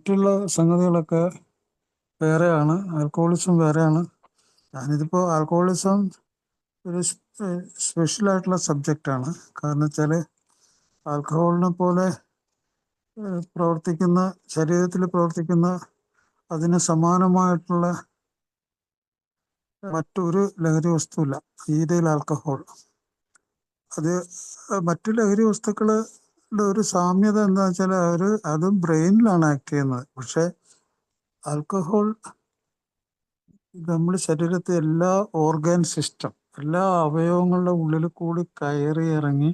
മറ്റുള്ള സംഗതികളൊക്കെ വേറെയാണ്, ആൽക്കഹോളിസം വേറെയാണ്. ഞാനിതിപ്പോൾ ആൽക്കഹോളിസം ഒരു സ്പെഷ്യലായിട്ടുള്ള സബ്ജക്റ്റാണ്. കാരണം വെച്ചാൽ ആൽക്കഹോളിനെ പോലെ പ്രവർത്തിക്കുന്ന, ശരീരത്തിൽ പ്രവർത്തിക്കുന്ന അതിന് സമാനമായിട്ടുള്ള മറ്റൊരു ലഹരി വസ്തുവില്ല ഈതയിൽ ആൽക്കഹോൾ. അത് മറ്റു ലഹരി വസ്തുക്കളുടെ ഒരു സാമ്യത എന്താ വെച്ചാൽ അതും ബ്രെയിനിലാണ് ആക്ട് ചെയ്യുന്നത്. പക്ഷെ ആൽക്കഹോൾ നമ്മുടെ ശരീരത്തെ എല്ലാ ഓർഗൻ സിസ്റ്റം, എല്ലാ അവയവങ്ങളുടെ ഉള്ളിൽ കൂടി കയറി ഇറങ്ങി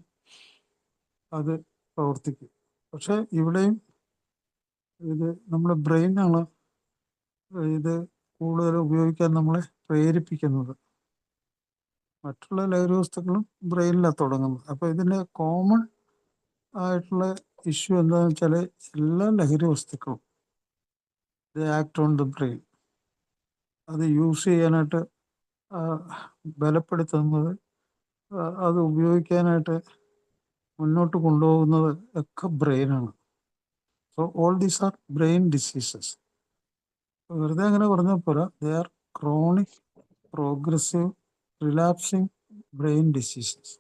അത് പ്രവർത്തിക്കും. പക്ഷെ ഇവിടെയും ഇത് നമ്മുടെ ബ്രെയിനാണ് ഇത് കൂടുതൽ ഉപയോഗിക്കാൻ നമ്മളെ പ്രേരിപ്പിക്കുന്നത്. മറ്റുള്ള ലഹരി വസ്തുക്കളും ബ്രെയിനിലാണ് തുടങ്ങുന്നത്. അപ്പോൾ ഇതിൻ്റെ കോമൺ ആയിട്ടുള്ള ഇഷ്യൂ എന്താണെന്ന് വെച്ചാൽ എല്ലാ ലഹരി വസ്തുക്കളും ഇത് ആക്ട് ഓൺ ദ ബ്രെയിൻ. അത് യൂസ് ചെയ്യാനായിട്ട് ബലപ്പെടുത്തുന്നത്, അത് ഉപയോഗിക്കാനായിട്ട് മുന്നോട്ട് കൊണ്ടുപോകുന്നത് ഒക്കെ ബ്രെയിനാണ്. So all these are brain diseases. വെറുതെ അങ്ങനെ പറഞ്ഞാൽ പോരാ, they are chronic progressive relapsing brain diseases.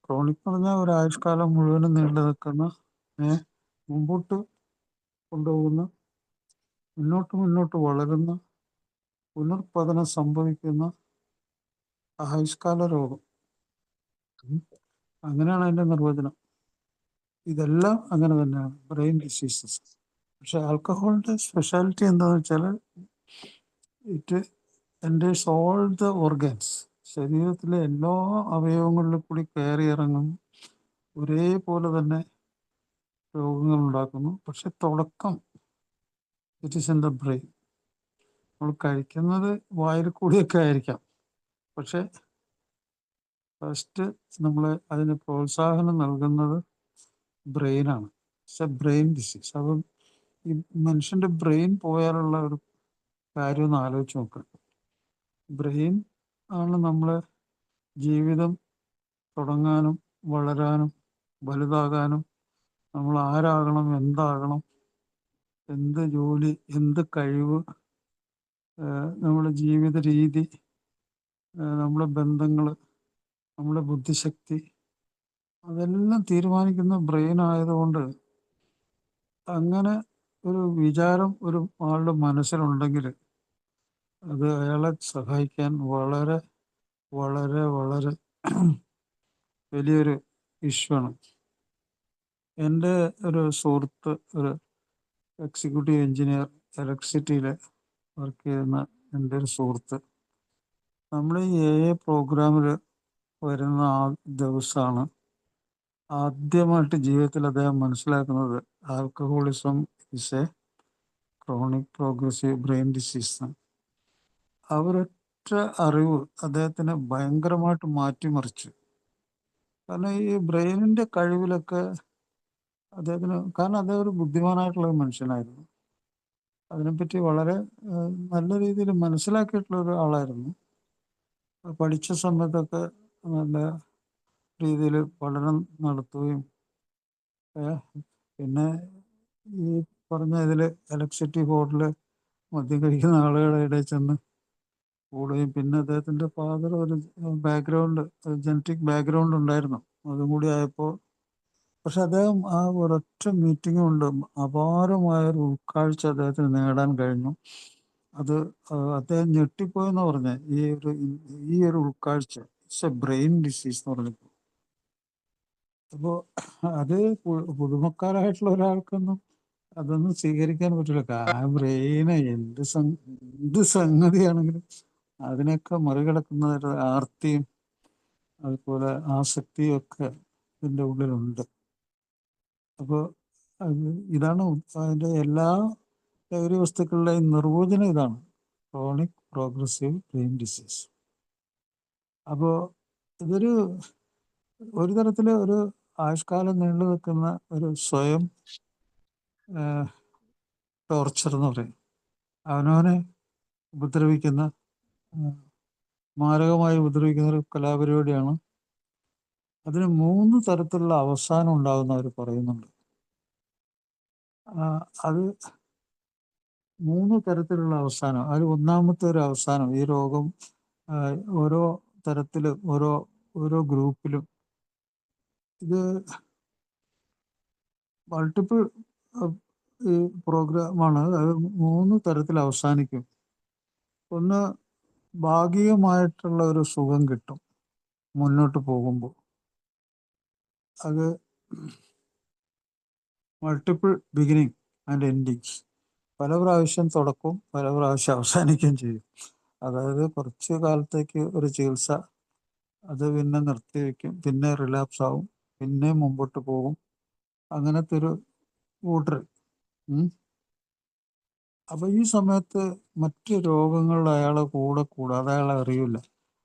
Chronic എന്ന് പറഞ്ഞാൽ ഒരു ആയുഷ്കാലം മുഴുവനും നീണ്ടു നിൽക്കുന്ന, മുമ്പോട്ട് കൊണ്ടുപോകുന്ന, മുന്നോട്ട് വളരുന്ന, പുനർപതനം സംഭവിക്കുന്ന ആയുഷ്കാല രോഗം. അങ്ങനെയാണ് അതിൻ്റെ നിർവചനം. ഇതെല്ലാം അങ്ങനെ തന്നെയാണ്, ബ്രെയിൻ ഡിസീസസ്. പക്ഷെ ആൽക്കഹോളിൻ്റെ സ്പെഷ്യാലിറ്റി എന്താണെന്ന് വെച്ചാൽ it enters all the organs. ശരീരത്തിലെ എല്ലാ അവയവങ്ങളിലും കൂടി കയറി ഇറങ്ങും, ഒരേപോലെ തന്നെ രോഗങ്ങൾ ഉണ്ടാക്കുന്നു. പക്ഷെ തുടക്കം it is in the brain. നമ്മൾ കഴിക്കുന്നത് വായിൽ കൂടിയൊക്കെ ആയിരിക്കാം, പക്ഷെ ഫസ്റ്റ് നമ്മൾ അതിന് പ്രോത്സാഹനം നൽകുന്നത് ബ്രെയിനാണ്. It's a brain disease. അപ്പം ഈ മനുഷ്യൻ്റെ ബ്രെയിൻ പോയാലുള്ള ഒരു കാര്യം ഒന്ന് ആലോചിച്ച് നോക്കുക. ബ്രെയിൻ ആണ് നമ്മളെ ജീവിതം തുടങ്ങാനും വളരാനും വലുതാകാനും, നമ്മൾ ആരാകണം, എന്താകണം, എന്ത് ജോലി, എന്ത് കഴിവ്, നമ്മുടെ ജീവിത രീതി, നമ്മുടെ ബന്ധങ്ങൾ, നമ്മുടെ ബുദ്ധിശക്തി, അതെല്ലാം തീരുമാനിക്കുന്ന ബ്രെയിൻ ആയതുകൊണ്ട് അങ്ങനെ ഒരു വിചാരം ഒരു ആളുടെ മനസ്സിലുണ്ടെങ്കിൽ അത് അയാളെ സഹായിക്കാൻ വളരെ വളരെ വളരെ വലിയൊരു ഇഷ്യൂ ആണ്. എൻ്റെ ഒരു സുഹൃത്ത്, ഒരു എക്സിക്യൂട്ടീവ് എഞ്ചിനീയർ, ഇലക്ട്രിസിറ്റിയിൽ വർക്ക് ചെയ്യുന്ന എൻ്റെ ഒരു സുഹൃത്ത്, നമ്മൾ ഈ പ്രോഗ്രാമിൽ വരുന്ന ആ ദിവസമാണ് ആദ്യമായിട്ട് ജീവിതത്തിൽ അദ്ദേഹം മനസ്സിലാക്കുന്നത് alcoholism is a chronic progressive brain disease. അവരൊറ്റ അറിവ് അദ്ദേഹത്തിനെ ഭയങ്കരമായിട്ട് മാറ്റിമറിച്ചു. കാരണം ഈ ബ്രെയിനിൻ്റെ കഴിവിലൊക്കെ അദ്ദേഹത്തിന്, കാരണം അദ്ദേഹം ഒരു ബുദ്ധിമാനായിട്ടുള്ള ഒരു മനുഷ്യനായിരുന്നു, അതിനെപ്പറ്റി വളരെ നല്ല രീതിയിൽ മനസ്സിലാക്കിയിട്ടുള്ള ഒരു ആളായിരുന്നു. പഠിച്ച സമയത്തൊക്കെ നല്ല രീതിയിൽ പഠനം നടത്തുകയും പിന്നെ ഈ പറഞ്ഞ ഇതിൽ ഇലക്ട്രിസിറ്റി ബോർഡിൽ മദ്യം കഴിക്കുന്ന ആളുകളുടെ ഇടയിൽ ചെന്ന് കൂടുകയും, പിന്നെ അദ്ദേഹത്തിൻ്റെ ഫാദർ ഒരു ബാക്ക്ഗ്രൗണ്ട്, ജനറ്റിക് ബാക്ക്ഗ്രൗണ്ട് ഉണ്ടായിരുന്നു, അതും കൂടി ആയപ്പോൾ. പക്ഷെ അദ്ദേഹം ആ ഒരൊറ്റ മീറ്റിംഗ് കൊണ്ട് അപാരമായൊരു ഉൾക്കാഴ്ച അദ്ദേഹത്തിന് നേടാൻ കഴിഞ്ഞു. അത് അദ്ദേഹം ഞെട്ടിപ്പോയെന്ന് പറഞ്ഞ ഈ ഒരു ഉൾക്കാഴ്ച ഇറ്റ്സ് എ ബ്രെയിൻ ഡിസീസ് എന്ന് പറഞ്ഞപ്പോൾ. അപ്പോൾ അത് പുതുമക്കാരായിട്ടുള്ള ഒരാൾക്കൊന്നും അതൊന്നും സ്വീകരിക്കാൻ പറ്റില്ല. ആ ബ്രെയിന് എന്ത് സംഗതിയാണെങ്കിലും അതിനൊക്കെ മറികടക്കുന്ന ഒരു ആർത്തിയും അതുപോലെ ആസക്തിയും ഒക്കെ ഇതിൻ്റെ ഉള്ളിലുണ്ട്. അപ്പോൾ ഇതാണ് അതിൻ്റെ എല്ലാ ലഹരി വസ്തുക്കളുടെയും നിർവചനം ഇതാണ്, ക്രോണിക് പ്രോഗ്രസീവ് ബ്രെയിൻ ഡിസീസ്. അപ്പോൾ ഇതൊരു തരത്തിൽ ഒരു ആയുഷ്കാലം നീണ്ടു നിൽക്കുന്ന ഒരു സ്വയം ടോർച്ചർ എന്ന് പറയും. അവനവനെ ഉപദ്രവിക്കുന്ന, മാരകമായി ഉപദ്രവിക്കുന്ന ഒരു കലാപരിപാടിയാണ്. അതിന് 3 തരത്തിലുള്ള അവസാനം ഉണ്ടാകുന്നവർ പറയുന്നുണ്ട്. അത് 3 തരത്തിലുള്ള അവസാനം. അതിൽ ഒന്നാമത്തെ ഒരു അവസാനം ഈ രോഗം ഓരോ തരത്തിലും ഓരോ ഗ്രൂപ്പിലും ഇത് മൾട്ടിപ്പിൾ ഈ പ്രോഗ്രാമാണ്. അത് 3 തരത്തിൽ അവസാനിക്കും. ഒന്ന്, ഭാഗികമായിട്ടുള്ള ഒരു സുഖം കിട്ടും മുന്നോട്ട് പോകുമ്പോൾ. അത് മൾട്ടിപ്പിൾ ബിഗിനിങ് ആൻഡ് എൻഡിങ്സ്. പല പ്രാവശ്യം തുടക്കും, പല പ്രാവശ്യം അവസാനിക്കുകയും ചെയ്യും. അതായത് കുറച്ച് കാലത്തേക്ക് ഒരു ചികിത്സ, അത് പിന്നെ നിർത്തിവെക്കും, പിന്നെ റിലാപ്സ് ആവും, പിന്നെ മുമ്പോട്ട് പോകും. അങ്ങനത്തെ ഒരു കൂട്ടർ. അപ്പൊ ഈ സമയത്ത് മറ്റ് രോഗങ്ങൾ അയാളെ കൂടാതെ അയാൾ അറിയില്ല.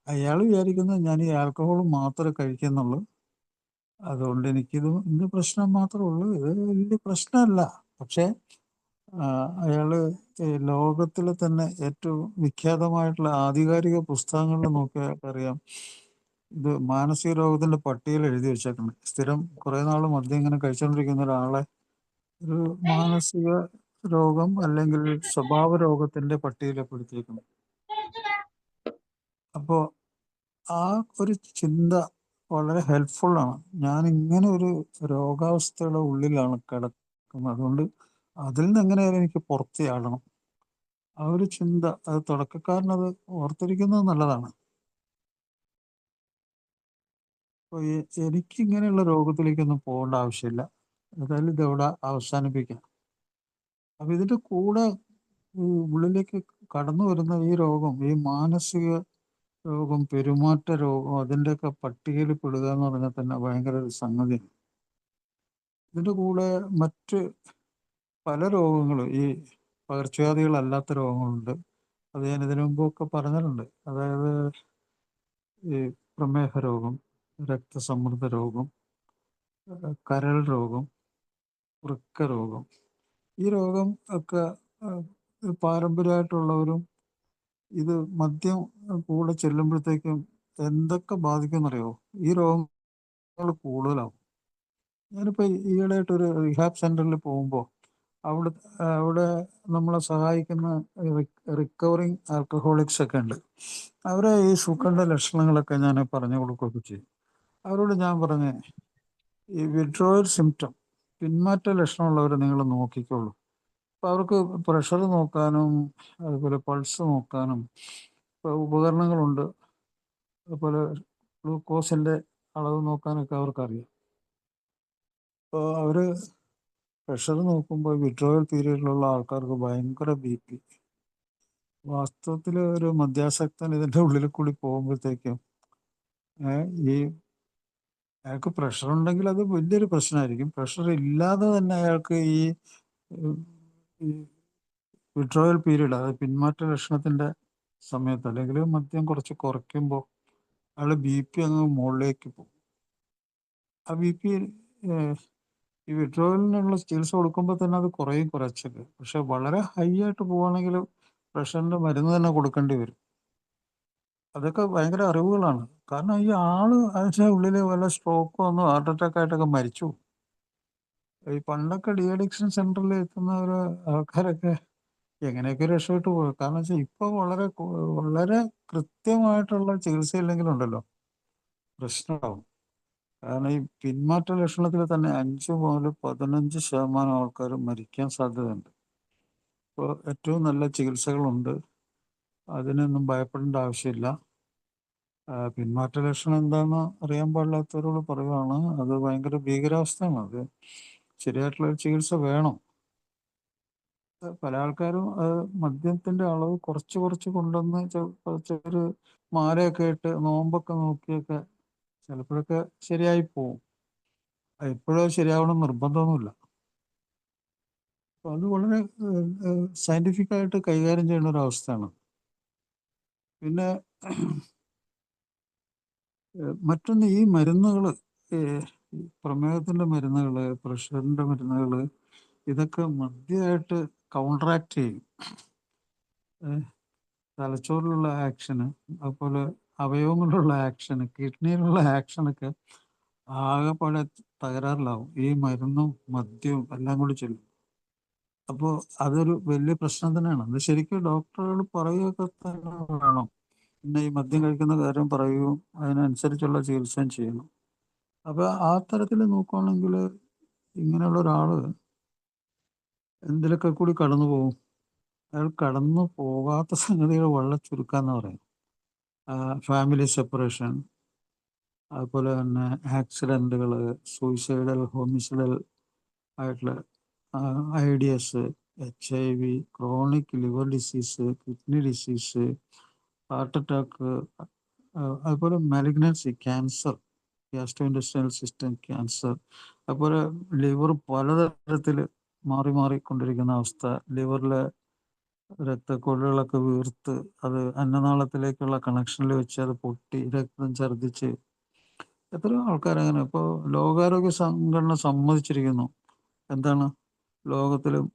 അയാൾ വിചാരിക്കുന്നത് ഞാൻ ഈ ആൽക്കഹോൾ മാത്രമേ കഴിക്കുന്നുള്ളൂ, അതുകൊണ്ട് ഇന്ന് പ്രശ്നം മാത്രമേ ഉള്ളൂ, ഇത് വലിയ പ്രശ്നമല്ല. പക്ഷെ അയാള് ലോകത്തിലെ തന്നെ ഏറ്റവും വിഖ്യാതമായിട്ടുള്ള ആധികാരിക പുസ്തകങ്ങളിൽ നോക്കിയാൽ അറിയാം, ഇത് മാനസിക രോഗത്തിന്റെ പട്ടികയിൽ എഴുതി വെച്ചേക്കണം. സ്ഥിരം കുറെ നാൾ മദ്യം ഇങ്ങനെ കഴിച്ചുകൊണ്ടിരിക്കുന്ന ഒരാളെ ഒരു മാനസിക രോഗം അല്ലെങ്കിൽ സ്വഭാവ രോഗത്തിന്റെ പട്ടികയിൽപ്പെടുത്തിയേക്കുന്നു. അപ്പോൾ ആ ഒരു ചിന്ത വളരെ ഹെൽപ്ഫുള്ളാണ്. ഞാൻ ഇങ്ങനെ ഒരു രോഗാവസ്ഥയുടെ ഉള്ളിലാണ് കിടക്കുന്നത്, അതുകൊണ്ട് അതിൽ നിന്ന് എങ്ങനെയായാലും എനിക്ക് പുറത്ത് ചാടണം. ആ ഒരു ചിന്ത, അത് തുടക്കക്കാരനത് ഓർത്തിരിക്കുന്നത് നല്ലതാണ്. അപ്പോൾ എനിക്കിങ്ങനെയുള്ള രോഗത്തിലേക്കൊന്നും പോകേണ്ട ആവശ്യമില്ല, ഏതായാലും ഇതെവിടെ അവസാനിപ്പിക്കാം. അപ്പം ഇതിൻ്റെ കൂടെ ഈ ഉള്ളിലേക്ക് കടന്നു വരുന്ന ഈ രോഗം, ഈ മാനസിക രോഗം, പെരുമാറ്റ രോഗം, അതിൻ്റെയൊക്കെ പട്ടികയിൽ പെടുക എന്ന് പറഞ്ഞാൽ തന്നെ ഭയങ്കര ഒരു സംഗതിയാണ്. ഇതിൻ്റെ കൂടെ മറ്റ് പല രോഗങ്ങളും, ഈ പകർച്ചവ്യാധികളല്ലാത്ത രോഗങ്ങളുണ്ട്. അത് ഞാൻ ഇതിനു മുമ്പൊക്കെ പറഞ്ഞിട്ടുണ്ട്. അതായത് ഈ പ്രമേഹ രോഗം, രക്തസമ്മർദ്ദ രോഗം, കരൾ രോഗം, വൃക്ക രോഗം. ഈ രോഗം ഒക്കെ പാരമ്പര്യമായിട്ടുള്ളവരും ഇത് മദ്യം കൂടെ ചെല്ലുമ്പോഴത്തേക്കും എന്തൊക്കെ ബാധിക്കുമെന്നറിയോ? ഈ രോഗങ്ങൾ കൂടുതലാവും. ഞാനിപ്പോൾ ഈയിടെയായിട്ടൊരു റിഹാബ് സെന്ററിൽ പോകുമ്പോൾ അവിടെ നമ്മളെ സഹായിക്കുന്ന റിക്കവറിങ് ആൽക്കഹോളിക്സ് ഒക്കെ ഉണ്ട്. അവരെ ഈ സുഖന്റെ ലക്ഷണങ്ങളൊക്കെ ഞാൻ പറഞ്ഞു കൊടുക്കുകയൊക്കെ ചെയ്യും. അവരോട് ഞാൻ പറഞ്ഞേ, ഈ വിഡ്രോവൽ സിംറ്റം, പിന്മാറ്റ ലക്ഷണമുള്ളവർ നിങ്ങൾ നോക്കിക്കോളൂ. അപ്പോൾ അവർക്ക് പ്രഷർ നോക്കാനും അതുപോലെ പൾസ് നോക്കാനും ഇപ്പോൾ ഉപകരണങ്ങളുണ്ട്. അതുപോലെ ഗ്ലൂക്കോസിൻ്റെ അളവ് നോക്കാനൊക്കെ അവർക്കറിയാം. അപ്പോൾ അവർ പ്രഷർ നോക്കുമ്പോൾ വിഡ്രോവൽ പീരീഡിലുള്ള ആൾക്കാർക്ക് ഭയങ്കര BP. വാസ്തവത്തിൽ ഒരു മദ്യാസക്തൻ ഇതിൻ്റെ ഉള്ളിൽ കൂടി പോകുമ്പോഴത്തേക്കും ഈ അയാൾക്ക് പ്രഷർ ഉണ്ടെങ്കിൽ അത് വലിയൊരു പ്രശ്നമായിരിക്കും. പ്രഷർ ഇല്ലാതെ തന്നെ അയാൾക്ക് ഈ വിഡ്രോവൽ പീരീഡ്, അതായത് പിന്മാറ്റ ലക്ഷണത്തിൻ്റെ സമയത്ത് അല്ലെങ്കിൽ മദ്യം കുറച്ച് കുറയ്ക്കുമ്പോൾ അയാൾ BP അങ്ങ് മുകളിലേക്ക് പോകും. ആ BP ഈ വിഡ്രോവലിനുള്ള ചികിത്സ കൊടുക്കുമ്പോൾ തന്നെ അത് കുറച്ചൊക്കെ. പക്ഷെ വളരെ ഹൈ ആയിട്ട് പോവുകയാണെങ്കിൽ പ്രഷറിൻ്റെ മരുന്ന് തന്നെ കൊടുക്കേണ്ടി വരും. അതൊക്കെ ഭയങ്കര അറിവുകളാണ്. കാരണം ഈ ആള് അതിൻ്റെ ഉള്ളിൽ വല്ല സ്ട്രോക്കോ ഒന്നോ ഹാർട്ട് അറ്റാക്ക് ആയിട്ടൊക്കെ മരിച്ചു. ഈ പണ്ടൊക്കെ ഡി അഡിക്ഷൻ സെന്ററിൽ എത്തുന്ന ആൾക്കാരൊക്കെ എങ്ങനെയൊക്കെ രക്ഷപ്പെട്ടു പോകും. കാരണം വെച്ചാൽ ഇപ്പോൾ വളരെ കൃത്യമായിട്ടുള്ള ചികിത്സ ഇല്ലെങ്കിലുണ്ടല്ലോ പ്രശ്നമാവും. കാരണം ഈ പിന്മാറ്റ ലക്ഷണത്തിൽ തന്നെ 5 മുതൽ 15% ആൾക്കാർ മരിക്കാൻ സാധ്യതയുണ്ട്. ഇപ്പോൾ ഏറ്റവും നല്ല ചികിത്സകളുണ്ട്, അതിനൊന്നും ഭയപ്പെടേണ്ട ആവശ്യമില്ല. പിന്മാറ്റ ലക്ഷണം എന്താണെന്ന് അറിയാൻ പാടില്ലാത്തവരോട് പറയുകയാണ്, അത് ഭയങ്കര ഭീകരാവസ്ഥയാണ്. അത് ശരിയായിട്ടുള്ള ചികിത്സ വേണം. പല ആൾക്കാരും മദ്യത്തിന്റെ അളവ് കുറച്ച് കൊണ്ടുവന്ന് കുറച്ചൊരു മാലയൊക്കെ ഇട്ട് നോമ്പൊക്കെ നോക്കിയൊക്കെ ചിലപ്പോഴൊക്കെ ശരിയായി പോവും. എപ്പോഴും ശരിയാവണം നിർബന്ധമൊന്നുമില്ല. അപ്പോൾ അത് വളരെ സയന്റിഫിക് ആയിട്ട് കൈകാര്യം ചെയ്യുന്ന ഒരു അവസ്ഥയാണ്. പിന്നെ മറ്റൊന്ന്, ഈ മരുന്നുകൾ, പ്രമേഹത്തിന്റെ മരുന്നുകൾ, പ്രഷറിന്റെ മരുന്നുകൾ, ഇതൊക്കെ മദ്യമായിട്ട് കൗണ്ടറാക്ട് ചെയ്യും. തലച്ചോറിലുള്ള ആക്ഷന്, അതുപോലെ അവയവങ്ങളിലുള്ള ആക്ഷന്, കിഡ്നിയിലുള്ള ആക്ഷനൊക്കെ ആകെപ്പാടെ തകരാറിലാവും ഈ മരുന്നും മദ്യവും എല്ലാം കൂടി ചെല്ലും. അപ്പോൾ അതൊരു വലിയ പ്രശ്നം തന്നെയാണ്. അത് ശരിക്കും ഡോക്ടറുകൾ പറയുകയൊക്കെ തന്നെ വേണം. പിന്നെ ഈ മദ്യം കഴിക്കുന്ന കാര്യം പറയുകയും അതിനനുസരിച്ചുള്ള ചികിത്സയും ചെയ്യണം. അപ്പൊ ആ തരത്തിൽ നോക്കുകയാണെങ്കിൽ ഇങ്ങനെയുള്ള ഒരാള് എന്തിലൊക്കെ കൂടി കടന്നു പോകും. അയാൾ കടന്നു പോകാത്ത സംഗതികൾ വളരെ ചുരുക്കാന്ന് പറയും. ഫാമിലി സെപ്പറേഷൻ, അതുപോലെ തന്നെ ആക്സിഡന്റുകൾ, സൂയിസൈഡൽ, ഹോമിസൈഡൽ ആയിട്ടുള്ള IDS, HIV, chronic liver disease, kidney disease, heart attack, അതുപോലെ malignancy, cancer, gastro industrial system cancer, അതുപോലെ ലിവർ പലതരത്തിൽ മാറി മാറിക്കൊണ്ടിരിക്കുന്ന അവസ്ഥ, ലിവറിലെ രക്തക്കൊഴലുകളൊക്കെ വീർത്ത് അത് അന്നനാളത്തിലേക്കുള്ള കണക്ഷനിൽ വെച്ച് അത് പൊട്ടി രക്തം ഛർദ്ദിച്ച് എത്രയോ ആൾക്കാരങ്ങനെ. ഇപ്പോൾ ലോകാരോഗ്യ സംഘടന സമ്മതിച്ചിരിക്കുന്നു. എന്താണ് ലോകത്തിലും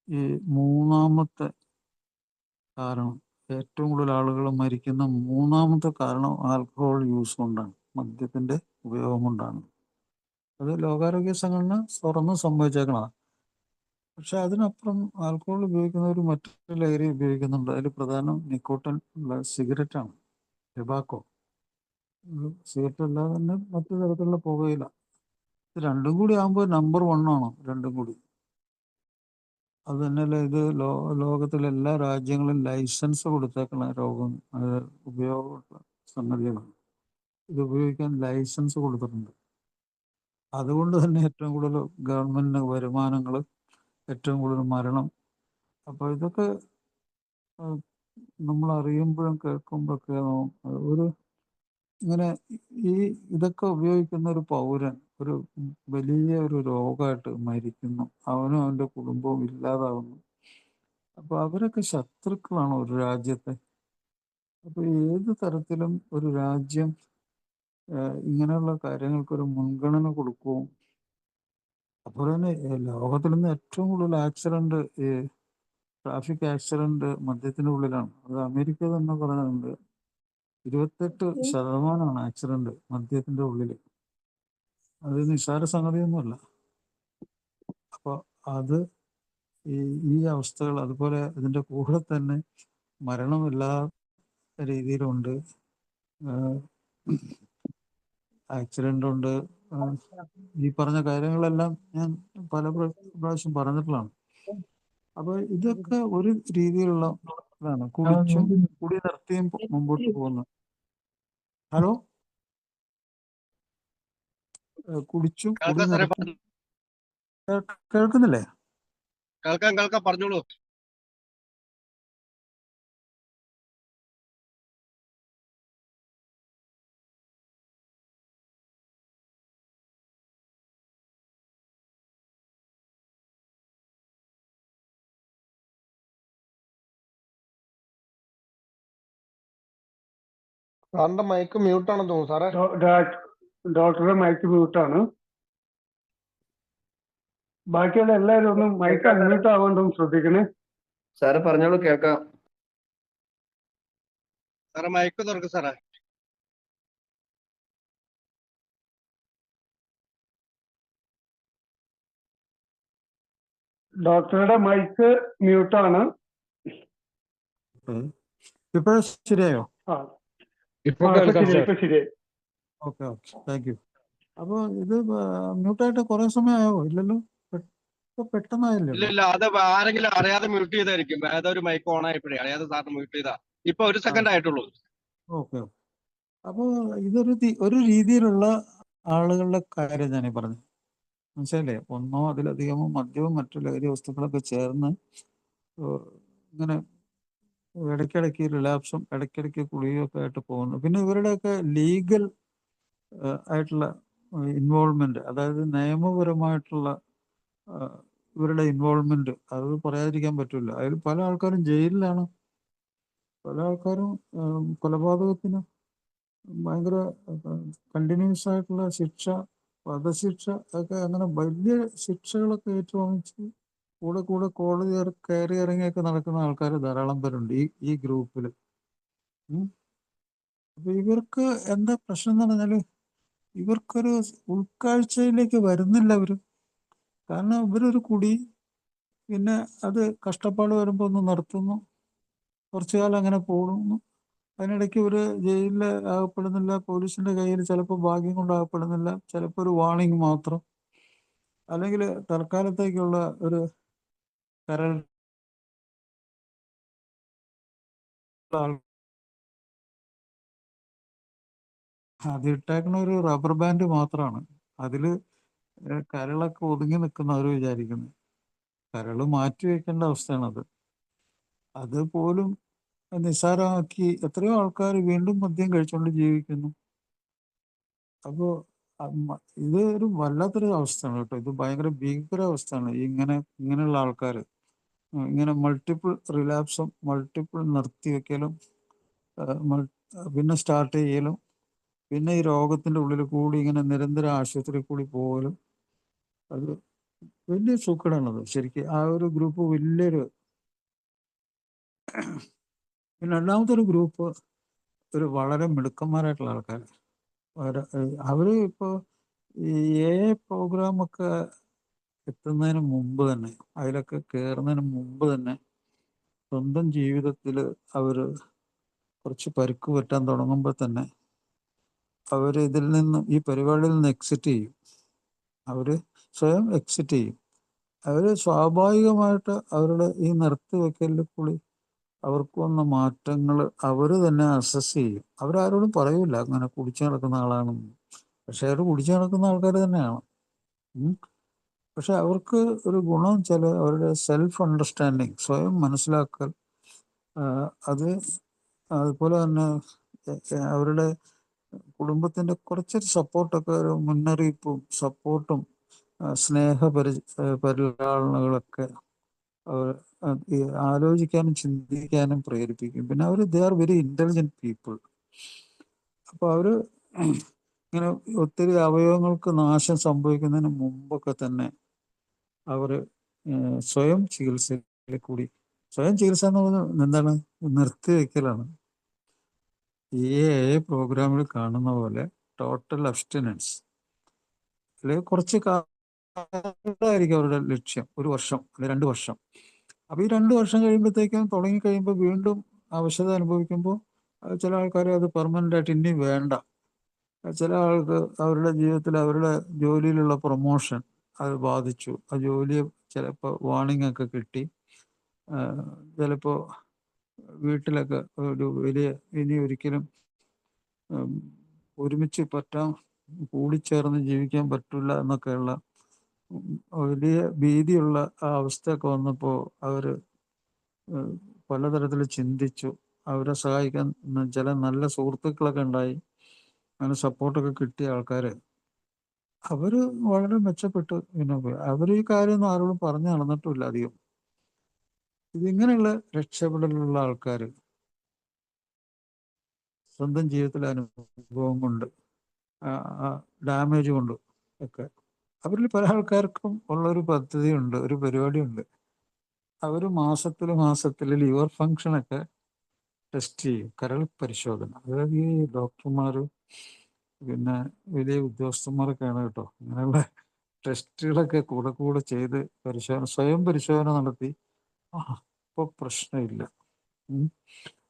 ഈ മൂന്നാമത്തെ കാരണം, ഏറ്റവും കൂടുതൽ ആളുകൾ മരിക്കുന്ന മൂന്നാമത്തെ കാരണം ആൽക്കഹോൾ യൂസ് കൊണ്ടാണ്, മദ്യത്തിന്റെ ഉപയോഗം കൊണ്ടാണ്. അത് ലോകാരോഗ്യ സംഘടന തുറന്ന് സമ്മതിച്ചേക്കണം. പക്ഷെ അതിനപ്പുറം ആൽക്കഹോൾ ഉപയോഗിക്കുന്നവർ മറ്റൊരു ലഹരി ഉപയോഗിക്കുന്നുണ്ട്. അതിൽ പ്രധാനം നിക്കോട്ടിൻ ഉള്ള സിഗരറ്റാണ്, ടെബാക്കോ. സിഗരറ്റ് അല്ലാതെ തന്നെ മറ്റു തരത്തിലുള്ള പുകയില. ഇത് രണ്ടും കൂടി ആകുമ്പോൾ നമ്പർ 1 ആണ് രണ്ടും കൂടി. അത് തന്നെയല്ല, ഇത് ലോകത്തിലെ എല്ലാ രാജ്യങ്ങളും ലൈസൻസ് കൊടുത്തേക്കുന്ന രോഗം ഉപയോഗ സംഗതികളാണ്. ഇത് ഉപയോഗിക്കാൻ ലൈസൻസ് കൊടുത്തിട്ടുണ്ട്. അതുകൊണ്ട് തന്നെ ഏറ്റവും കൂടുതൽ ഗവൺമെന്റിന് വരുമാനങ്ങൾ, ഏറ്റവും കൂടുതൽ മരണം. അപ്പോൾ ഇതൊക്കെ നമ്മൾ അറിയുമ്പോഴും കേൾക്കുമ്പോഴൊക്കെ ഒരു ഇങ്ങനെ ഇതൊക്കെ ഉപയോഗിക്കുന്ന ഒരു പൗരൻ ഒരു വലിയ ഒരു രോഗമായിട്ട് മരിക്കുന്നു, അവനും അവൻ്റെ കുടുംബവും ഇല്ലാതാവുന്നു. അപ്പൊ അവരൊക്കെ ശത്രുക്കളാണ് ഒരു രാജ്യത്തെ. അപ്പൊ ഏത് തരത്തിലും ഒരു രാജ്യം ഇങ്ങനെയുള്ള കാര്യങ്ങൾക്കൊരു മുൻഗണന കൊടുക്കുകയും, അതുപോലെ തന്നെ ലോകത്തിൽ നിന്ന് ഏറ്റവും കൂടുതൽ ആക്സിഡന്റ്, ഈ ട്രാഫിക് ആക്സിഡന്റ് മദ്യത്തിന്റെ ഉള്ളിലാണ്. അത് അമേരിക്ക തന്നെ പറയുന്നുണ്ട്, 28% ആക്സിഡന്റ് മദ്യത്തിന്റെ ഉള്ളിൽ. അത് നിസ്സാര സംഗതിയൊന്നുമല്ല. അപ്പൊ അത് ഈ അവസ്ഥകൾ, അതുപോലെ ഇതിന്റെ കൂടെ തന്നെ മരണം എല്ലാ രീതിയിലുണ്ട്. ആക്സിഡന്റ് ഉണ്ട്. ഈ പറഞ്ഞ കാര്യങ്ങളെല്ലാം ഞാൻ പല പ്രാവശ്യം പറഞ്ഞിട്ടുള്ളതാണ്. അപ്പൊ ഇതൊക്കെ ഒരു രീതിയിലുള്ള ഇതാണ്. കുടി നിർത്തിയും മുമ്പോട്ട് പോകുന്നു. ഹലോ, കുടി നിർത്തി കേൾക്കുന്നില്ലേ? കേൾക്കാം, പറഞ്ഞോളൂ. സാറിന്റെ മൈക്ക് മ്യൂട്ടാണെന്ന് തോന്നുന്നു സാറേ. ഡോക്ടറുടെ മൈക്ക് മ്യൂട്ടാണ്. ബാക്കിയുള്ള എല്ലാവരും ഒന്ന് മൈക്ക് അൺമ്യൂട്ട് ആവാണ്ടൊന്ന് ശ്രദ്ധിക്കണേ. സാറ് പറഞ്ഞോളൂ, കേൾക്കാം. സാറേ മൈക്ക് തുറക്കും സാറേ. ഡോക്ടറുടെ മൈക്ക് മ്യൂട്ടാണ്. ഇപ്പോഴും ശരിയായോ? ഇപ്പൊ ശരിയായി. Okay, thank you. അപ്പൊ ഇത് മ്യൂട്ടായിട്ട് കുറെ സമയമായോ? ഇല്ലല്ലോ, പെട്ടെന്നായല്ലോ. ഇല്ല, അത് ആരെങ്കിലും അറിയാതെ മ്യൂട്ട് ചെയ്തായിരിക്കും. ഏതൊരു മൈക്ക് ഓൺ ആയപ്പോഴേ അറിയാതെ സാറിന് മ്യൂട്ട് ചെയ്താ. ഇപ്പൊ 1 സെക്കൻഡ് ആയിട്ടുള്ളൂ. ഓക്കെ. അപ്പോൾ ഒരു രീതിയിലുള്ള ആളുകളുടെ കാര്യം ഞാനീ പറഞ്ഞു, മനസ്സിലല്ലേ? ഒന്നോ അതിലധികമോ മദ്യവും മറ്റു ലഹരി വസ്തുക്കളൊക്കെ ചേർന്ന് ഇങ്ങനെ ഇടയ്ക്കിടയ്ക്ക് റിലാപ്സും ഇടയ്ക്കിടയ്ക്ക് കുളിയൊക്കെ ആയിട്ട് പോകുന്നു. പിന്നെ ഇവരുടെയൊക്കെ ലീഗൽ ആയിട്ടുള്ള ഇൻവോൾവ്മെന്റ്, അതായത് നിയമപരമായിട്ടുള്ള ഇവരുടെ ഇൻവോൾവ്മെന്റ്, അത് പറയാതിരിക്കാൻ പറ്റില്ല. അതിൽ പല ആൾക്കാരും ജയിലിലാണ്, പല ആൾക്കാരും കൊലപാതകത്തിന് ഭയങ്കര കണ്ടിന്യൂസ് ആയിട്ടുള്ള ശിക്ഷ, വധശിക്ഷ ഒക്കെ, അങ്ങനെ വലിയ ശിക്ഷകളൊക്കെ ഏറ്റുവാങ്ങിച്ച് കൂടെ കോടതി കയറി ഇറങ്ങിയൊക്കെ നടക്കുന്ന ആൾക്കാർ ധാരാളം പേരുണ്ട് ഈ ഗ്രൂപ്പിൽ. അപ്പൊ ഇവർക്ക് എന്താ പ്രശ്നം എന്ന് പറഞ്ഞാല്, ഇവർക്കൊരു ഉൾക്കാഴ്ചയിലേക്ക് വരുന്നില്ല അവര്. കാരണം ഇവരൊരു പിന്നെ അത് കഷ്ടപ്പാട് വരുമ്പോൾ ഒന്ന് നിർത്തുന്നു, കുറച്ചു കാലം അങ്ങനെ പോകുന്നു. അതിനിടയ്ക്ക് ഒരു ജയിലിൽ അകപ്പെടുന്നില്ല, പോലീസിന്റെ കയ്യിൽ ചിലപ്പോൾ ഭാഗ്യം കൊണ്ട് അകപ്പെടുന്നില്ല, ചിലപ്പോൾ ഒരു വാർണിംഗ് മാത്രം, അല്ലെങ്കിൽ തൽക്കാലത്തേക്കുള്ള ഒരു കരൾ അത് ഇട്ടേക്കണ ഒരു റബ്ബർ ബാൻഡ് മാത്രമാണ്. അതിൽ കരളൊക്കെ ഒതുങ്ങി നിൽക്കുന്ന അവർ വിചാരിക്കുന്നത്. കരള് മാറ്റി വെക്കേണ്ട അവസ്ഥയാണത്. അത് പോലും നിസ്സാരമാക്കി എത്രയോ ആൾക്കാർ വീണ്ടും മദ്യം കഴിച്ചുകൊണ്ട് ജീവിക്കുന്നു. അപ്പോൾ ഇത് ഒരു വല്ലാത്തൊരു അവസ്ഥയാണ് കേട്ടോ. ഇത് ഭയങ്കര ഭീകരാവസ്ഥയാണ്. ഇങ്ങനെയുള്ള ആൾക്കാർ ഇങ്ങനെ മൾട്ടിപ്പിൾ റിലാപ്സും മൾട്ടിപ്പിൾ നിർത്തിവെക്കലും പിന്നെ സ്റ്റാർട്ട് ചെയ്യലും പിന്നെ ഈ രോഗത്തിന്റെ ഉള്ളിൽ കൂടി ഇങ്ങനെ നിരന്തരം ആശുപത്രി കൂടി പോകലും, അത് വലിയ സൂക്കേടാണത് ശരിക്കും. ആ ഒരു ഗ്രൂപ്പ് വലിയൊരു. പിന്നെ രണ്ടാമത്തെ ഒരു ഗ്രൂപ്പ് ഒരു വളരെ മിടുക്കന്മാരായിട്ടുള്ള ആൾക്കാർ. അവര് ഇപ്പോൾ ഈ പ്രോഗ്രാമൊക്കെ എത്തുന്നതിന് മുമ്പ് തന്നെ, അതിലൊക്കെ കയറുന്നതിന് മുമ്പ് തന്നെ സ്വന്തം ജീവിതത്തിൽ അവർ കുറച്ച് പരുക്ക് പറ്റാൻ തുടങ്ങുമ്പോൾ തന്നെ അവർ ഇതിൽ നിന്ന്, ഈ പരിപാടിയിൽ നിന്ന് എക്സിറ്റ് ചെയ്യും. അവർ സ്വയം എക്സിറ്റ് ചെയ്യും. അവർ സ്വാഭാവികമായിട്ട് അവരുടെ ഈ നിർത്തിവെക്കലിൽ കൂടി അവർക്ക് വന്ന മാറ്റങ്ങൾ അവർ തന്നെ അസസ് ചെയ്യും. അവരാരോടും പറയൂല അങ്ങനെ കുടിച്ചു നടക്കുന്ന ആളാണെന്ന്. പക്ഷെ അവർ കുടിച്ചു നടക്കുന്ന ആൾക്കാർ തന്നെയാണ്. പക്ഷെ അവർക്ക് ഒരു ഗുണം വെച്ചാൽ അവരുടെ സെൽഫ് അണ്ടർസ്റ്റാൻഡിങ്, സ്വയം മനസ്സിലാക്കൽ, അത് അതുപോലെ തന്നെ അവരുടെ കുടുംബത്തിന്റെ കുറച്ചൊരു സപ്പോർട്ടൊക്കെ, ഒരു മുന്നറിയിപ്പും സപ്പോർട്ടും പരിലാളനകളൊക്കെ അവർ ആലോചിക്കാനും ചിന്തിക്കാനും പ്രേരിപ്പിക്കും. പിന്നെ അവർ they are very intelligent people. അപ്പോൾ അവർ ഇങ്ങനെ ഒത്തിരി അവയവങ്ങൾക്ക് നാശം സംഭവിക്കുന്നതിന് മുമ്പൊക്കെ തന്നെ അവർ സ്വയം ചികിത്സയിൽ കൂടി, സ്വയം ചികിത്സ എന്ന് പറയുന്നത് എന്താണ്, നിർത്തിവെക്കലാണ്. ഈ പ്രോഗ്രാമിൽ കാണുന്ന പോലെ ടോട്ടൽ അബ്സ്റ്റിനൻസ്, അല്ലെങ്കിൽ കുറച്ച് കാലമായിരിക്കും അവരുടെ ലക്ഷ്യം, 1 വർഷം അല്ലെങ്കിൽ 2 വർഷം. അപ്പൊ ഈ 2 വർഷം കഴിയുമ്പോഴത്തേക്കും തുടങ്ങി കഴിയുമ്പോൾ വീണ്ടും അവശത അനുഭവിക്കുമ്പോൾ ചില ആൾക്കാർ അത് പെർമനന്റ് ആയിട്ട് ഇനി വേണ്ട. ചില ആൾക്ക് അവരുടെ ജീവിതത്തിൽ അവരുടെ ജോലിയിലുള്ള പ്രൊമോഷൻ അത് ബാധിച്ചു. ആ ജോലിയെ ചിലപ്പോൾ വാർണിംഗ് ഒക്കെ കിട്ടി. ചിലപ്പോൾ വീട്ടിലൊക്കെ ഒരു വലിയ ഇനി ഒരിക്കലും ഒരുമിച്ച് കൂടിച്ചേർന്ന് ജീവിക്കാൻ പറ്റില്ല എന്നൊക്കെയുള്ള വലിയ ഭീതിയുള്ള ആ അവസ്ഥയൊക്കെ വന്നപ്പോൾ അവർ പലതരത്തിൽ ചിന്തിച്ചു. അവരെ സഹായിക്കാൻ ചില നല്ല സുഹൃത്തുക്കളൊക്കെ ഉണ്ടായി. അങ്ങനെ സപ്പോർട്ടൊക്കെ കിട്ടിയ ആൾക്കാർ അവര് വളരെ മെച്ചപ്പെട്ടു. പിന്നെ അവർ ഈ കാര്യമൊന്നും ആരോടും പറഞ്ഞു നടന്നിട്ടില്ല അധികം. ഇതിങ്ങനെയുള്ള രക്ഷപ്പെടലുള്ള ആൾക്കാർ സ്വന്തം ജീവിതത്തിലെ അനുഭവം കൊണ്ട്, ഡാമേജ് കൊണ്ട് ഒക്കെ, അവരിൽ പല ആൾക്കാർക്കും ഉള്ളൊരു പദ്ധതിയുണ്ട്, ഒരു പരിപാടിയുണ്ട്. അവർ മാസത്തിൽ ലിവർ ഫങ്ഷനൊക്കെ ടെസ്റ്റ് ചെയ്യും, കരൾ പരിശോധന. അതായത് ഈ ഡോക്ടർമാർ പിന്നെ വലിയ ഉദ്യോഗസ്ഥന്മാരൊക്കെയാണ് കേട്ടോ അങ്ങനെയുള്ള ടെസ്റ്റുകളൊക്കെ കൂടെ ചെയ്ത് സ്വയം പരിശോധന നടത്തി ഇപ്പോൾ പ്രശ്നമില്ല.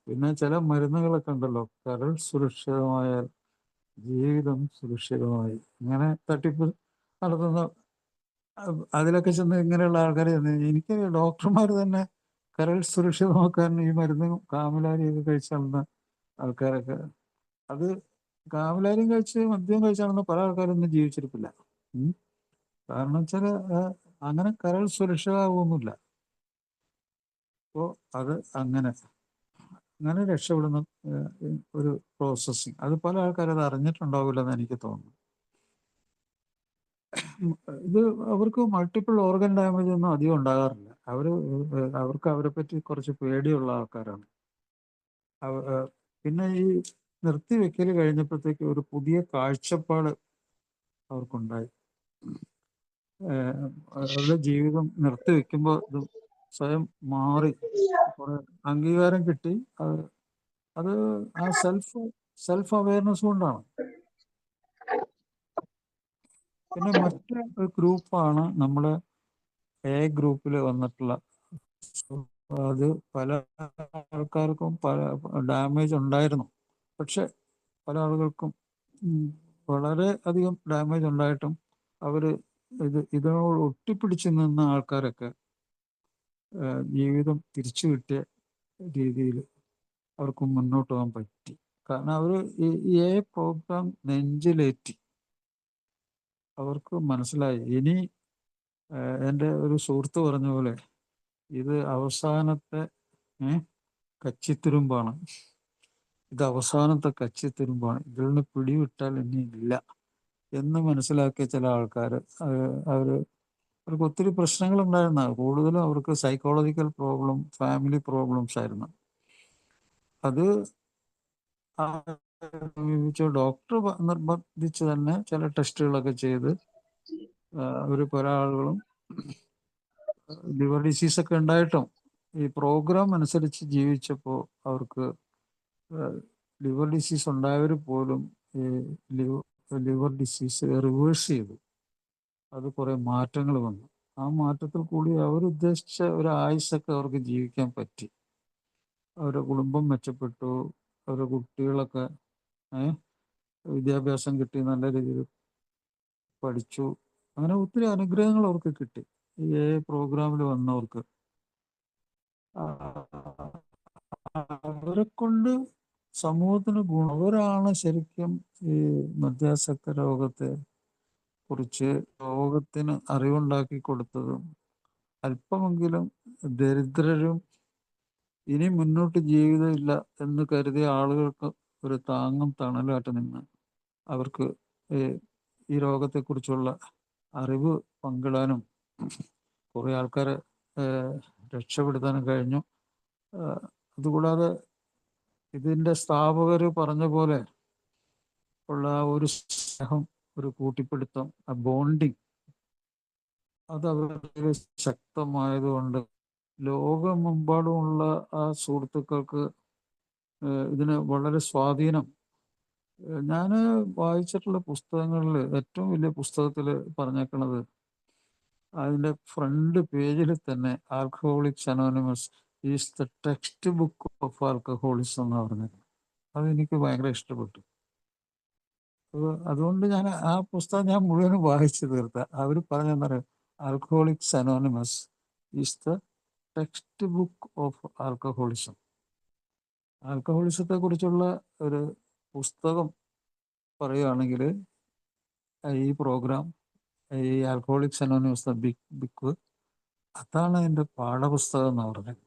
പിന്നെ ചില മരുന്നുകളൊക്കെ ഉണ്ടല്ലോ, കരൾ സുരക്ഷിതമായാൽ ജീവിതം സുരക്ഷിതമായി, ഇങ്ങനെ തട്ടിപ്പ് നടത്തുന്ന, അതിലൊക്കെ ചെന്ന് ഇങ്ങനെയുള്ള ആൾക്കാർ എനിക്ക് ഡോക്ടർമാർ തന്നെ കരൾ സുരക്ഷിതമാക്കാൻ ഈ മരുന്നും കാമലാരിയൊക്കെ കഴിച്ചാളുന്ന ആൾക്കാരൊക്കെ, അത് കാമലാരിയും കഴിച്ച് മദ്യം കഴിച്ചാണെന്ന് പല ആൾക്കാരൊന്നും ജീവിച്ചിരിപ്പില്ല. കാരണം വെച്ചാൽ അങ്ങനെ കരൾ സുരക്ഷിതമാകുന്നില്ല. അപ്പോൾ അത് അങ്ങനെ രക്ഷപ്പെടുന്ന ഒരു പ്രോസസ്സിങ്, അത് പല ആൾക്കാരും അത് അറിഞ്ഞിട്ടുണ്ടാവില്ലെന്ന് എനിക്ക് തോന്നുന്നു. ഇത് അവർക്ക് മൾട്ടിപ്പിൾ ഓർഗൻ ഡാമേജ് ഒന്നും അധികം ഉണ്ടാകാറില്ല. അവർക്ക് അവരെ പറ്റി കുറച്ച് പേടിയുള്ള ആൾക്കാരാണ്. പിന്നെ ഈ നിർത്തിവെക്കൽ കഴിഞ്ഞപ്പോഴത്തേക്ക് ഒരു പുതിയ കാഴ്ചപ്പാട് അവർക്കുണ്ടായി. അവരുടെ ജീവിതം നിർത്തിവെക്കുമ്പോൾ ഇത് സ്വയം മാറി, കുറെ അംഗീകാരം കിട്ടി. അത് ആ സെൽഫ് അവയർനെസ് കൊണ്ടാണ്. പിന്നെ മറ്റൊരു ഗ്രൂപ്പാണ് നമ്മുടെ എ ഗ്രൂപ്പിൽ വന്നിട്ടുള്ള, അത് പല ആൾക്കാർക്കും പല ഡാമേജ് ഉണ്ടായിരുന്നു. പക്ഷെ പല ആളുകൾക്കും വളരെ അധികം ഡാമേജ് ഉണ്ടായിട്ടും അവർ ഇതിനോട് ഒട്ടിപ്പിടിച്ച് നിന്ന ആൾക്കാരൊക്കെ ജീവിതം തിരിച്ചു കിട്ടിയ രീതിയിൽ അവർക്ക് മുന്നോട്ട് പോകാൻ പറ്റി. കാരണം അവർ ഈ പ്രോഗ്രാം നെഞ്ചിലേറ്റി. അവർക്ക് മനസ്സിലായി ഇനി എൻ്റെ ഒരു സുഹൃത്ത് പറഞ്ഞ പോലെ ഇത് അവസാനത്തെ കച്ചിത്തുരുമ്പാണ്. ഇത് അവസാനത്തെ കച്ചിത്തുരുമ്പാണ്. ഇതിൽ നിന്ന് പിടിവിട്ടാൽ ഇനി ഇല്ല എന്ന് മനസ്സിലാക്കിയ ചില ആൾക്കാർ, അവർക്ക് ഒത്തിരി പ്രശ്നങ്ങളുണ്ടായിരുന്ന, കൂടുതലും അവർക്ക് സൈക്കോളജിക്കൽ പ്രോബ്ലം, ഫാമിലി പ്രോബ്ലംസ് ആയിരുന്നു. അത് ഡോക്ടർ നിർബന്ധിച്ച് തന്നെ ചില ടെസ്റ്റുകളൊക്കെ ചെയ്ത് പല ആളുകളും ലിവർ ഡിസീസൊക്കെ ഉണ്ടായിട്ടും ഈ പ്രോഗ്രാം അനുസരിച്ച് ജീവിച്ചപ്പോൾ അവർക്ക് ലിവർ ഡിസീസ് ഉണ്ടായവർ പോലും ഈ ലിവർ ഡിസീസ് റിവേഴ്സ് ചെയ്തു. അത് കുറേ മാറ്റങ്ങൾ വന്നു. ആ മാറ്റത്തിൽ കൂടി അവരുദ്ദേശിച്ച ഒരു ആയുസ്സൊക്കെ അവർക്ക് ജീവിക്കാൻ പറ്റി. അവരുടെ കുടുംബം മെച്ചപ്പെട്ടു, അവരുടെ കുട്ടികളൊക്കെ വിദ്യാഭ്യാസം കിട്ടി, നല്ല രീതിയിൽ പഠിച്ചു. അങ്ങനെ ഒത്തിരി അനുഗ്രഹങ്ങൾ അവർക്ക് കിട്ടി ഈ പ്രോഗ്രാമിൽ വന്നവർക്ക്. അവരെ കൊണ്ട് സമൂഹത്തിന് ഗുണം. അവരാണ് ശരിക്കും ഈ മദ്യാസക്ത രോഗത്തെ കുറിച്ച് ലോകത്തിന് അറിവുണ്ടാക്കി കൊടുത്തതും അല്പമെങ്കിലും ദരിദ്രരും ഇനി മുന്നോട്ട് ജീവിതമില്ല എന്ന് കരുതിയ ആളുകൾക്ക് ഒരു താങ്ങും തണലായിട്ട് നിന്ന് അവർക്ക് ഈ രോഗത്തെക്കുറിച്ചുള്ള അറിവ് പങ്കിടാനും കുറേ ആൾക്കാരെ രക്ഷപ്പെടുത്താനും കഴിഞ്ഞു. അതുകൂടാതെ ഇതിൻ്റെ സ്ഥാപകർ പറഞ്ഞ പോലെ ഉള്ള ഒരു സ്നേഹം, ഒരു കൂട്ടിപ്പിടുത്തം, ആ ബോണ്ടിങ്, അത് അവരുടെ ശക്തമായതുകൊണ്ട് ലോകമെമ്പാടുമുള്ള ആ സുഹൃത്തുക്കൾക്ക് ഇതിന് വളരെ സ്വാധീനം. ഞാൻ വായിച്ചിട്ടുള്ള പുസ്തകങ്ങളിൽ ഏറ്റവും വലിയ പുസ്തകത്തിൽ പറഞ്ഞേക്കണത്, അതിൻ്റെ ഫ്രണ്ട് പേജിൽ തന്നെ alcoholics Anonymous is the text book of alcoholism എന്ന് പറഞ്ഞത്. അതെനിക്ക് ഭയങ്കര ഇഷ്ടപ്പെട്ടു. അതുകൊണ്ട് ഞാൻ ആ പുസ്തകം മുഴുവനും വായിച്ചു തീർത്ത. അവർ പറഞ്ഞെന്താ പറയുക, Alcoholics Anonymous is the text book of alcoholism. ആൽക്കഹോളിസത്തെ കുറിച്ചുള്ള ഒരു പുസ്തകം പറയുകയാണെങ്കിൽ ഈ പ്രോഗ്രാം, ഈ ആൽക്കഹോളിക്സ് അനോണിമസ് ദ ബുക്ക്, അതാണ് എൻ്റെ പാഠപുസ്തകം എന്ന് പറഞ്ഞത്.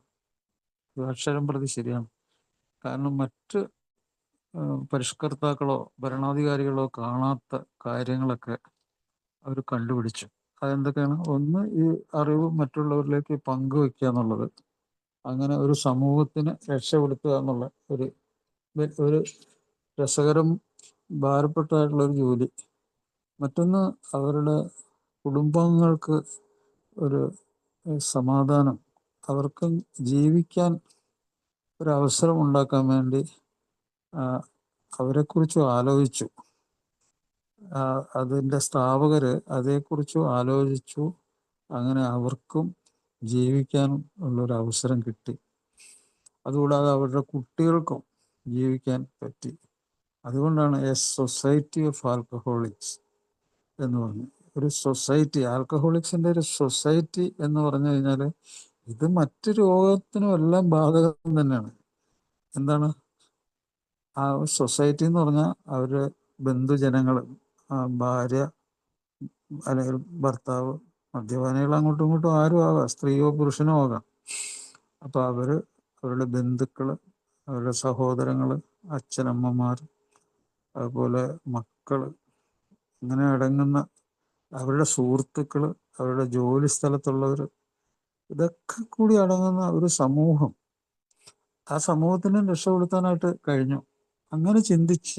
അക്ഷരം പ്രതി ശരിയാണ്. കാരണം മറ്റ് പരിഷ്കർത്താക്കളോ ഭരണാധികാരികളോ കാണാത്ത കാര്യങ്ങളൊക്കെ അവർ കണ്ടുപിടിച്ചു. അതെന്തൊക്കെയാണ്? ഒന്ന്, ഈ അറിവ് മറ്റുള്ളവരിലേക്ക് പങ്കുവെക്കുക എന്നുള്ളത്, അങ്ങനെ ഒരു സമൂഹത്തിന് രക്ഷപ്പെടുത്തുക എന്നുള്ള ഒരു രസകരം ഭാരപ്പെട്ടായിട്ടുള്ളൊരു ജോലി. മറ്റൊന്ന്, അവരുടെ കുടുംബങ്ങൾക്ക് ഒരു സമാധാനം, അവർക്ക് ജീവിക്കാൻ ഒരവസരം ഉണ്ടാക്കാൻ വേണ്ടി അവരെക്കുറിച്ചും ആലോചിച്ചു. അതിൻ്റെ സ്ഥാപകർ അതേക്കുറിച്ചും ആലോചിച്ചു. അങ്ങനെ അവർക്കും ജീവിക്കാൻ ഉള്ളൊരു അവസരം കിട്ടി. അതുകൂടാതെ അവരുടെ കുട്ടികൾക്കും ജീവിക്കാൻ പറ്റി. അതുകൊണ്ടാണ് എ സൊസൈറ്റി ഓഫ് ആൽക്കഹോളിക്സ് എന്ന് പറഞ്ഞു. ഒരു സൊസൈറ്റി, ആൽക്കഹോളിക്സിൻ്റെ ഒരു സൊസൈറ്റി എന്ന് പറഞ്ഞു കഴിഞ്ഞാൽ ഇത് മറ്റു രോഗത്തിനും എല്ലാം ബാധകം തന്നെയാണ്. എന്താണ് ആ സൊസൈറ്റി എന്ന് പറഞ്ഞാൽ? അവരുടെ ബന്ധുജനങ്ങൾ, ഭാര്യ അല്ലെങ്കിൽ ഭർത്താവ്, മദ്യപാനികൾ അങ്ങോട്ടും ഇങ്ങോട്ടും ആരും ആകാം, സ്ത്രീയോ പുരുഷനോ ആകാം. അപ്പോൾ അവരുടെ ബന്ധുക്കൾ, അവരുടെ സഹോദരങ്ങൾ, അച്ഛനമ്മമാർ, അതുപോലെ മക്കൾ, ഇങ്ങനെ അടങ്ങുന്ന അവരുടെ സുഹൃത്തുക്കൾ, അവരുടെ ജോലി സ്ഥലത്തുള്ളവർ, ഇതൊക്കെ കൂടി അടങ്ങുന്ന ഒരു സമൂഹം. ആ സമൂഹത്തിനും രക്ഷപ്പെടുത്താനായിട്ട് കഴിഞ്ഞു. അങ്ങനെ ചിന്തിച്ച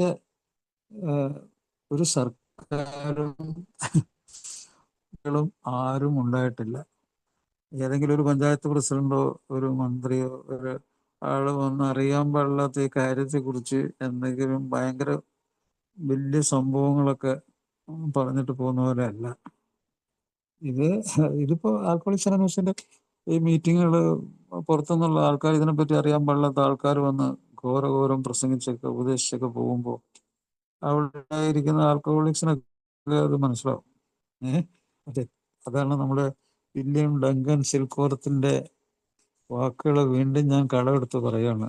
ഒരു സർക്കാരും ആരും ഉണ്ടായിട്ടില്ല. ഏതെങ്കിലും ഒരു പഞ്ചായത്ത് പ്രസിഡന്റോ ഒരു മന്ത്രിയോ ഒരു ആള് വന്ന് അറിയാൻ പാടില്ലാത്ത ഈ കാര്യത്തെക്കുറിച്ച് എന്തെങ്കിലും ഭയങ്കര വലിയ സംഭവങ്ങളൊക്കെ പറഞ്ഞിട്ട് പോകുന്ന പോലെ അല്ല. ഇത് ഇതിപ്പോ ആൽക്കോളിക്സ് അനോസിന്റെ ഈ മീറ്റിങ്ങുകൾ പുറത്തുനിന്നുള്ള ആൾക്കാർ, ഇതിനെപ്പറ്റി അറിയാൻ പാടില്ലാത്ത ആൾക്കാർ വന്ന് ഘോരഘോരം പ്രസംഗിച്ചൊക്കെ ഉപദേശിച്ചൊക്കെ പോകുമ്പോൾ അവിടെ ഇരിക്കുന്ന ആൽക്കഹോളിക്സിനൊക്കെ അത് മനസ്സിലാവും. അതെ, അതാണ് നമ്മുടെ വില്യം ഡങ്കൻ സിൽക്കോർത്തിന്റെ വാക്കുകൾ വീണ്ടും ഞാൻ കടമെടുത്ത് പറയാണ്.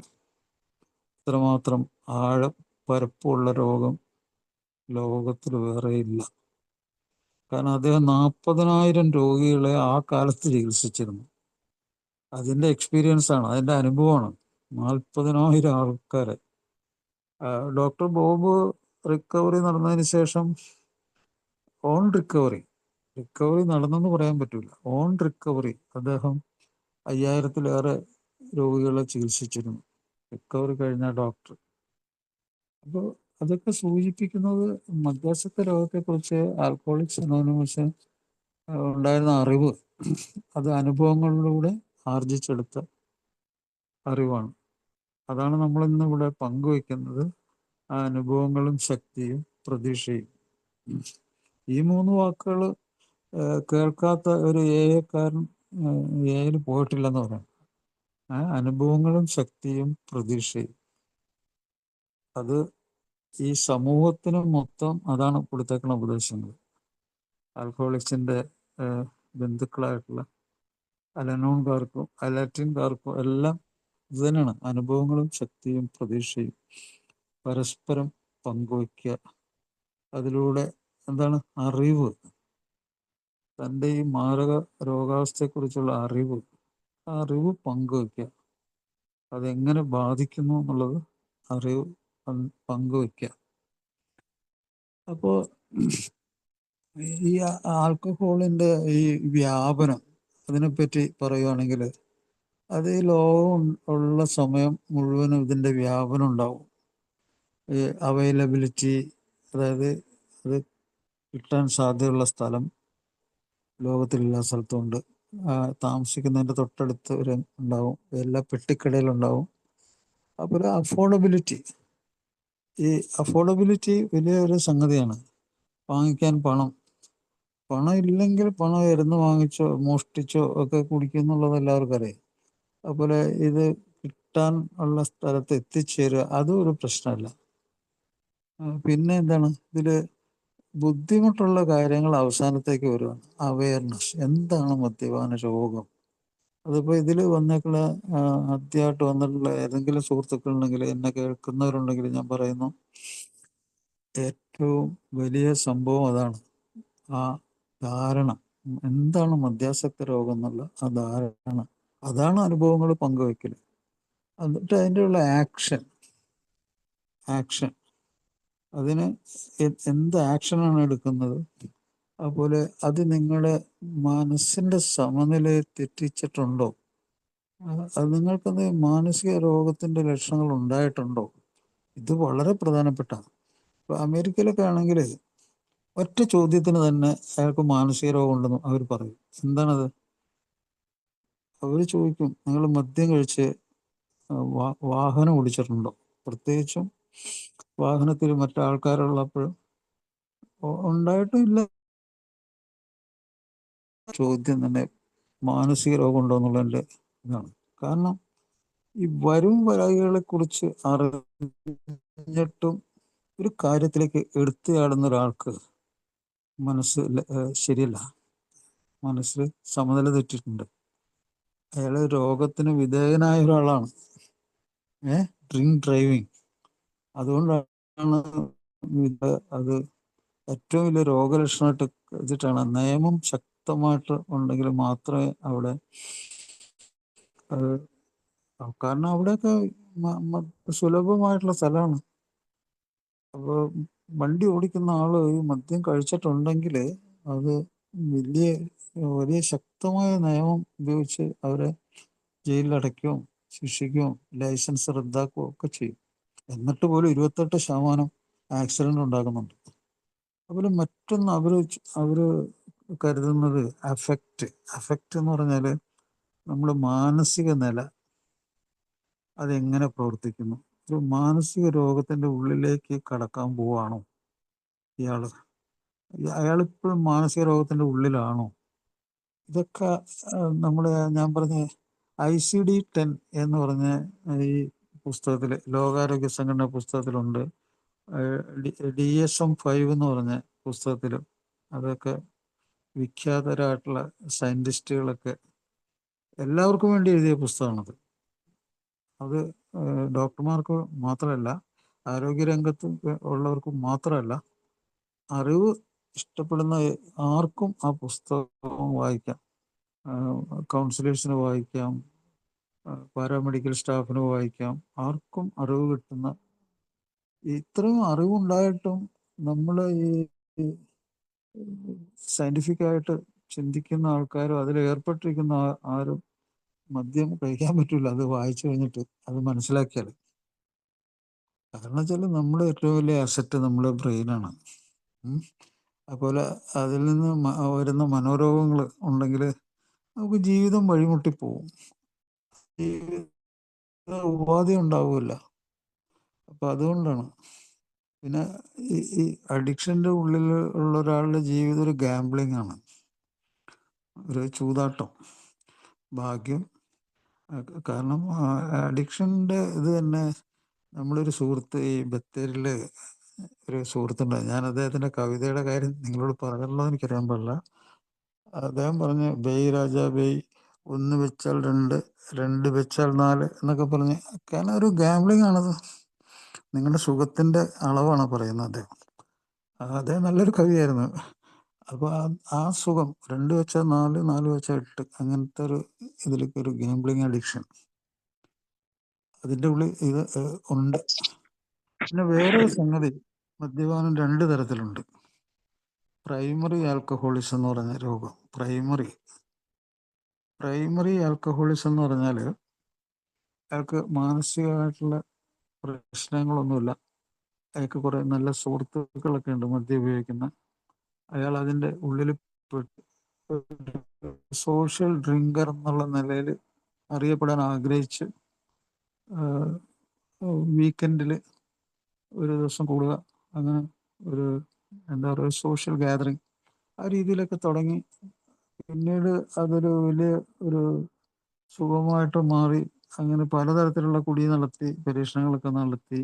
ഇത്രമാത്രം പരപ്പുള്ള രോഗം ലോകത്തിൽ വേറെ ഇല്ല. കാരണം അദ്ദേഹം 40,000 രോഗികളെ ആ കാലത്ത് ചികിത്സിച്ചിരുന്നു. അതിന്റെ എക്സ്പീരിയൻസ് ആണ്, അതിന്റെ അനുഭവമാണ്. 40,000 ആൾക്കാരെ. ഡോക്ടർ ബോബ് റിക്കവറി നടന്നതിന് ശേഷം ഓൺ റിക്കവറി നടന്നെന്ന് പറയാൻ പറ്റൂല, ഓൺ റിക്കവറി അദ്ദേഹം 5,000-ലേറെ രോഗികളെ ചികിത്സിച്ചിരുന്നു, റിക്കവറി കഴിഞ്ഞ ഡോക്ടർ. അപ്പോൾ അതൊക്കെ സൂചിപ്പിക്കുന്നത് മദ്യാസക്ത രോഗത്തെക്കുറിച്ച് ആൽക്കോളിക്സ് അനോണിമസ് ഉണ്ടായിരുന്ന അറിവ്, അത് അനുഭവങ്ങളിലൂടെ ആർജിച്ചെടുത്ത അറിവാണ്. അതാണ് നമ്മൾ ഇന്ന് ഇവിടെ പങ്കുവെക്കുന്നത്, ആ അനുഭവങ്ങളും ശക്തിയും പ്രതീക്ഷയും. ഈ 3 വാക്കുകൾ കേൾക്കാത്ത ഒരു എക്കാരൻ എയിൽ പോയിട്ടില്ലെന്ന് പറയാം. അനുഭവങ്ങളും ശക്തിയും പ്രതീക്ഷയും, അത് ഈ സമൂഹത്തിന് മൊത്തം അതാണ് കൊടുത്തേക്കുന്ന ഉപദേശങ്ങൾ. ആൽക്കഹോളിക്സിന്റെ ബന്ധുക്കളായിട്ടുള്ള അലനോൺകാർക്കും അലാറ്റിൻകാർക്കും എല്ലാം ഇത് തന്നെയാണ്, അനുഭവങ്ങളും ശക്തിയും പ്രതീക്ഷയും പരസ്പരം പങ്കുവയ്ക്കുക. അതിലൂടെ എന്താണ് അറിവ്, തൻ്റെ ഈ മാരക രോഗാവസ്ഥയെക്കുറിച്ചുള്ള അറിവ്, ആ അറിവ് പങ്കുവയ്ക്കുക. അതെങ്ങനെ ബാധിക്കുന്നു എന്നുള്ളത് അറിവ് പങ്കുവയ്ക്കുക. അപ്പോൾ ഈ ആൽക്കഹോളിന്റെ ഈ വ്യാപനം, അതിനെപ്പറ്റി പറയുകയാണെങ്കിൽ അത് ഈ ലോകം ഉള്ള സമയം മുഴുവനും ഇതിന്റെ വ്യാപനം ഉണ്ടാവും. ഈ അവൈലബിലിറ്റി, അതായത് അത് കിട്ടാൻ സാധ്യതയുള്ള സ്ഥലം ലോകത്തിലെല്ലാ സ്ഥലത്തും ഉണ്ട്. താമസിക്കുന്നതിൻ്റെ തൊട്ടടുത്ത് ഒരു ഉണ്ടാവും, എല്ലാ പെട്ടിക്കടയിലുണ്ടാവും. അപ്പോൾ അഫോർഡബിലിറ്റി, ഈ അഫോർഡബിലിറ്റി വലിയൊരു സംഗതിയാണ്. വാങ്ങിക്കാൻ പണം ഇല്ലെങ്കിൽ പണം ഇരുന്ന് വാങ്ങിച്ചോ മോഷ്ടിച്ചോ ഒക്കെ കുടിക്കും എന്നുള്ളത് എല്ലാവർക്കും അറിയാം. അതുപോലെ ഇത് കിട്ടാൻ ഉള്ള സ്ഥലത്ത് എത്തിച്ചേരുക, അതും ഒരു പ്രശ്നമല്ല. പിന്നെ എന്താണ്, ഇതില് ബുദ്ധിമുട്ടുള്ള കാര്യങ്ങൾ അവസാനത്തേക്ക് വരുവാണ്. അവയർനെസ്, എന്താണ് മദ്യപാന രോഗം. അതിപ്പോൾ ഇതിൽ വന്നേക്കുള്ള ആദ്യമായിട്ട് വന്നിട്ടുള്ള ഏതെങ്കിലും സുഹൃത്തുക്കളുണ്ടെങ്കിൽ, എന്നെ കേൾക്കുന്നവരുണ്ടെങ്കിൽ ഞാൻ പറയുന്നു, ഏറ്റവും വലിയ സംഭവം അതാണ്. ആ ധാരണ, എന്താണ് മദ്യാസക്ത രോഗം എന്നുള്ള ആ ധാരണ, അതാണ് അനുഭവങ്ങൾ പങ്കുവെക്കൽ. എന്നിട്ട് അതിൻ്റെ ഉള്ള ആക്ഷൻ, അതിന് എന്ത് ആക്ഷനാണ് എടുക്കുന്നത്. അതുപോലെ അത് നിങ്ങളുടെ മനസ്സിന്റെ സമനിലയെ തെറ്റിച്ചിട്ടുണ്ടോ, അത് നിങ്ങൾക്കത് മാനസിക രോഗത്തിന്റെ ലക്ഷണങ്ങൾ ഉണ്ടായിട്ടുണ്ടോ. ഇത് വളരെ പ്രധാനപ്പെട്ടതാണ്. ഇപ്പൊ അമേരിക്കയിലൊക്കെ ആണെങ്കിൽ ഒറ്റ ചോദ്യത്തിന് തന്നെ അയാൾക്ക് മാനസിക രോഗം ഉണ്ടെന്ന് അവർ പറയും. എന്താണത്? അവർ ചോദിക്കും, നിങ്ങൾ മദ്യം കഴിച്ച് വാഹനം ഓടിച്ചിട്ടുണ്ടോ, പ്രത്യേകിച്ചും വാഹനത്തിൽ മറ്റാൾക്കാരുള്ളപ്പോൾ. ഉണ്ടായിട്ടും ഇല്ല ചോദ്യം തന്നെ മാനസിക രോഗം ഉണ്ടോ എന്നുള്ളതിൻ്റെ ഇതാണ്. കാരണം ഈ വരും വരായികളെ കുറിച്ച് അറിഞ്ഞിട്ടും ഒരു കാര്യത്തിലേക്ക് എടുത്തുചാടുന്ന ഒരാൾക്ക് മനസ്സ് ശരിയല്ല, മനസ്സിൽ സമനില തെറ്റിയിട്ടുണ്ട്. അയാൾ രോഗത്തിന് വിധേയനായ ഒരാളാണ്. ഡ്രൈവിങ്, അതുകൊണ്ടാണ് അത് ഏറ്റവും വലിയ രോഗലക്ഷണമായിട്ട് വെച്ചിട്ടാണ്. നിയമം ശക്തമായിട്ട് ഉണ്ടെങ്കിൽ മാത്രമേ അവിടെ കാരണം അവിടെയൊക്കെ സുലഭമായിട്ടുള്ള സ്ഥലമാണ്. അപ്പോൾ വണ്ടി ഓടിക്കുന്ന ആള് ഈ മദ്യം കഴിച്ചിട്ടുണ്ടെങ്കിൽ അത് വലിയ ശക്തമായ നിയമം ഉപയോഗിച്ച് അവരെ ജയിലിലടയ്ക്കുകയും ശിക്ഷിക്കുകയും ലൈസൻസ് റദ്ദാക്കുകയും ഒക്കെ ചെയ്യും. എന്നിട്ട് പോലും 28% ആക്സിഡന്റ് ഉണ്ടാകുന്നുണ്ട്. അതുപോലെ മറ്റൊന്ന് അവര് കരുതുന്നത് അഫക്റ്റ് എന്ന് പറഞ്ഞാൽ നമ്മുടെ മാനസിക നില അതെങ്ങനെ പ്രവർത്തിക്കുന്നു. ഒരു മാനസിക രോഗത്തിന്റെ ഉള്ളിലേക്ക് കടക്കാൻ പോവാണോ അയാളിപ്പോഴും മാനസിക രോഗത്തിന്റെ ഉള്ളിലാണോ? ഇതൊക്കെ നമ്മുടെ ഞാൻ പറഞ്ഞ ICD-10 എന്ന് പറഞ്ഞ ഈ പുസ്തകത്തിൽ, ലോകാരോഗ്യ സംഘടന പുസ്തകത്തിലുണ്ട്. DSM-5 എന്ന് പറഞ്ഞ പുസ്തകത്തിലും, അതൊക്കെ വിഖ്യാതരായിട്ടുള്ള സയൻറ്റിസ്റ്റുകളൊക്കെ എല്ലാവർക്കും വേണ്ടി എഴുതിയ പുസ്തകമാണത്. അത് ഡോക്ടർമാർക്ക് മാത്രമല്ല, ആരോഗ്യരംഗത്ത് ഉള്ളവർക്ക് മാത്രമല്ല, അറിവ് ഇഷ്ടപ്പെടുന്ന ആർക്കും ആ പുസ്തകം വായിക്കാം. കൗൺസിലേഴ്സിന് വായിക്കാം, പാരാമെഡിക്കൽ സ്റ്റാഫിന് വായിക്കാം, ആർക്കും അറിവ് കിട്ടുന്ന. ഇത്രയും അറിവുണ്ടായിട്ടും നമ്മൾ ഈ സയന്റിഫിക് ആയിട്ട് ചിന്തിക്കുന്ന ആൾക്കാരും അതിൽ ഏർപ്പെട്ടിരിക്കുന്ന ആരും മദ്യം കഴിക്കാൻ പറ്റില്ല അത് വായിച്ചു കഴിഞ്ഞിട്ട്, അത് മനസ്സിലാക്കിയാൽ. കാരണം വെച്ചാൽ നമ്മുടെ ഏറ്റവും വലിയ അസറ്റ് നമ്മുടെ ബ്രെയിനാണ്. അതുപോലെ അതിൽ നിന്ന് വരുന്ന മനോരോഗങ്ങൾ ഉണ്ടെങ്കിൽ നമുക്ക് ജീവിതം വഴിമുട്ടിപ്പോവും, ഉപാധി ഉണ്ടാവില്ല. അപ്പം അതുകൊണ്ടാണ്. പിന്നെ ഈ അഡിക്ഷൻ്റെ ഉള്ളിൽ ഉള്ള ഒരാളുടെ ജീവിതം ഒരു ഗാംബ്ലിംഗ് ആണ്, ഒരു ചൂതാട്ടം, ഭാഗ്യം. കാരണം അഡിക്ഷൻ്റെ ഇത് തന്നെ. നമ്മളൊരു സുഹൃത്ത്, ഈ ബത്തേരിയിൽ ഒരു സുഹൃത്തുണ്ട്, ഞാൻ അദ്ദേഹത്തിൻ്റെ കവിതയുടെ കാര്യം നിങ്ങളോട് പറഞ്ഞല്ലോ എനിക്കറിയാൻ പാടില്ല. അദ്ദേഹം പറഞ്ഞ് ബേയ് രാജാ ബേയ്, 1 വെച്ചാൽ 2, 2 വെച്ചാൽ 4 എന്നൊക്കെ പറഞ്ഞ്. കാരണം ഒരു ഗാംബ്ലിംഗ് ആണത്, നിങ്ങളുടെ സുഖത്തിൻ്റെ അളവാണ് പറയുന്നത് അദ്ദേഹം. അദ്ദേഹം നല്ലൊരു കവിയായിരുന്നു. അപ്പോൾ ആ സുഖം 2 വെച്ചാൽ 4, 4 വെച്ചാൽ 8, അങ്ങനത്തെ ഒരു ഇതിലേക്ക് ഒരു ഗാംബ്ലിംഗ് അഡിക്ഷൻ അതിൻ്റെ ഉള്ളിൽ ഇത് ഉണ്ട്. പിന്നെ വേറൊരു സംഗതി, മദ്യപാനം 2 തരത്തിലുണ്ട്. പ്രൈമറി ആൽക്കഹോളിസം എന്ന് പറഞ്ഞ രോഗം. പ്രൈമറി ആൽക്കഹോളിസം എന്ന് പറഞ്ഞാൽ അയാൾക്ക് മാനസികമായിട്ടുള്ള പ്രശ്നങ്ങളൊന്നുമില്ല, അയാൾക്ക് കുറേ നല്ല സുഹൃത്തുക്കളൊക്കെ ഉണ്ട് മദ്യം ഉപയോഗിക്കുന്ന. അയാൾ അതിൻ്റെ ഉള്ളിൽ സോഷ്യൽ ഡ്രിങ്കർ എന്നുള്ള നിലയിൽ അറിയപ്പെടാൻ ആഗ്രഹിച്ച് വീക്കെൻഡിൽ ഒരു ദിവസം കൂടുക, അങ്ങനെ ഒരു എന്താ പറയുക സോഷ്യൽ ഗാദറിങ്, ആ രീതിയിലൊക്കെ തുടങ്ങി. പിന്നീട് അതൊരു വലിയ ഒരു സുഖമായിട്ട് മാറി. അങ്ങനെ പലതരത്തിലുള്ള കുടി നടത്തി, പരീക്ഷണങ്ങളൊക്കെ നടത്തി,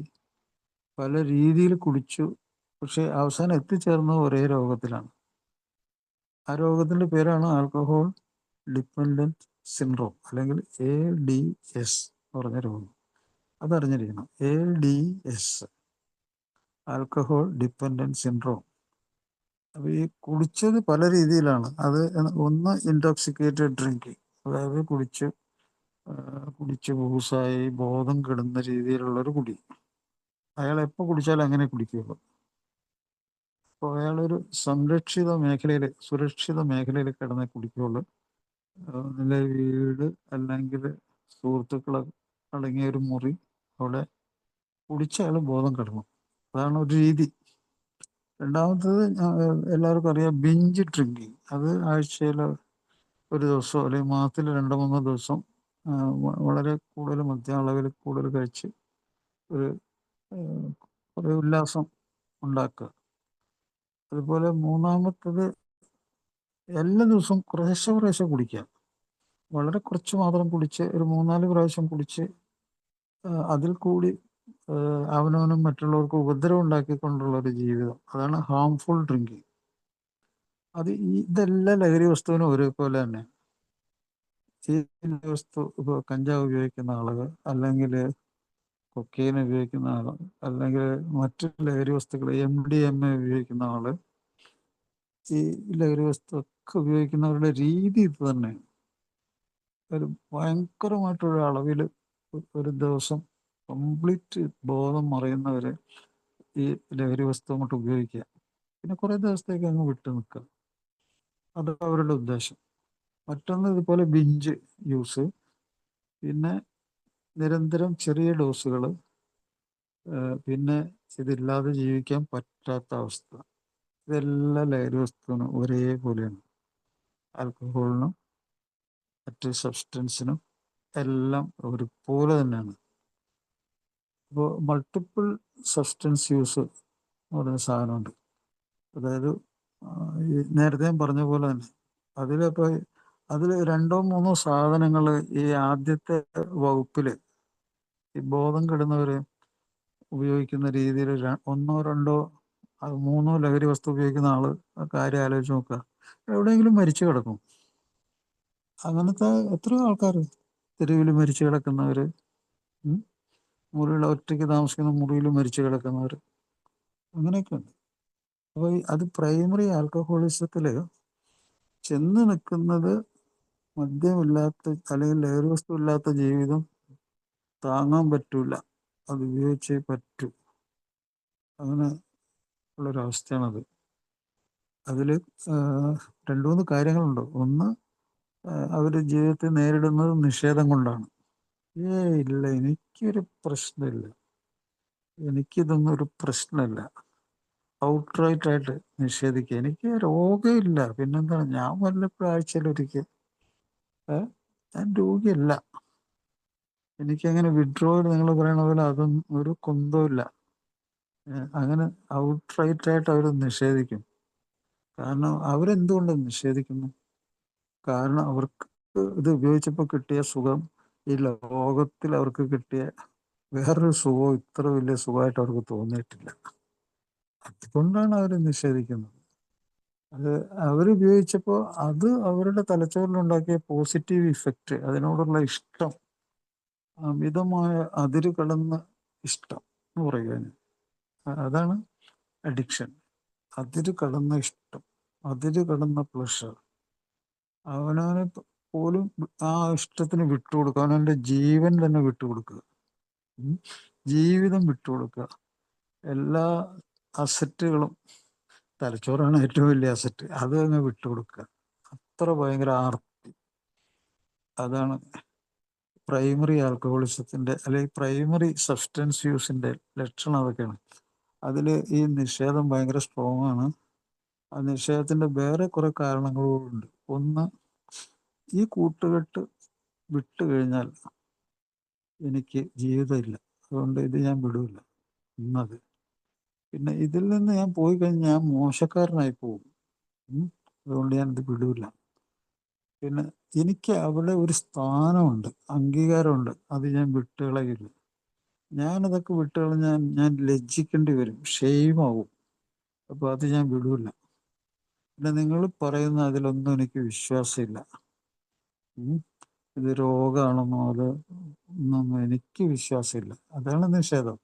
പല രീതിയിൽ കുടിച്ചു. പക്ഷെ അവസാനം എത്തിച്ചേർന്നത് ഒരേ രോഗത്തിലാണ്. ആ രോഗത്തിൻ്റെ പേരാണ് ആൽക്കഹോൾ ഡിപ്പെൻഡൻറ്റ് സിൻഡ്രോം, അല്ലെങ്കിൽ ADS എന്ന് പറഞ്ഞ രോഗം. അതറിഞ്ഞിരിക്കണം, ADS, ആൽക്കഹോൾ ഡിപ്പെൻഡൻറ്റ് സിൻഡ്രോം. അപ്പോൾ ഈ കുടിച്ചത് പല രീതിയിലാണ്. അത് ഒന്ന് ഇൻടോക്സിക്കേറ്റഡ് ഡ്രിങ്കിങ്, അതായത് കുടിച്ച് ബൂസായി ബോധം കെടുന്ന രീതിയിലുള്ളൊരു കുടി. അയാൾ എപ്പോൾ കുടിച്ചാലും അങ്ങനെ കുടിക്കുകയുള്ളൂ. അപ്പോൾ അയാളൊരു സുരക്ഷിത മേഖലയിൽ കിടന്നേ കുടിക്കുകയുള്ളൂ. നല്ല വീട് അല്ലെങ്കിൽ സുഹൃത്തുക്കൾ അടങ്ങിയ ഒരു മുറി, അവിടെ കുടിച്ച അയാൾ ബോധം കിടണം. അതാണ് ഒരു രീതി. രണ്ടാമത്തത് എല്ലാവർക്കും അറിയാം, ബിഞ്ച് ഡ്രിങ്കിങ്. അത് ആഴ്ചയിൽ ഒരു ദിവസം അല്ലെങ്കിൽ മാസത്തിൽ 2-3 ദിവസം വളരെ കൂടുതൽ മദ്യം അളവിൽ കൂടുതൽ കഴിച്ച് ഒരു ഉല്ലാസം ഉണ്ടാക്കുക. അതുപോലെ മൂന്നാമത്തത് എല്ലാ ദിവസവും കുറേശ്ശെ കുടിക്കുക. വളരെ കുറച്ച് മാത്രം കുടിച്ച് ഒരു 3-4 പ്രാവശ്യം കുടിച്ച് അതിൽ കൂടി അവനവനും മറ്റുള്ളവർക്ക് ഉപദ്രവം ഉണ്ടാക്കിക്കൊണ്ടുള്ള ഒരു ജീവിതം, അതാണ് ഹാംഫുൾ ഡ്രിങ്കിങ്. ഇതെല്ലാം ലഹരി വസ്തുവിനും ഒരേപോലെ തന്നെ. ഈ ലഹരി വസ്തു ഇപ്പോൾ കഞ്ചാവ് ഉപയോഗിക്കുന്ന ആളുകൾ, അല്ലെങ്കിൽ കൊക്കൈൻ ഉപയോഗിക്കുന്ന ആൾ, അല്ലെങ്കിൽ മറ്റു ലഹരി വസ്തുക്കൾ MDMA ഉപയോഗിക്കുന്ന ആള്, ഈ ലഹരി വസ്തു ഒക്കെ ഉപയോഗിക്കുന്നവരുടെ രീതി ഇത് തന്നെയാണ്. ഒരു ഭയങ്കരമായിട്ടുള്ള അളവിൽ ഒരു ദിവസം കംപ്ലീറ്റ് ബോധം മറയുന്നവരെ ഈ ലഹരി വസ്തു അങ്ങോട്ട് ഉപയോഗിക്കുക, പിന്നെ കുറേ ദിവസത്തേക്ക് അങ്ങ് വിട്ടു നിൽക്കുക. അത് അവരുടെ ഉദ്ദേശം. മറ്റൊന്ന് ഇതുപോലെ ബിഞ്ച് യൂസ്, പിന്നെ നിരന്തരം ചെറിയ ഡോസുകൾ, പിന്നെ ഇതില്ലാതെ ജീവിക്കാൻ പറ്റാത്ത അവസ്ഥ. ഇതെല്ലാം ലഹരി വസ്തുവിനും ഒരേപോലെയാണ്. ആൽക്കഹോളിനും മറ്റ് സബ്സ്റ്റൻസിനും എല്ലാം ഒരുപോലെ തന്നെയാണ്. ഇപ്പോൾ മൾട്ടിപ്പിൾ സബ്സ്റ്റൻസ് യൂസ് എന്ന് പറയുന്ന സാധനമുണ്ട്. അതായത് ഈ നേരത്തെ ഞാൻ പറഞ്ഞ പോലെ തന്നെ അതിലിപ്പോൾ അതിൽ 2-3 സാധനങ്ങൾ ഈ ആദ്യത്തെ വകുപ്പിൽ ഈ ബോധം കെടുന്നവര് ഉപയോഗിക്കുന്ന രീതിയിൽ 1-2 3 ലഹരി വസ്തു ഉപയോഗിക്കുന്ന ആള് കാര്യം ആലോചിച്ച് നോക്കുക, എവിടെയെങ്കിലും മരിച്ചു കിടക്കും. അങ്ങനത്തെ എത്രയോ ആൾക്കാർ തെരുവിൽ മരിച്ചു കിടക്കുന്നവര്, മുറിയിൽ ഒറ്റയ്ക്ക് താമസിക്കുന്ന മുറിയിൽ മരിച്ചു കിടക്കുന്നവർ, അങ്ങനെയൊക്കെ ഉണ്ട്. അപ്പോൾ അത് പ്രൈമറി ആൽക്കഹോളിസത്തിൽ ചെന്ന് നിൽക്കുന്നത് മദ്യമില്ലാത്ത അല്ലെങ്കിൽ ലഹരി വസ്തു ഇല്ലാത്ത ജീവിതം താങ്ങാൻ പറ്റൂല, അത് ഉപയോഗിച്ചേ പറ്റൂ, അങ്ങനെ ഉള്ളൊരവസ്ഥയാണത്. അതിൽ 2-3 കാര്യങ്ങളുണ്ട്. ഒന്ന്, അവർ ജീവിതത്തിൽ നേരിടുന്നത് നിഷേധം കൊണ്ടാണ്. ഇല്ല, എനിക്കൊരു പ്രശ്നമില്ല, എനിക്കിതൊന്നും ഒരു പ്രശ്നമില്ല, ഔട്ട്റൈറ്റ് ആയിട്ട് നിഷേധിക്കുക. എനിക്ക് രോഗമില്ല, പിന്നെന്താണ്, ഞാൻ വല്ലപ്പോഴും ആഴ്ചയിലൊരിക്കൽ, ഞാൻ രോഗിയല്ല, എനിക്കങ്ങനെ വിഡ്രോവൽ നിങ്ങൾ പറയണ പോലെ അതൊന്നും ഒരു കുന്തമില്ല. അങ്ങനെ ഔട്ട്റൈറ്റ് ആയിട്ട് അവർ നിഷേധിക്കും. കാരണം അവരെന്തുകൊണ്ട് നിഷേധിക്കുന്നു? കാരണം അവർക്ക് ഇത് ഉപയോഗിച്ചപ്പോൾ കിട്ടിയ സുഖം ഈ ലോകത്തിൽ അവർക്ക് കിട്ടിയ വേറൊരു സുഖവും ഇത്ര വലിയ സുഖമായിട്ട് അവർക്ക് തോന്നിയിട്ടില്ല. അതുകൊണ്ടാണ് അവർ നിഷേധിക്കുന്നത്. അത് അവരുപയോഗിച്ചപ്പോൾ അത് അവരുടെ തലച്ചോറിലുണ്ടാക്കിയ പോസിറ്റീവ് ഇഫക്റ്റ്, അതിനോടുള്ള ഇഷ്ടം, അമിതമായ അതിര് കടന്ന ഇഷ്ടം എന്ന് പറയുക, അതാണ് അഡിക്ഷൻ. അതിര് കടന്ന ഇഷ്ടം, അതിര് കടന്ന പ്ലഷർ, അവനവനെ പോലും ആ ഇഷ്ടത്തിന് വിട്ടുകൊടുക്കുക, അവനവൻ്റെ ജീവൻ തന്നെ വിട്ടുകൊടുക്കുക, ജീവിതം വിട്ടുകൊടുക്കുക, എല്ലാ അസറ്റുകളും, തലച്ചോറാണ് ഏറ്റവും വലിയ അസറ്റ്, അത് അങ്ങ് വിട്ടുകൊടുക്കുക, അത്ര ഭയങ്കര ആർത്തി. അതാണ് പ്രൈമറി ആൽക്കഹോളിസത്തിൻ്റെ അല്ലെങ്കിൽ പ്രൈമറി സബ്സ്റ്റൻസ് യൂസിൻ്റെ ലക്ഷണം. അതൊക്കെയാണ്. അതിൽ ഈ നിഷേധം ഭയങ്കര സ്ട്രോങ് ആണ്. ആ നിഷേധത്തിൻ്റെ വേറെ കുറെ കാരണങ്ങളുണ്ട്. ഒന്ന്, ഈ കൂട്ടുകെട്ട് വിട്ടു കഴിഞ്ഞാൽ എനിക്ക് ജീവിതമില്ല, അതുകൊണ്ട് ഇത് ഞാൻ വിടില്ല എന്നത്. പിന്നെ ഇതിൽ നിന്ന് ഞാൻ പോയി കഴിഞ്ഞാൽ ഞാൻ മോശക്കാരനായി പോകും, അതുകൊണ്ട് ഞാൻ ഇത് വിടില്ല. പിന്നെ എനിക്ക് അവിടെ ഒരു സ്ഥാനമുണ്ട്, അംഗീകാരമുണ്ട്, അത് ഞാൻ വിട്ടുകളയില്ല. ഞാനതൊക്കെ വിട്ടുകളഞ്ഞാൽ ഞാൻ ലജ്ജിക്കേണ്ടി വരും, ഷെയിമാവും, അപ്പോൾ അത് ഞാൻ വിടില്ല. പിന്നെ നിങ്ങൾ പറയുന്ന അതിലൊന്നും എനിക്ക് വിശ്വാസമില്ല, ഇത് രോഗമാണെന്നോ അത് ഒന്നും എനിക്ക് വിശ്വാസമില്ല, അതാണ് നിഷേധം.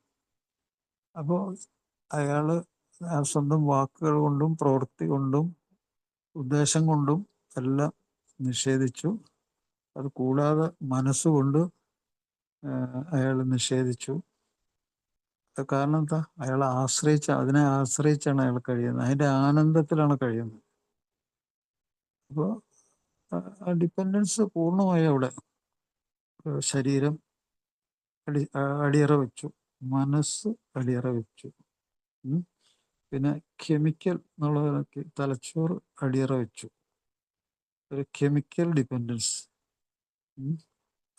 അപ്പോൾ അയാൾ സ്വന്തം വാക്കുകൾ കൊണ്ടും പ്രവൃത്തി കൊണ്ടും ഉദ്ദേശം കൊണ്ടും എല്ലാം നിഷേധിച്ചു. അത് കൂടാതെ മനസ്സുകൊണ്ട് അയാൾ നിഷേധിച്ചു. കാരണം എന്താ? അയാളെ അതിനെ ആശ്രയിച്ചാണ് അയാൾ കഴിയുന്നത്, അതിൻ്റെ ആനന്ദത്തിലാണ് കഴിയുന്നത്. അപ്പോൾ ആ ഡിപ്പെൻഡൻസ് പൂർണ്ണമായി അവിടെ ശരീരം അടിയറ വെച്ചു, മനസ്സ് അടിയറ വെച്ചു, പിന്നെ കെമിക്കൽ എന്നുള്ളതിനൊക്കെ തലച്ചോറ് അടിയറ വെച്ചു, ഒരു കെമിക്കൽ ഡിപ്പെൻഡൻസ്.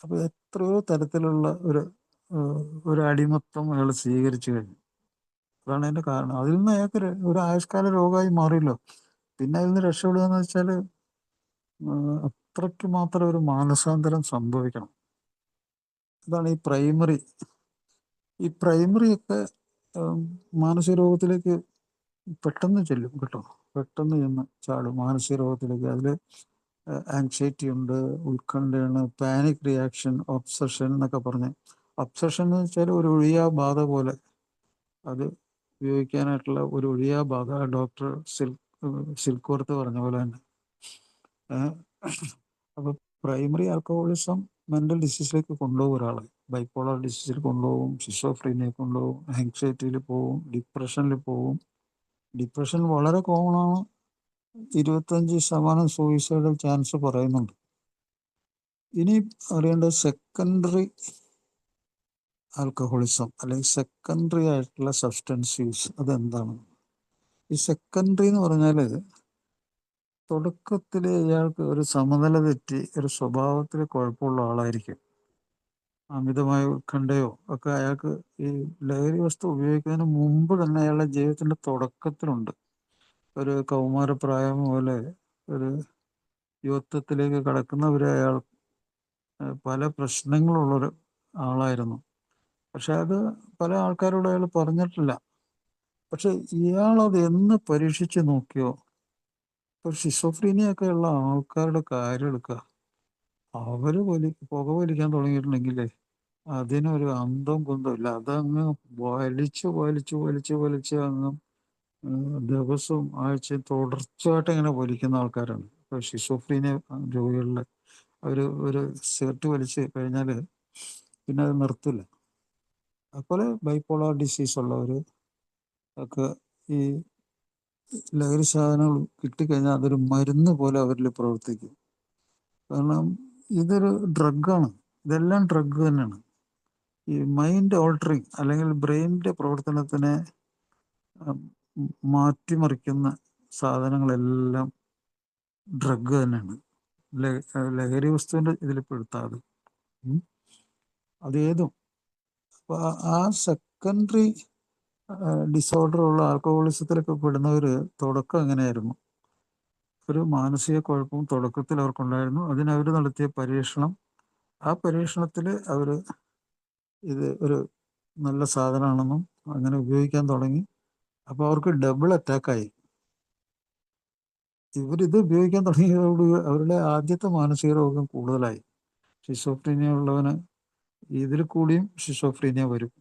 അപ്പോൾ എത്രയോ തരത്തിലുള്ള ഒരു അടിമത്തം അയാൾ സ്വീകരിച്ചു കഴിഞ്ഞു. അതാണ് അതിൻ്റെ കാരണം. അതിൽ നിന്ന് അയാൾക്ക് ഒരു ആയുഷ്കാല രോഗമായി മാറിയല്ലോ. പിന്നെ അതിൽ നിന്ന് രക്ഷപ്പെടുക എന്ന് വെച്ചാൽ അത്രയ്ക്ക് മാത്രം ഒരു മാനസാന്തരം സംഭവിക്കണം. അതാണ് ഈ പ്രൈമറിയൊക്കെ മാനസിക രോഗത്തിലേക്ക് പെട്ടെന്ന് ചെല്ലും കേട്ടോ, പെട്ടെന്ന് ചെന്ന് ചാടും മാനസിക രോഗത്തിലേക്ക്. അതിൽ ആങ്സൈറ്റി ഉണ്ട്, ഉത്കണ്ഠയാണ്, പാനിക് റിയാക്ഷൻ, ഒബ്സഷൻ എന്നൊക്കെ പറഞ്ഞ്. ഒബ്സഷൻ എന്ന് വെച്ചാൽ ഒരു ഒഴിയാ ബാധ പോലെ, അത് ഉപയോഗിക്കാനായിട്ടുള്ള ഒരു ഒഴിയാ ബാധ. ഡോക്ടർ സിൽക്കോർത്ത് പറഞ്ഞ പോലെ തന്നെ. അപ്പോൾ പ്രൈമറി ആൽക്കഹോളിസം മെൻ്റൽ ഡിസീസിലേക്ക് കൊണ്ടുപോകും ഒരാളെ. ബൈപ്പോളർ ഡിസീസിൽ കൊണ്ടുപോകും, ഷിസോഫ്രീനിയെ കൊണ്ടുപോകും, ആങ്സൈറ്റിയിൽ പോവും, ഡിപ്രഷനിൽ പോവും. ഡിപ്രഷൻ വളരെ കോമൺ ആണ്. 25% സൂയിസൈഡൽ ചാൻസ് പറയുന്നുണ്ട്. ഇനി അറിയേണ്ടത് സെക്കൻഡറി ആൽക്കഹോളിസം അല്ലെങ്കിൽ സെക്കൻഡറി ആയിട്ടുള്ള സബ്സ്റ്റൻസ് യൂസ്, അതെന്താണ്? ഈ സെക്കൻഡറി എന്ന് പറഞ്ഞാൽ തുടക്കത്തിൽ ഇയാൾക്ക് ഒരു സമനില തെറ്റി ഒരു സ്വഭാവത്തിൽ കുഴപ്പമുള്ള ആളായിരിക്കും. അമിതമായ ഉത്കണ്ഠയോ ഒക്കെ അയാൾക്ക് ഈ ലഹരി വസ്തു ഉപയോഗിക്കുന്നതിന് മുമ്പ് തന്നെ അയാളുടെ ജീവിതത്തിൻ്റെ തുടക്കത്തിലുണ്ട്. ഒരു കൗമാരപ്രായം പോലെ ഒരു യുവത്വത്തിലേക്ക് കടക്കുന്നവരെ അയാൾ പല പ്രശ്നങ്ങളുള്ളൊരു ആളായിരുന്നു. പക്ഷെ അത് പല ആൾക്കാരോട് അയാൾ പറഞ്ഞിട്ടില്ല. പക്ഷെ ഇയാളത് എന്ന് പരീക്ഷിച്ച് നോക്കിയോ, ഇപ്പൊ ഷിസോഫ്രീനിയൊക്കെ ഉള്ള ആൾക്കാരുടെ കാര്യം എടുക്കുക, അവര് പുക വലിക്കാൻ തുടങ്ങിയിട്ടുണ്ടെങ്കിലേ അതിനൊരു അന്തം കുന്തം ഇല്ല. അതങ്ങ് വലിച്ച് അങ്ങ് ദിവസവും ആഴ്ചയും തുടർച്ചയായിട്ട് ഇങ്ങനെ വലിക്കുന്ന ആൾക്കാരാണ് ഇപ്പൊ ഷിസോഫ്രീനിയ രോഗികളിൽ. ഒരു സിഗരറ്റ് വലിച്ച് കഴിഞ്ഞാൽ പിന്നെ അത് നിർത്തില്ല. അതുപോലെ ബൈപ്പോളാർ ഡിസീസ് ഉള്ളവർ ഒക്കെ ഈ ലഹരി സാധനങ്ങൾ കിട്ടിക്കഴിഞ്ഞാൽ അതൊരു മരുന്ന് പോലെ അവരിൽ പ്രവർത്തിക്കും. കാരണം ഇതൊരു ഡ്രഗാണ്, ഇതെല്ലാം ഡ്രഗ് തന്നെയാണ്. ഈ മൈൻഡ് ഓൾട്ടറിങ് അല്ലെങ്കിൽ ബ്രെയിനിന്റെ പ്രവർത്തനത്തിനെ മാറ്റിമറിക്കുന്ന സാധനങ്ങളെല്ലാം ഡ്രഗ് തന്നെയാണ്. ലഹരി വസ്തുവിന്റെ ഇതിൽ പെടുത്താതെ അതേതും. അപ്പൊ ആ സെക്കൻഡറി ഡിസോർഡർ ഉള്ള ആൽക്കഹോളിസത്തിലൊക്കെ പെടുന്നവർ തുടക്കം എങ്ങനെയായിരുന്നു, ഒരു മാനസിക കുഴപ്പം തുടക്കത്തിൽ അവർക്കുണ്ടായിരുന്നു. അതിനവർ നടത്തിയ പരീക്ഷണം, ആ പരീക്ഷണത്തിൽ അവർ ഇത് ഒരു നല്ല സാധനമാണെന്നും അങ്ങനെ ഉപയോഗിക്കാൻ തുടങ്ങി. അപ്പോൾ അവർക്ക് ഡബിൾ അറ്റാക്കായി. ഇവരിത് ഉപയോഗിക്കാൻ തുടങ്ങിയതോട് അവരുടെ ആദ്യത്തെ മാനസിക രോഗം കൂടുതലായി. ഷിസോഫ്രീനിയ ഉള്ളവന് ഇതിൽ കൂടിയും ഷിസോഫ്രീനിയ വരും.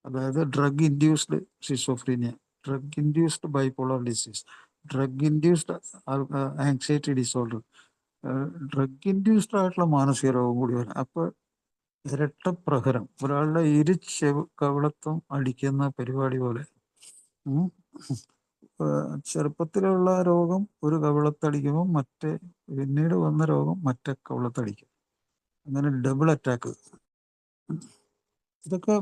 അതായത് drug induced schizophrenia, drug induced bipolar disease, drug induced anxiety disorder, drug induced ആയിട്ടുള്ള മാനസിക രോഗം കൂടി വരും. അപ്പോൾ ഇരട്ട പ്രഹരം, ഒരാളുടെ കവിളത്വം അടിക്കുന്ന പരിപാടി പോലെ. ചെറുപ്പത്തിലുള്ള രോഗം ഒരു കവിളത്തടിക്കുമ്പോൾ പിന്നീട് വന്ന രോഗം മറ്റേ കവിളത്തടിക്കും. അങ്ങനെ ഡബിൾ അറ്റാക്ക്. ഇതൊക്കെ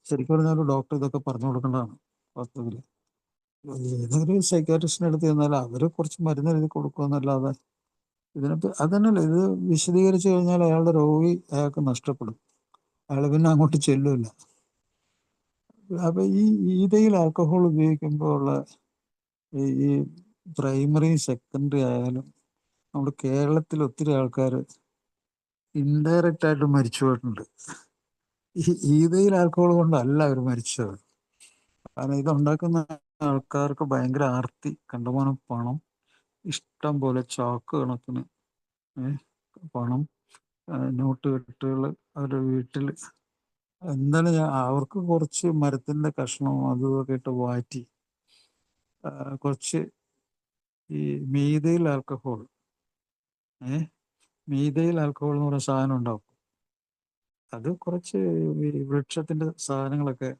ശരിക്കും പറഞ്ഞാൽ ഡോക്ടർ ഇതൊക്കെ പറഞ്ഞു കൊടുക്കേണ്ടതാണ് വാസ്തവത്തിൽ. ഏതൊരു സൈക്കാട്രിസ്റ്റിന്റെ അടുത്ത് ചെന്നാൽ അവർ കുറച്ച് മരുന്ന് എഴുതി കൊടുക്കുകയെന്നല്ലാതെ അതന്നെയല്ല, ഇത് വിശദീകരിച്ചു കഴിഞ്ഞാൽ അയാളുടെ രോഗി അയാൾക്ക് നഷ്ടപ്പെടും, അയാൾ പിന്നെ അങ്ങോട്ട് ചെല്ലില്ല. അപ്പൊ ഈ ഈതയിൽ ആൽക്കഹോൾ ഉപയോഗിക്കുമ്പോൾ ഉള്ള ഈ പ്രൈമറി സെക്കൻഡറി ആയാലും നമ്മുടെ കേരളത്തിൽ ഒത്തിരി ആൾക്കാർ ഇൻഡയറക്റ്റ് ആയിട്ട് മരിച്ചു പോയിട്ടുണ്ട്. ഈ ഈതയിൽ ആൽക്കഹോൾ കൊണ്ടല്ല അവർ മരിച്ചത്. കാരണം ഇതുണ്ടാക്കുന്ന ആൾക്കാർക്ക് ഭയങ്കര ആർത്തി, കണ്ടമാനം പണം, ഇഷ്ടം പോലെ ചാക്ക് കണക്കിന് പണം, നോട്ട് കെട്ടുകൾ അവരുടെ വീട്ടിൽ. എന്താണ് അവർക്ക് കുറച്ച് മരത്തിന്റെ കഷ്ണവും അതുമൊക്കെ ഇട്ട് വാറ്റി കുറച്ച് ഈ മീഥൈൽ ആൽക്കഹോൾ മീഥൈൽ ആൽക്കഹോൾ എന്ന് പറയുന്ന സാധനം ഉണ്ടാവും. അത് കുറച്ച് ഈ വൃക്ഷത്തിന്റെ സാധനങ്ങളൊക്കെ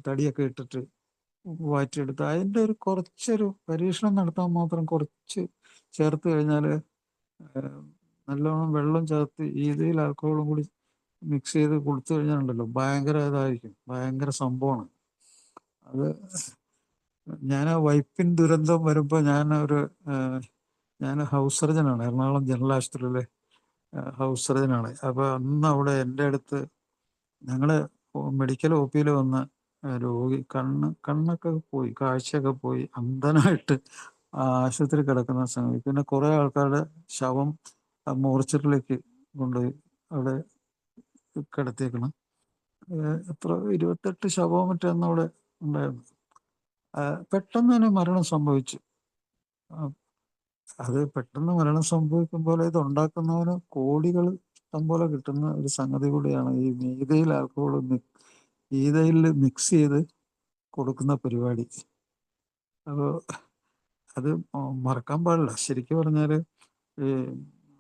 തടിയൊക്കെ ഇട്ടിട്ട് വാറ്റിയെടുത്ത് അതിൻ്റെ കുറച്ചൊരു പരീക്ഷണം നടത്താൻ മാത്രം കുറച്ച് ചേർത്ത് കഴിഞ്ഞാൽ നല്ലോണം വെള്ളം ചേർത്ത് ഈതയിൽ ആൽക്കഹോളും കൂടി മിക്സ് ചെയ്ത് കൊടുത്തു കഴിഞ്ഞാലുണ്ടല്ലോ ഭയങ്കര ഇതായിരിക്കും, ഭയങ്കര സംഭവമാണ് അത്. ഞാൻ വൈപ്പിൻ ദുരന്തം വരുമ്പോൾ ഞാൻ ഹൗസ് സർജനാണ്, എറണാകുളം ജനറൽ ആശുപത്രിയിലെ ഹൗസ് സർജനാണ്. അപ്പോൾ അന്ന് അവിടെ എൻ്റെ അടുത്ത് ഞങ്ങള് മെഡിക്കൽ ഒ പിയിൽ വന്ന രോഗി കണ്ണൊക്കെ പോയി, കാഴ്ചയൊക്കെ പോയി, അന്ധനായിട്ട് ആശുപത്രി കിടക്കുന്ന സമയം. പിന്നെ കുറെ ആൾക്കാരുടെ ശവം മോർച്ചറിലേക്ക് കൊണ്ടുപോയി അവിടെ കിടത്തിയേക്കണം. എത്ര 28 ശവവും മറ്റൊന്നും അവിടെ ഉണ്ടായിരുന്നു. പെട്ടെന്ന് തന്നെ മരണം സംഭവിച്ചു. അത് പെട്ടെന്ന് മരണം സംഭവിക്കുമ്പോൾ ഇത് ഉണ്ടാക്കുന്നവന് കോടികൾ ഇഷ്ടം പോലെ കിട്ടുന്ന ഒരു സംഗതി കൂടിയാണ് ഈ മീഥൈൽ ആൽക്കഹോൾ ഈതയിൽ മിക്സ് ചെയ്ത് കൊടുക്കുന്ന പരിപാടി. അപ്പോൾ അത് മറക്കാൻ പാടില്ല. ശരിക്കും പറഞ്ഞാൽ ഈ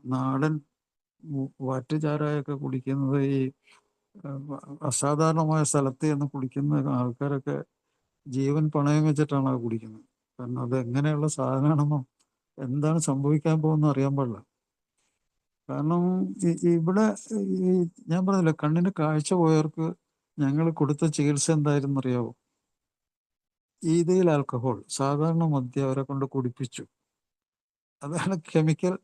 നാടൻ വാറ്റുചാരായൊക്കെ കുടിക്കുന്നത് ഈ അസാധാരണമായ സ്ഥലത്ത് ചെന്ന് കുടിക്കുന്ന ആൾക്കാരൊക്കെ ജീവൻ പണയം വെച്ചിട്ടാണ് അത് കുടിക്കുന്നത്. കാരണം അത് എങ്ങനെയുള്ള സാധനമാണെന്നോ എന്താണ് സംഭവിക്കാൻ പോകുന്ന അറിയാൻ പാടില്ല. കാരണം ഇവിടെ ഈ ഞാൻ പറഞ്ഞില്ല, കണ്ണിന് കാഴ്ച പോയവർക്ക് ഞങ്ങൾ കൊടുത്ത ചികിത്സ എന്തായിരുന്നു അറിയാവോ? ഈതയിൽ ആൽക്കഹോൾ, സാധാരണ മദ്യം അവരെ കൊണ്ട് കുടിപ്പിച്ചു. അതാണ് കെമിക്കൽ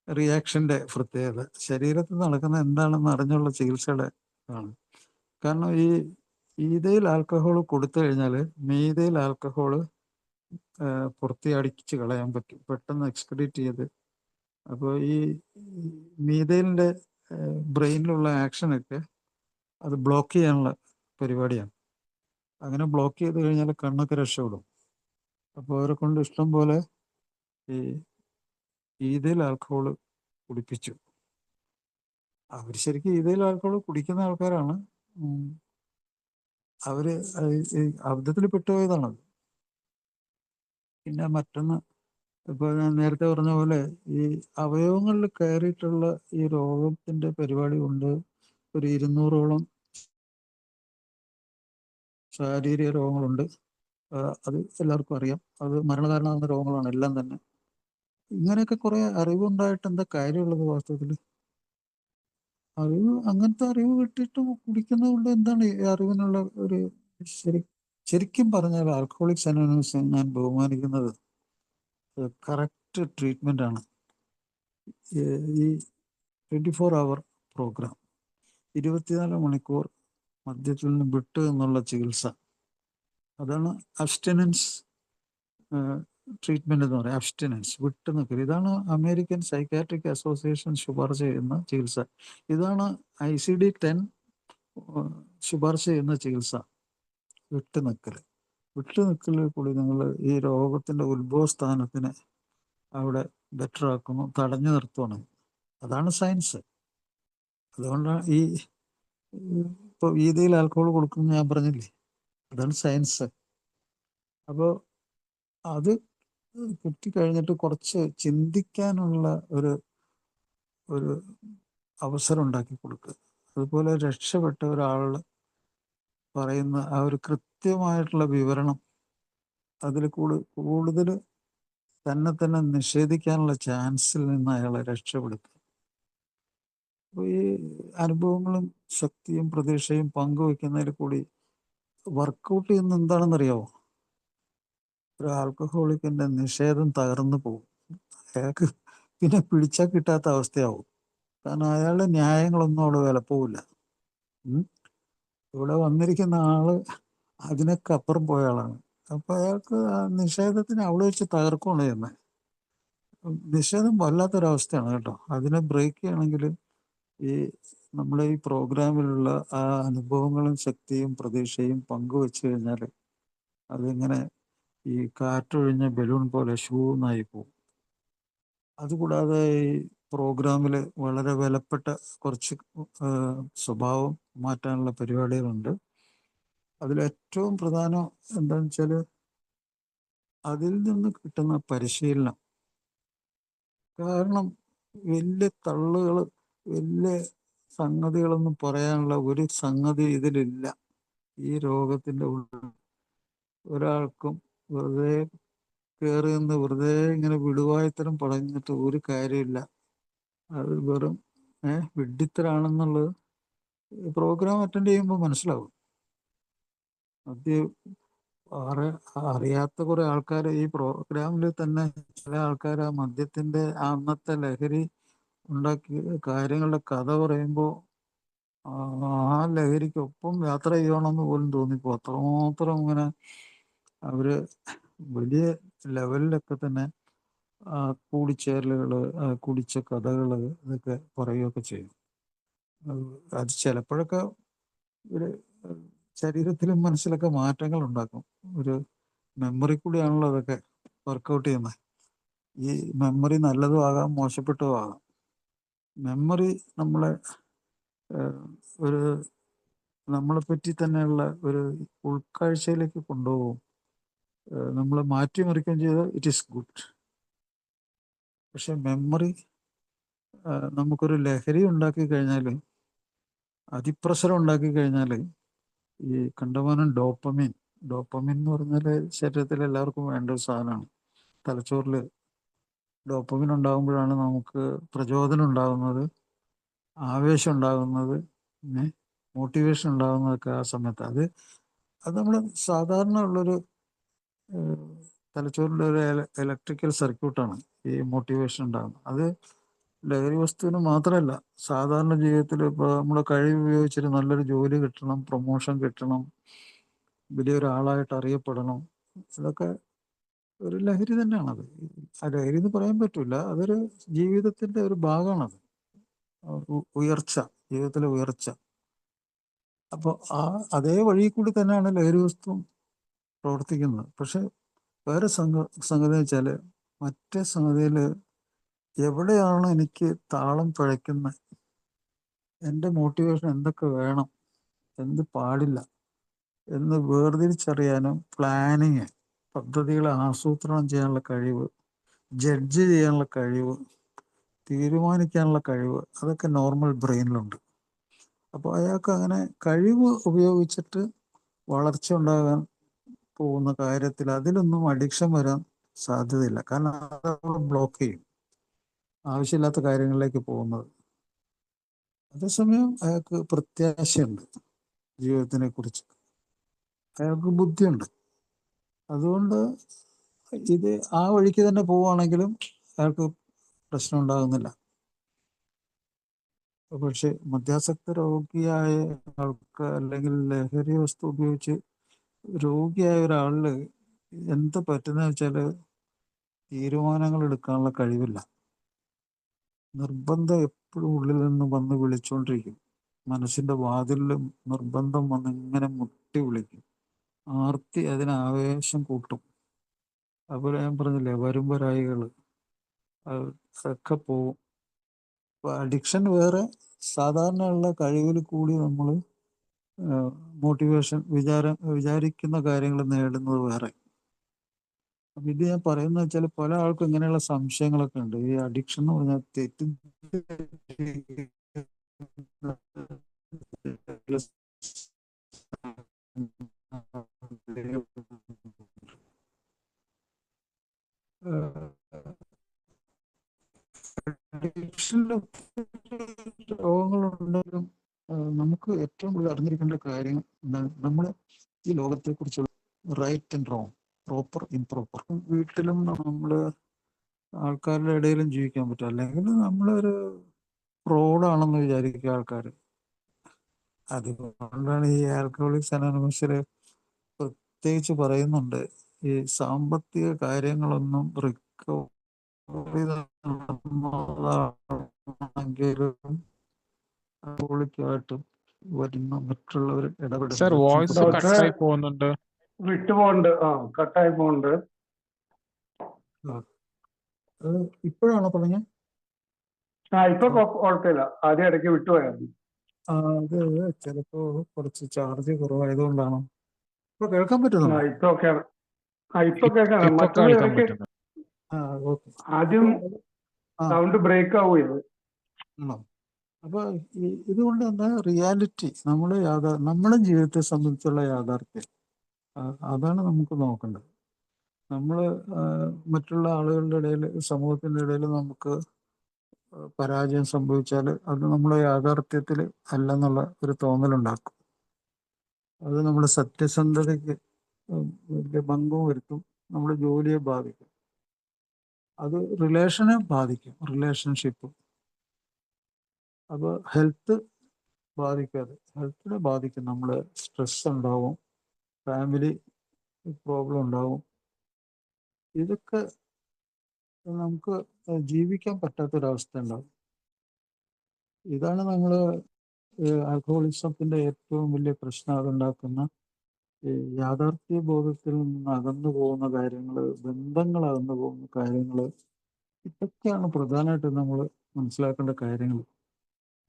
റിയാക്ഷന്റെ പ്രത്യേകത. ശരീരത്തിൽ നടക്കുന്ന എന്താണെന്ന് അറിഞ്ഞുള്ള ചികിത്സയുടെ ആണ്. കാരണം ഈ ഈതയിൽ ആൽക്കഹോൾ കൊടുത്തു കഴിഞ്ഞാൽ മീഥൈൽ ആൽക്കഹോൾ പുറത്തി അടിച്ച് കളയാൻ പറ്റും, പെട്ടെന്ന് എക്സ്ക്രീറ്റ് ചെയ്ത് അപ്പോൾ ഈ മീഥൈലിൻ്റെ ബ്രെയിനിലുള്ള ആക്ഷനൊക്കെ അത് ബ്ലോക്ക് ചെയ്യാനുള്ള പരിപാടിയാണ്. അങ്ങനെ ബ്ലോക്ക് ചെയ്ത് കഴിഞ്ഞാൽ കണ്ണൊക്കെ രക്ഷപ്പെടും. അപ്പോൾ അവരെ കൊണ്ട് ഇഷ്ടം പോലെ ഈ ഈഥയിൽ ആൽക്കഹോൾ കുടിപ്പിച്ചു. അവർ ശരിക്കും ഈഥയിൽ ആൽക്കഹോൾ കുടിക്കുന്ന ആൾക്കാരാണ്. അവർ അബദ്ധത്തിൽ പെട്ടുപോയതാണത്. പിന്നെ മറ്റൊന്ന്, ഇപ്പോൾ ഞാൻ നേരത്തെ പറഞ്ഞ പോലെ ഈ അവയവങ്ങളിൽ കയറിയിട്ടുള്ള ഈ രോഗത്തിൻ്റെ പരിപാടി കൊണ്ട് ഒരു 200ഓളം ശാരീരിക രോഗങ്ങളുണ്ട്. അത് എല്ലാവർക്കും അറിയാം. അത് മരണകാരണമാകുന്ന രോഗങ്ങളാണ് എല്ലാം തന്നെ. ഇങ്ങനെയൊക്കെ കുറെ അറിവുണ്ടായിട്ട് എന്താ കാര്യമുള്ളത്? വാസ്തവത്തിൽ അറിവ്, അങ്ങനത്തെ അറിവ് കിട്ടിയിട്ടും കുടിക്കുന്നത് കൊണ്ട് എന്താണ് ഈ അറിവിനുള്ള ഒരു ശരിക്കും പറഞ്ഞാൽ ആൽക്കഹോളിക്സ് അനോണിമസ് ഞാൻ ബഹുമാനിക്കുന്നത് കറക്റ്റ് ട്രീറ്റ്മെൻ്റ് ആണ്. ഈ 24 hour പ്രോഗ്രാം, 24 മണിക്കൂർ മദ്യത്തിൽ നിന്ന് വിട്ട് എന്നുള്ള ചികിത്സ, അതാണ് അബ്സ്റ്റിനൻസ് ട്രീറ്റ്മെന്റ് എന്ന് പറയാം. അബ്സ്റ്റിനൻസ്, വിട്ട് നിൽക്കൽ. ഇതാണ് അമേരിക്കൻ സൈക്കാട്രിക് അസോസിയേഷൻ ശുപാർശ ചെയ്യുന്ന ചികിത്സ. ഇതാണ് ICD-10 ശുപാർശ ചെയ്യുന്ന ചികിത്സ. വിട്ട് നിൽക്കൽ. വിട്ട് നിൽക്കലിൽ കൂടി നിങ്ങൾ ഈ രോഗത്തിൻ്റെ ഉത്ഭവസ്ഥാനത്തിനെ അവിടെ ബെറ്റർ ആക്കുന്നു, തടഞ്ഞു നിർത്തുവാണ്. അതാണ് സയൻസ്. അതുകൊണ്ടാണ് ഇപ്പോൾ ഈഥയിൽ ആൽക്കഹോൾ കൊടുക്കുന്നു ഞാൻ പറഞ്ഞില്ലേ, അതാണ് സയൻസ്. അപ്പോൾ അത് കിട്ടിക്കഴിഞ്ഞിട്ട് കുറച്ച് ചിന്തിക്കാനുള്ള ഒരു അവസരം ഉണ്ടാക്കി കൊടുക്കുക. അതുപോലെ രക്ഷപ്പെട്ട ഒരാൾ പറയുന്ന ആ ഒരു കൃത്യമായിട്ടുള്ള വിവരണം, അതിൽ കൂടുതൽ തന്നെ നിഷേധിക്കാനുള്ള ചാൻസിൽ നിന്ന് അയാളെ രക്ഷപ്പെടുത്തുക. അപ്പോൾ ഈ അനുഭവങ്ങളും ശക്തിയും പ്രതീക്ഷയും പങ്കുവെക്കുന്നതിൽ കൂടി വർക്കൗട്ട് ചെയ്യുന്ന എന്താണെന്നറിയാമോ? ഒരു ആൽക്കഹോളിക്കിന്റെ നിഷേധം തകർന്നു പോകും. അയാൾക്ക് പിന്നെ പിടിച്ചാൽ കിട്ടാത്ത അവസ്ഥയാവും. കാരണം അയാളുടെ ന്യായങ്ങളൊന്നും അവിടെ വിലപ്പോവില്ല. ഇവിടെ വന്നിരിക്കുന്ന ആള് അതിനൊക്കെ അപ്പുറം പോയ ആളാണ്. അപ്പൊ അയാൾക്ക് ആ നിഷേധത്തിന് അവിടെ വെച്ച് തകർക്കുകയാണ് ചെയ്യുന്നത്. നിഷേധം വല്ലാത്തൊരവസ്ഥയാണ് കേട്ടോ. അതിനെ ബ്രേക്ക് ചെയ്യണമെങ്കിൽ ഈ നമ്മളെ ഈ പ്രോഗ്രാമിലുള്ള ആ അനുഭവങ്ങളും ശക്തിയും പ്രതീക്ഷയും പങ്കുവെച്ച് കഴിഞ്ഞാൽ അതിങ്ങനെ ഈ കാറ്റൊഴിഞ്ഞ ബലൂൺ പോലെ ഷൂന്നായി പോകും. അതുകൂടാതെ ഈ പ്രോഗ്രാമിൽ വളരെ വിലപ്പെട്ട കുറച്ച് സ്വഭാവം മാറ്റാനുള്ള പരിപാടികളുണ്ട്. അതിലേറ്റവും പ്രധാനം എന്താണെന്ന് വെച്ചാൽ അതിൽ നിന്ന് കിട്ടുന്ന പരിശീലനം. കാരണം വലിയ തള്ളുകൾ, വലിയ സംഗതികളൊന്നും പറയാനുള്ള ഒരു സംഗതി ഇതിലില്ല. ഈ രോഗത്തിൻ്റെ ഉള്ളിൽ ഒരാൾക്കും വെറുതെ കയറി നിന്ന് വെറുതെ ഇങ്ങനെ വിടുവായത്തരം പറഞ്ഞിട്ട് ഒരു കാര്യമില്ല. അത് വെറും വിഡ്ഢിത്തരാണെന്നുള്ളത് പ്രോഗ്രാം അറ്റൻഡ് ചെയ്യുമ്പോൾ മനസ്സിലാവും. അറിയാത്ത കുറെ ആൾക്കാർ ഈ പ്രോഗ്രാമിൽ തന്നെ, ചില ആൾക്കാർ ആ മദ്യത്തിന്റെ അന്നത്തെ ലഹരി ഉണ്ടാക്കിയ കാര്യങ്ങളുടെ കഥ പറയുമ്പോൾ ആ ലഹരിക്കൊപ്പം യാത്ര ചെയ്യണമെന്ന് പോലും തോന്നിപ്പോ. അത്രമാത്രം ഇങ്ങനെ അവര് വലിയ ലെവലിലൊക്കെ തന്നെ കൂടിച്ചേരലുകള്, കുടിച്ച കഥകള് ഇതൊക്കെ പറയുകയൊക്കെ ചെയ്യും. അത് ചിലപ്പോഴൊക്കെ ഒരു ശരീരത്തിലും മനസ്സിലൊക്കെ മാറ്റങ്ങൾ ഉണ്ടാക്കും. ഒരു മെമ്മറി കൂടിയാണല്ലോ അതൊക്കെ വർക്കൗട്ട് ചെയ്യുന്നത്. ഈ മെമ്മറി നല്ലതും ആകാം, മോശപ്പെട്ടതും ആകാം. മെമ്മറി നമ്മളെ പറ്റി തന്നെയുള്ള ഒരു ഉൾക്കാഴ്ചയിലേക്ക് കൊണ്ടുപോകും, നമ്മളെ മാറ്റിമറിക്കുകയും ചെയ്താൽ ഇറ്റ് ഈസ് ഗുഡ്. പക്ഷെ മെമ്മറി നമുക്കൊരു ലഹരി ഉണ്ടാക്കി കഴിഞ്ഞാൽ, അതിപ്രസരം ഉണ്ടാക്കി കഴിഞ്ഞാൽ, ഈ കണ്ടമാനം ഡോപ്പമിൻ എന്ന് പറഞ്ഞാൽ ശരീരത്തിൽ എല്ലാവർക്കും വേണ്ട ഒരു സാധനമാണ്. തലച്ചോറിൽ ഡോപ്പമിൻ ഉണ്ടാകുമ്പോഴാണ് നമുക്ക് പ്രചോദനം ഉണ്ടാകുന്നത്, ആവേശം ഉണ്ടാകുന്നത്, മോട്ടിവേഷൻ ഉണ്ടാകുന്നതൊക്കെ ആ സമയത്ത്. അത് നമ്മൾ സാധാരണ ഉള്ളൊരു തലച്ചോറിൻ്റെ ഒരു ഇലക്ട്രിക്കൽ സർക്യൂട്ടാണ് ഈ മോട്ടിവേഷൻ ഉണ്ടാകുന്നത്. അത് ലഹരി വസ്തുവിന് മാത്രമല്ല, സാധാരണ ജീവിതത്തിൽ ഇപ്പോൾ നമ്മുടെ കഴിവ് ഉപയോഗിച്ചിട്ട് നല്ലൊരു ജോലി കിട്ടണം, പ്രൊമോഷൻ കിട്ടണം, വലിയൊരാളായിട്ട് അറിയപ്പെടണം, ഇതൊക്കെ ഒരു ലഹരി തന്നെയാണത്. ആ ലഹരി എന്ന് പറയാൻ പറ്റൂല, അതൊരു ജീവിതത്തിന്റെ ഒരു ഭാഗമാണത്. ഉയർച്ച, ജീവിതത്തിലെ ഉയർച്ച. അപ്പോൾ അതേ വഴി കൂടി തന്നെയാണ് ലഹരി വസ്തു പ്രവർത്തിക്കുന്നത്. പക്ഷെ വേറെ സംഗതി വെച്ചാൽ, മറ്റേ സംഗതിയിൽ എവിടെയാണ് എനിക്ക് താളം പിഴയ്ക്കുന്നത്, എൻ്റെ മോട്ടിവേഷൻ എന്തൊക്കെ വേണം, എന്ത് പാടില്ല എന്ന് വേർതിരിച്ചറിയാനും പ്ലാനിങ്, പദ്ധതികളെ ആസൂത്രണം ചെയ്യാനുള്ള കഴിവ്, ജഡ്ജ് ചെയ്യാനുള്ള കഴിവ്, തീരുമാനിക്കാനുള്ള കഴിവ്, അതൊക്കെ നോർമൽ ബ്രെയിനിലുണ്ട്. അപ്പോൾ അയാൾക്ക് അങ്ങനെ കഴിവ് ഉപയോഗിച്ചിട്ട് വളർച്ച ഉണ്ടാകാൻ പോകുന്ന കാര്യത്തിൽ അതിലൊന്നും അഡിക്ഷൻ വരാൻ സാധ്യതയില്ല. കാരണം അത് ബ്ലോക്ക് ചെയ്യും ആവശ്യമില്ലാത്ത കാര്യങ്ങളിലേക്ക് പോകുന്നത്. അതേസമയം അയാൾക്ക് പ്രത്യാശയുണ്ട്, ജീവിതത്തിനെ കുറിച്ച് അയാൾക്ക് ബുദ്ധിയുണ്ട്. അതുകൊണ്ട് ഇത് ആ വഴിക്ക് തന്നെ പോവുകയാണെങ്കിലും അയാൾക്ക് പ്രശ്നം ഉണ്ടാകുന്നില്ല. പക്ഷെ മദ്യാസക്ത രോഗിയായ ആൾക്ക്, അല്ലെങ്കിൽ ലഹരി വസ്തു ഉപയോഗിച്ച് രോഗിയായ ഒരാളില് എന്ത് പറ്റുന്ന വെച്ചാൽ തീരുമാനങ്ങൾ എടുക്കാനുള്ള കഴിവില്ല. നിർബന്ധം എപ്പോഴും ഉള്ളിൽ നിന്ന് വന്ന് വിളിച്ചുകൊണ്ടിരിക്കും. മനസ്സിന്റെ വാതിലിലും നിർബന്ധം വന്ന് ഇങ്ങനെ മുട്ടി വിളിക്കും. ആർത്തി അതിന് ആവേശം കൂട്ടും. അതുപോലെ ഞാൻ പറഞ്ഞില്ലേ, വരുംവരായികൾ അതൊക്കെ പോവും. അപ്പൊ അഡിക്ഷൻ വേറെ, സാധാരണയുള്ള കഴിവിൽ കൂടി നമ്മൾ മോട്ടിവേഷൻ, വിചാരിക്കുന്ന കാര്യങ്ങൾ നേടുന്നത് വേറെ. അപ്പൊ ഇത് ഞാൻ പറയുന്നത് വെച്ചാൽ, പല ആൾക്കും ഇങ്ങനെയുള്ള സംശയങ്ങളൊക്കെ ഉണ്ട്. ഈ അഡിക്ഷൻ എന്ന് പറഞ്ഞാൽ അഡിക്ഷനിൽ രോഗങ്ങളുണ്ടെങ്കിലും നമുക്ക് ഏറ്റവും കൂടുതൽ അറിഞ്ഞിരിക്കേണ്ട കാര്യം എന്താണ്, നമ്മൾ ഈ ലോകത്തെ കുറിച്ചുള്ള right and wrong, proper improper. വീട്ടിലും നമ്മൾ ആൾക്കാരുടെ ഇടയിലും ജീവിക്കാൻ പറ്റും. അല്ലെങ്കിൽ നമ്മളൊരു ഫ്രോഡാണെന്ന് വിചാരിക്കുക ആൾക്കാർ. അതുകൊണ്ടാണ് ഈ ആൽക്കഹോളിക്സ് അനോണിമസിൽ പ്രത്യേകിച്ച് പറയുന്നുണ്ട്, ഈ സാമ്പത്തിക കാര്യങ്ങളൊന്നും റിക്കവറി നടന്നതാണെങ്കിലും ആൽക്കഹോളിക്കുമായിട്ട് വരുന്ന മറ്റുള്ളവർ സർ ഇടപെടുന്നത്. വോയിസ് ഡോക്ടറെ കട്ടായി പോകുന്നുണ്ട്. വിട്ടുപോണ്ട്, കട്ടായി പോണ്ട്. ഇപ്പോഴാണോ പറഞ്ഞത്? ഇപ്പൊ കുഴപ്പമില്ല, ആദ്യം ഇടയ്ക്ക് വിട്ടുപോയായിരുന്നു. അത് ചിലപ്പോ കുറച്ച് ചാർജ് കുറവായതുകൊണ്ടാണ്. ഇപ്പൊ കേൾക്കാൻ പറ്റുന്നുണ്ടോ? ഇപ്പൊ ഓക്കെയാണ്. ഇപ്പൊ കേൾക്കാം. ഇപ്പൊ മറ്റത് കേൾക്കാൻ ഇടയ്ക്ക് പറ്റുന്നു. ഓക്കെ. ആദ്യം ആ. സൗണ്ട് ബ്രേക്ക് ആവുകയത്. ആണോ? അപ്പൊ ഇതുകൊണ്ട് എന്താ റിയാലിറ്റി, നമ്മുടെ ജീവിതത്തെ സംബന്ധിച്ചുള്ള യാഥാർത്ഥ്യം, അതാണ് നമുക്ക് നോക്കേണ്ടത്. നമ്മൾ മറ്റുള്ള ആളുകളുടെ ഇടയിൽ, സമൂഹത്തിന്റെ ഇടയിൽ നമുക്ക് പരാജയം സംഭവിച്ചാൽ അത് നമ്മുടെ യാഥാർത്ഥ്യത്തിൽ അല്ലെന്നുള്ള ഒരു തോന്നലുണ്ടാക്കും. അത് നമ്മുടെ സത്യസന്ധതയ്ക്ക് വലിയ ഭംഗം വരുത്തും, നമ്മുടെ ജോലിയെ ബാധിക്കും, അത് റിലേഷനെ ബാധിക്കും, റിലേഷൻഷിപ്പ്. അപ്പോൾ ഹെൽത്ത് ബാധിക്കാതെ, ഹെൽത്തിനെ ബാധിക്കും. നമ്മൾ സ്ട്രെസ് ഉണ്ടാവും, ഫാമിലി പ്രോബ്ലം ഉണ്ടാവും. ഇതൊക്കെ നമുക്ക് ജീവിക്കാൻ പറ്റാത്തൊരവസ്ഥ ഉണ്ടാവും. ഇതാണ് നമ്മൾ ആൽക്കഹോളിസത്തിന്റെ ഏറ്റവും വലിയ പ്രശ്നം. അതുണ്ടാക്കുന്ന ഈ യാഥാർത്ഥ്യ ബോധത്തിൽ നിന്ന് അകന്നു പോകുന്ന കാര്യങ്ങൾ, ബന്ധങ്ങൾ അകന്നു പോകുന്ന കാര്യങ്ങൾ, ഇതൊക്കെയാണ് പ്രധാനമായിട്ട് നമ്മൾ മനസ്സിലാക്കേണ്ട കാര്യങ്ങൾ.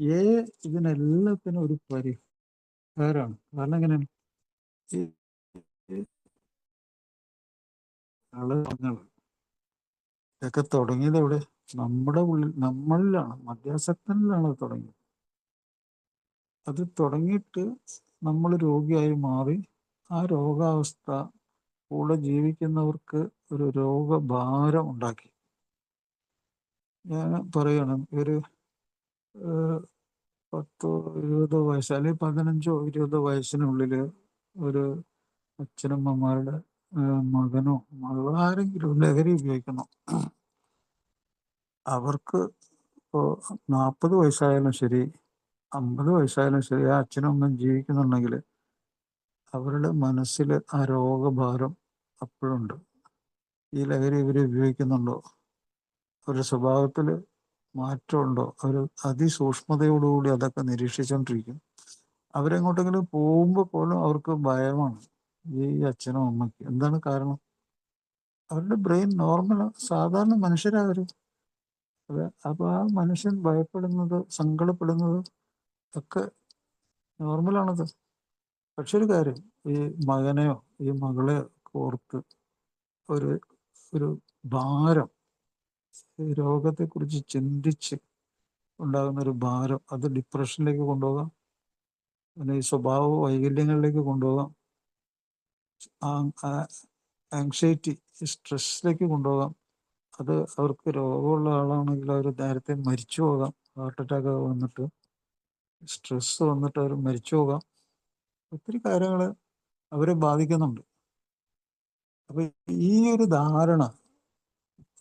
ഇതിനെല്ലാത്തിനും ഒരു പരിഹാരമാണ്. കാരണം എങ്ങനെയാണ്, ഈ ഇതൊക്കെ തുടങ്ങിയത് എവിടെ? നമ്മുടെ ഉള്ളിൽ, നമ്മളിലാണ്, മദ്യാസക്തനിലാണ് അത് തുടങ്ങിയത്. അത് തുടങ്ങിയിട്ട് നമ്മൾ രോഗിയായി മാറി, ആ രോഗാവസ്ഥ കൂടെ ജീവിക്കുന്നവർക്ക് ഒരു രോഗഭാരം ഉണ്ടാക്കി. ഞാൻ പറയണം, ഒരു 10-20 വയസ്സ്, അല്ലെങ്കിൽ 15-20 വയസ്സിനുള്ളിൽ ഒരു അച്ഛനമ്മമാരുടെ മകനോ മകളോ ആരെങ്കിലും ലഹരി ഉപയോഗിക്കുന്നു, അവർക്ക് ഇപ്പോൾ 40 വയസ്സായാലും ശരി, 50 വയസ്സായാലും ശരി, ആ അച്ഛനും അമ്മയും ജീവിക്കുന്നുണ്ടെങ്കിൽ അവരുടെ മനസ്സിൽ ആ രോഗഭാരം അപ്പോഴുണ്ട്. ഈ ലഹരി ഇവർ ഉപയോഗിക്കുന്നുണ്ടോ, അവരുടെ സ്വഭാവത്തിൽ മാറ്റമുണ്ടോ, അവർ അതിസൂക്ഷ്മതയോടുകൂടി അതൊക്കെ നിരീക്ഷിച്ചുകൊണ്ടിരിക്കും. അവരെങ്ങോട്ടെങ്കിലും പോകുമ്പോൾ പോലും അവർക്ക് ഭയമാണ് ഈ അച്ഛനും അമ്മയ്ക്ക്. എന്താണ് കാരണം? അവരുടെ ബ്രെയിൻ നോർമൽ സാധാരണ മനുഷ്യരാവരും. അപ്പോൾ ആ മനുഷ്യൻ ഭയപ്പെടുന്നത്, സങ്കടപ്പെടുന്നത് ഒക്കെ നോർമലാണത്. പക്ഷെ ഒരു കാര്യം, ഈ മകനെയോ ഈ മകളെയോ ഓർത്ത് ഒരു ഒരു ഭാരം, ഈ രോഗത്തെക്കുറിച്ച് ചിന്തിച്ച് ഉണ്ടാകുന്ന ഒരു ഭാരം, അത് ഡിപ്രഷനിലേക്ക് കൊണ്ടുപോകാം, പിന്നെ ഈ സ്വഭാവ വൈകല്യങ്ങളിലേക്ക് കൊണ്ടുപോകാം, ആങ്സൈറ്റി, സ്ട്രെസ്സിലേക്ക് കൊണ്ടുപോകാം. അത് അവർക്ക് രോഗമുള്ള ആളാണെങ്കിൽ അവർ നേരത്തെ മരിച്ചു പോകാം. ഹാർട്ട് അറ്റാക്ക് വന്നിട്ട്, സ്ട്രെസ് വന്നിട്ട് അവർ മരിച്ചു പോകാം. ഒത്തിരി കാര്യങ്ങൾ അവരെ ബാധിക്കുന്നുണ്ട്. അപ്പൊ ഈ ഒരു ധാരണ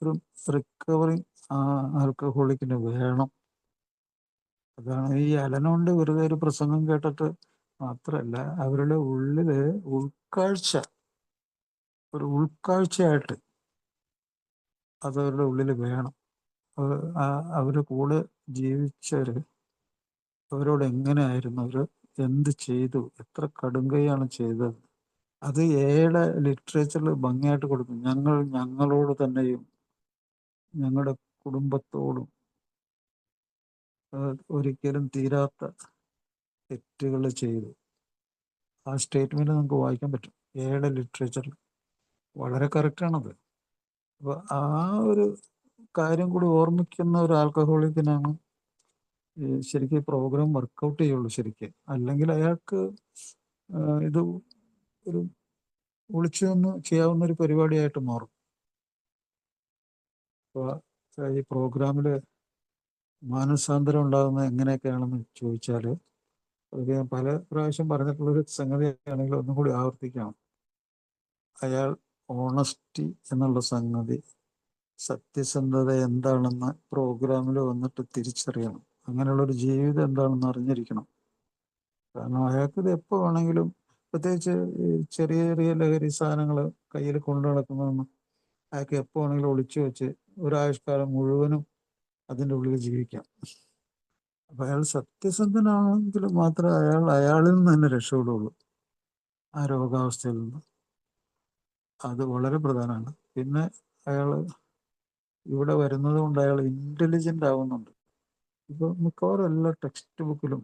ഒരു റിക്കവറിങ് ആൽക്കഹോളിക്കിന് വേണം. അതാണ് ഈ അലനോണ്ട് വെറുതെ ഒരു പ്രസംഗം കേട്ടിട്ട് മാത്രമല്ല, അവരുടെ ഉള്ളില് ഒരു ഉൾക്കാഴ്ചയായിട്ട് അത് അവരുടെ ഉള്ളിൽ വേണം. അവരുടെ കൂടെ ജീവിച്ചവര് അവരോട് എങ്ങനെയായിരുന്നു, അവർ എന്ത് ചെയ്തു, എത്ര കടുങ്കൈയാണ് ചെയ്തത്, അത് ഏടെ ലിറ്ററേച്ചറിൽ ഭംഗിയായിട്ട് കൊടുക്കും. ഞങ്ങളോട് തന്നെയും ഞങ്ങളുടെ കുടുംബത്തോടും ഒരിക്കലും തീരാത്ത തെറ്റുകൾ ചെയ്തു. ആ സ്റ്റേറ്റ്മെന്റ് നമുക്ക് വായിക്കാൻ പറ്റും ഏടെ ലിറ്ററേച്ചറിൽ. വളരെ കറക്റ്റാണത്. അപ്പോൾ ആ ഒരു കാര്യം കൂടി ഓർമ്മിക്കുന്ന ഒരു ആൽക്കഹോളിക്കിനാണ് ശരിക്കും പ്രോഗ്രാം വർക്കൗട്ട് ചെയ്യുള്ളൂ ശരിക്കും. അല്ലെങ്കിൽ അയാൾക്ക് ഇത് ഒരു ഒളിച്ചു നിന്ന് ചെയ്യാവുന്ന ഒരു പരിപാടിയായിട്ട് മാറും. അപ്പോൾ ഈ പ്രോഗ്രാമിൽ മാനസാന്തരം ഉണ്ടാകുന്നത് എങ്ങനെയൊക്കെയാണെന്ന് ചോദിച്ചാൽ, അത് ഞാൻ പല പ്രാവശ്യം പറഞ്ഞിട്ടുള്ളൊരു സംഗതിയാണെങ്കിൽ ഒന്നും കൂടി ആവർത്തിക്കാം. അയാൾ ഓണസ്റ്റി എന്നുള്ള സംഗതി, സത്യസന്ധത എന്താണെന്ന് പ്രോഗ്രാമിൽ വന്നിട്ട് തിരിച്ചറിയണം. അങ്ങനെയുള്ളൊരു ജീവിതം എന്താണെന്ന് അറിഞ്ഞിരിക്കണം. കാരണം അയാൾക്കിത് എപ്പോൾ വേണമെങ്കിലും, പ്രത്യേകിച്ച് ഈ ചെറിയ ചെറിയ ലഹരി സാധനങ്ങൾ കയ്യിൽ കൊണ്ടു നടക്കുന്നതൊന്നും അയാൾക്ക് എപ്പോൾ വേണമെങ്കിലും ഒളിച്ചു വെച്ച് ഒരായുഷ്കാലം മുഴുവനും അതിൻ്റെ ഉള്ളിൽ ജീവിക്കാം. അപ്പം അയാൾ സത്യസന്ധനാണെങ്കിൽ മാത്രമേ അയാളിൽ നിന്ന് തന്നെ രക്ഷപ്പെടുള്ളൂ, ആ രോഗാവസ്ഥയിൽ നിന്ന്. അത് വളരെ പ്രധാനമാണ്. പിന്നെ അയാൾ ഇവിടെ വരുന്നത് കൊണ്ട് അയാൾ ഇൻ്റലിജൻ്റ് ആവുന്നുണ്ട്. ഇപ്പോൾ മിക്കവാറും എല്ലാ ടെക്സ്റ്റ് ബുക്കിലും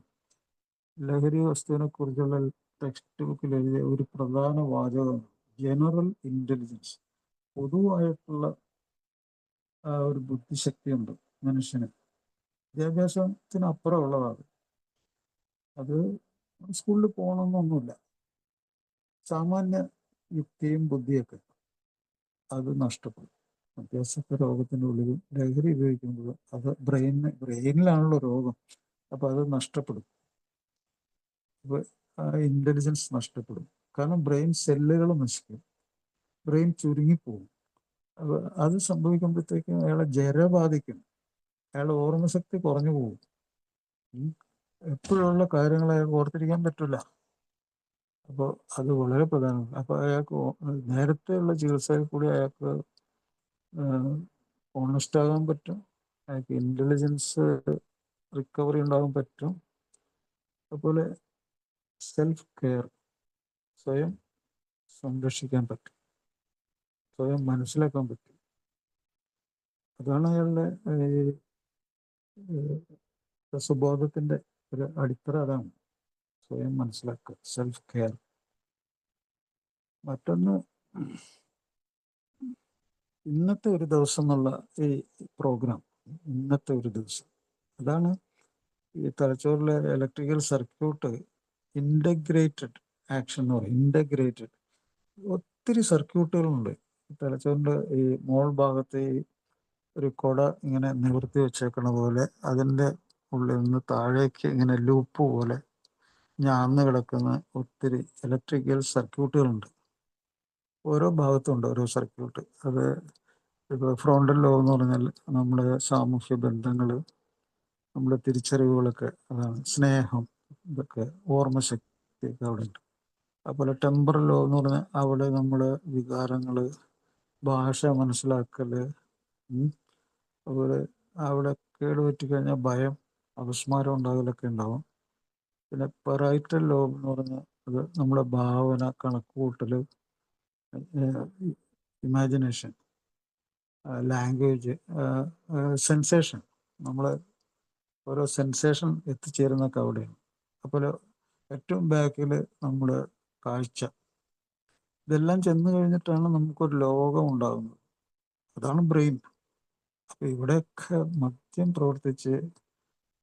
ലഹരി വസ്തുവിനെ കുറിച്ചുള്ള ടെക്സ്റ്റ് ബുക്കിൽ എഴുതിയ ഒരു പ്രധാന വാചകമാണ് ജനറൽ ഇൻ്റലിജൻസ്. പൊതുവായിട്ടുള്ള ആ ഒരു ബുദ്ധിശക്തിയുണ്ട് മനുഷ്യന്, വിദ്യാഭ്യാസത്തിന് അപ്പുറമുള്ളതാണ്. അത് സ്കൂളിൽ പോകണമെന്നൊന്നുമില്ല. സാമാന്യ യുക്തിയും ബുദ്ധിയൊക്കെ അത് നഷ്ടപ്പെടും. അഭ്യാസത്തെ രോഗത്തിൻ്റെ ഉള്ളിൽ ലഹരി ഉപയോഗിക്കുമ്പോൾ അത് ബ്രെയിനിലാണല്ലോ രോഗം. അപ്പം അത് നഷ്ടപ്പെടും. അപ്പോൾ ആ ഇൻ്റലിജൻസ് നഷ്ടപ്പെടും. കാരണം ബ്രെയിൻ സെല്ലുകൾ നശിക്കും, ബ്രെയിൻ ചുരുങ്ങിപ്പോകും. അപ്പോൾ അത് സംഭവിക്കുമ്പോഴത്തേക്കും അയാളെ ജര ബാധിക്കും, അയാളുടെ ഓർമ്മശക്തി കുറഞ്ഞു പോകും. എപ്പോഴുള്ള കാര്യങ്ങൾ അയാൾക്ക് ഓർത്തിരിക്കാൻ പറ്റില്ല. അപ്പോൾ അത് വളരെ പ്രധാനമാണ്. അപ്പോൾ അയാൾക്ക് നേരത്തെയുള്ള ചികിത്സയിൽ കൂടി അയാൾക്ക് ഓണസ്റ്റ് ആകാൻ പറ്റും, അയാൾക്ക് ഇൻ്റലിജൻസ് റിക്കവറി ഉണ്ടാകാൻ പറ്റും. അതുപോലെ സെൽഫ് കെയർ, സ്വയം സംരക്ഷിക്കാൻ പറ്റും, സ്വയം മനസ്സിലാക്കാൻ പറ്റും. അതാണ് അയാളുടെ സുബോധത്തിൻ്റെ ഒരു അടിത്തറ. അതാണ് സ്വയം മനസ്സിലാക്കുക, സെൽഫ് കെയർ. മറ്റൊന്ന്, ഇന്നത്തെ ഒരു ദിവസം എന്നുള്ള ഈ പ്രോഗ്രാം, ഇന്നത്തെ ഒരു ദിവസം, അതാണ് ഈ തലച്ചോറിലെ ഇലക്ട്രിക്കൽ സർക്യൂട്ട് ഇൻ്റഗ്രേറ്റഡ് ആക്ഷൻ എന്ന് പറയും. ഇൻ്റഗ്രേറ്റഡ് ഒത്തിരി സർക്യൂട്ടുകളുണ്ട് തലച്ചോറിൻ്റെ ഈ മോൾ ഭാഗത്ത്. ഒരു കുട ഇങ്ങനെ നിവർത്തി വെച്ചേക്കണ പോലെ അതിൻ്റെ ഉള്ളിൽ നിന്ന് താഴേക്ക് ഇങ്ങനെ ലൂപ്പ് പോലെ ഞാന്ന് കിടക്കുന്ന ഒത്തിരി ഇലക്ട്രിക്കൽ സർക്യൂട്ടുകളുണ്ട്. ഓരോ ഭാഗത്തുണ്ട് ഓരോ സർക്യൂട്ട്. അത് ഇപ്പോൾ ഫ്രോണ്ടൽ ലോബ് എന്ന് പറഞ്ഞാൽ നമ്മുടെ സാമൂഹ്യ ബന്ധങ്ങൾ, നമ്മുടെ തിരിച്ചറിവുകളൊക്കെ, അതാണ് സ്നേഹം, ഇതൊക്കെ ഓർമ്മശക്തിയൊക്കെ അവിടെ ഉണ്ട്. അതുപോലെ ടെമ്പറൽ ലോബ് എന്ന് പറഞ്ഞാൽ അവിടെ നമ്മുടെ വികാരങ്ങൾ, ഭാഷ മനസ്സിലാക്കല്, അതുപോലെ അവിടെ കേടുപറ്റി കഴിഞ്ഞാൽ ഭയം, അപസ്മാരം ഉണ്ടാകലൊക്കെ ഉണ്ടാവും. പിന്നെ പെറൈറ്റൽ ലോബ് എന്ന് പറഞ്ഞാൽ അത് നമ്മുടെ ഭാവന, കണക്കുകൂട്ടൽ, ഇമാജിനേഷൻ, ലാംഗ്വേജ്, സെൻസേഷൻ, നമ്മൾ ഓരോ സെൻസേഷൻ എത്തിച്ചേരുന്നൊക്കെ അവിടെയാണ്. അപ്പോൾ ഏറ്റവും ബാക്കിൽ നമ്മുടെ കാഴ്ച, ഇതെല്ലാം ചെന്ന് കഴിഞ്ഞിട്ടാണ് നമുക്കൊരു ലോകം ഉണ്ടാകുന്നത്. അതാണ് ബ്രെയിൻ. അപ്പോൾ ഇവിടെയൊക്കെ മദ്യം പ്രവർത്തിച്ച്